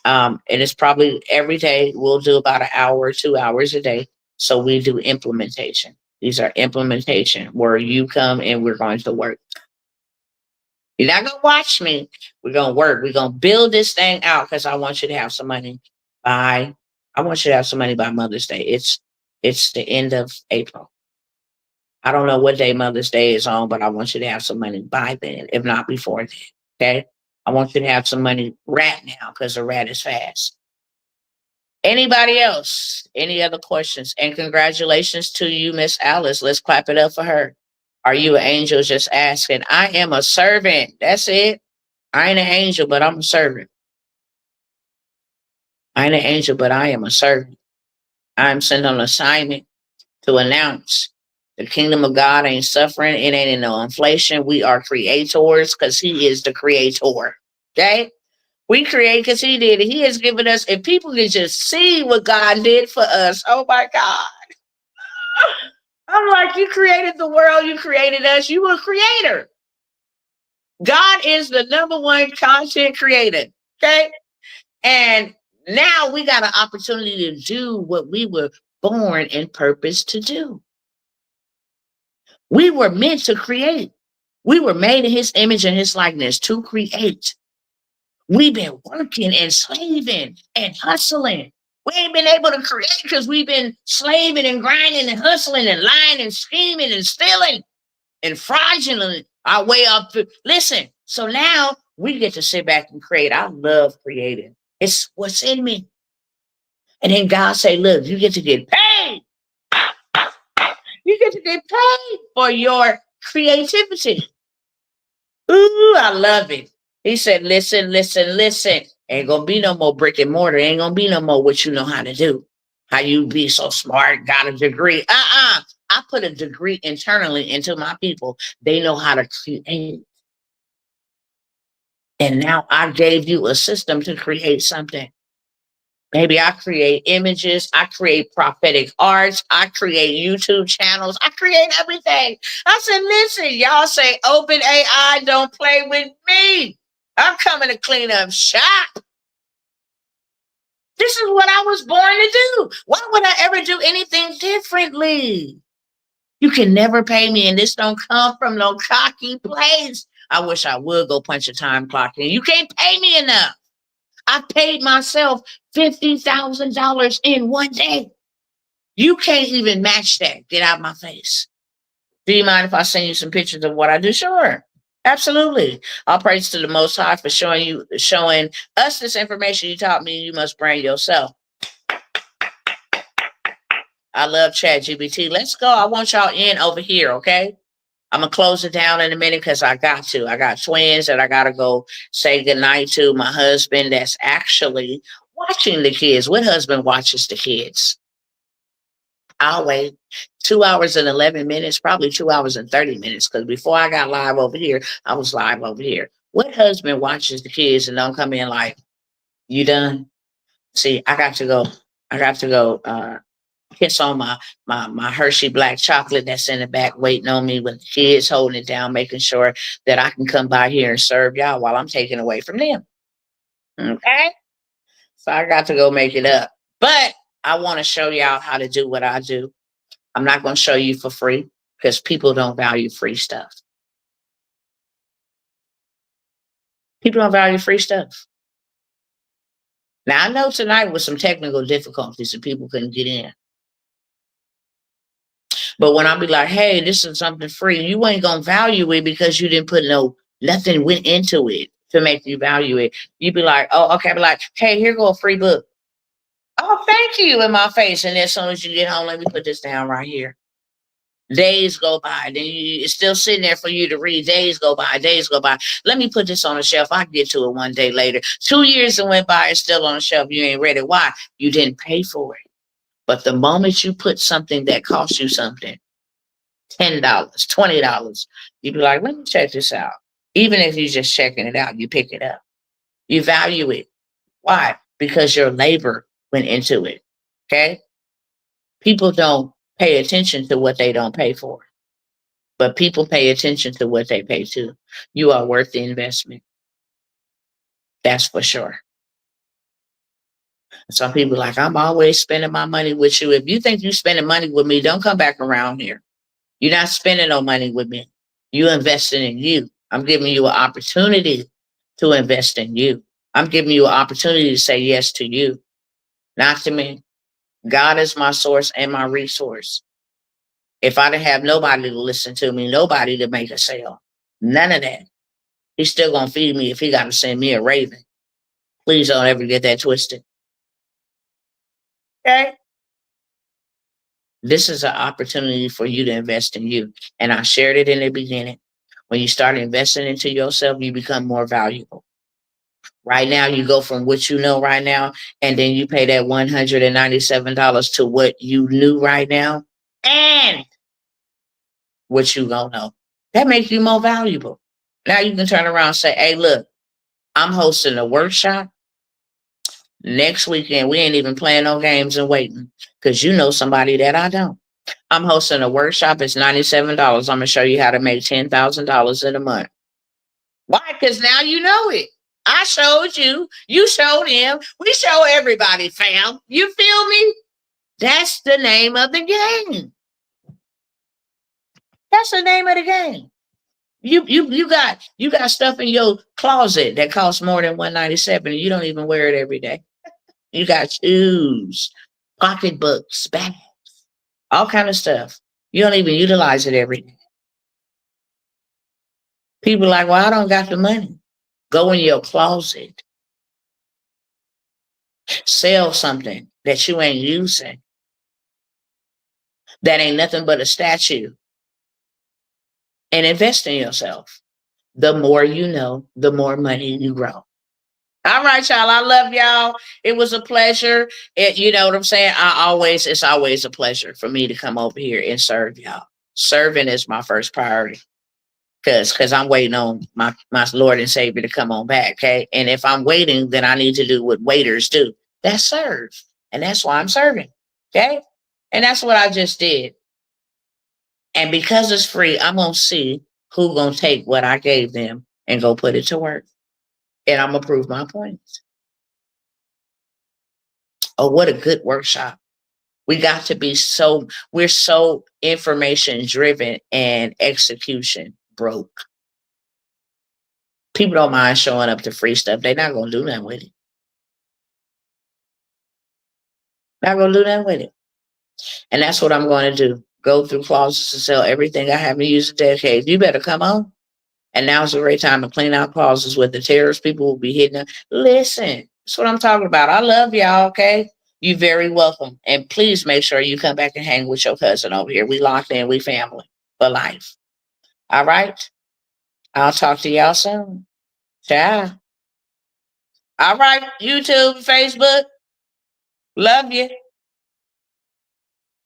And it's probably every day. We'll do about an hour or 2 hours a day. So we do implementation. These are implementation where you come and we're going to work. You're not gonna watch me. We're gonna work. We're gonna build this thing out because I want you to have some money by I want you to have some money by Mother's Day. It's the end of April. I don't know what day Mother's Day is on, but I want you to have some money by then, if not before then. Okay. I want you to have some money right now because the rat is fast. Anybody else? Any other questions? And congratulations to you, Miss Alice. Let's clap it up for her. Are you an angel? Just asking. I am a servant. That's it. I ain't an angel, but I'm a servant. I ain't an angel, but I am a servant. I'm sent on assignment to announce the kingdom of God ain't suffering. It ain't in no inflation. We are creators because he is the creator. Okay? We create because he did it. He has given us, if people can just see what God did for us, oh my God. I'm like, you created the world, you created us, you were a creator. God is the number one content creator. Okay? And now we got an opportunity to do what we were born and purposed to do. We were meant to create. We were made in his image and his likeness to create. We've been working and slaving and hustling. We ain't been able to create because we've been slaving and grinding and hustling and lying and scheming and stealing and fraudulent our way up. Listen, so now we get to sit back and create. I love creating. It's what's in me. And then God say, look, you get to get paid. You get to get paid for your creativity. Ooh, I love it. He said, listen, listen, listen. Ain't gonna be no more brick and mortar. Ain't gonna be no more what you know how to do. How you be so smart, got a degree. I put a degree internally into my people. They know how to create. And now I gave you a system to create something. Maybe I create images, I create prophetic arts, I create YouTube channels, I create everything. I said, listen, y'all say open AI, don't play with me. I'm coming to clean up shop. This is what I was born to do. Why would I ever do anything differently? You can never pay me, and this don't come from no cocky place. I wish I would go punch a time clock in. You can't pay me enough. I paid myself $50,000 in one day. You can't even match that. Get out of my face. Do you mind if I send you some pictures of what I do? Sure. Absolutely. All praise to the Most High for showing us this information you taught me you must bring yourself. I love ChatGPT. Let's go. I want y'all in over here, okay? I'm going to close it down in a minute because I got to. I got twins that I got to go say goodnight to. My husband that's actually watching the kids. What husband watches the kids? I'll wait 2 hours and 11 minutes, probably 2 hours and 30 minutes, because before I got live over here, I was live over here. What husband watches the kids and don't come in like, you done? See, I got to go. Kiss on my Hershey black chocolate that's in the back waiting on me with the kids holding it down, making sure that I can come by here and serve y'all while I'm taking away from them. Okay? So I got to go make it up. But I want to show y'all how to do what I do. I'm not going to show you for free because people don't value free stuff. People don't value free stuff. Now, I know tonight was some technical difficulties and people couldn't get in. But when I be like, hey, this is something free, you ain't going to value it because you didn't put nothing went into it to make you value it. You be like, oh, okay. Be like, hey, here go a free book. Oh, thank you in my face. And as soon as you get home, let me put this down right here. Days go by. Then it's still sitting there for you to read. Days go by. Days go by. Let me put this on the shelf. I get to it one day later. 2 years that went by. It's still on the shelf. You ain't read it. Why? You didn't pay for it. But the moment you put something that costs you something, $10, $20, you be like, let me check this out. Even if you're just checking it out, you pick it up. You value it. Why? Because your labor went into it. Okay? People don't pay attention to what they don't pay for. But people pay attention to what they pay to. You are worth the investment. That's for sure. Some people are like, I'm always spending my money with you. If you think you're spending money with me, don't come back around here. You're not spending no money with me. You're investing in you. I'm giving you an opportunity to invest in you. I'm giving you an opportunity to say yes to you, not to me. God is my source and my resource. If I didn't have nobody to listen to me, nobody to make a sale, none of that, he's still going to feed me if he got to send me a raven. Please don't ever get that twisted. Okay? This is an opportunity for you to invest in you. And I shared it in the beginning. When you start investing into yourself, you become more valuable. Right now, you go from what you know right now, and then you pay that $197 to what you knew right now, and what you gonna know. That makes you more valuable. Now you can turn around and say, hey, look, I'm hosting a workshop next weekend. We ain't even playing no games and waiting because you know somebody that I don't. I'm hosting a workshop. It's $97. I'm going to show you how to make $10,000 in a month. Why? Because now you know it. I showed you. You showed him. We show everybody, fam. You feel me? That's the name of the game. That's the name of the game. You got stuff in your closet that costs more than 197 and you don't even wear it every day. You got shoes, pocketbooks, bags, all kind of stuff. You don't even utilize it every day. People are like, well, I don't got the money. Go in your closet, sell something that you ain't using, that ain't nothing but a statue, and invest in yourself. The more you know, the more money you grow. All right, y'all. I love y'all. It was a pleasure. You know what I'm saying? It's always a pleasure for me to come over here and serve y'all. Serving is my first priority. Cause I'm waiting on my Lord and Savior to come on back. Okay. And if I'm waiting, then I need to do what waiters do. That's serve. And that's why I'm serving. Okay. And that's what I just did. And because it's free, I'm gonna see who gonna take what I gave them and go put it to work. And I'm gonna prove my points. Oh, what a good workshop. We got to be we're so information driven and execution broke. People don't mind showing up to free stuff. They're not gonna do nothing with it. Not gonna do nothing with it. And that's what I'm going to do. Go through closets and sell everything I haven't used in decades. You better come on. And now's a great time to clean out closets where the terrorist people will be hidden. Listen, that's what I'm talking about. I love y'all, okay? You very welcome. And please make sure you come back and hang with your cousin over here. We locked in, we family for life. All right? I'll talk to y'all soon. Ciao. All right, YouTube, Facebook. Love you.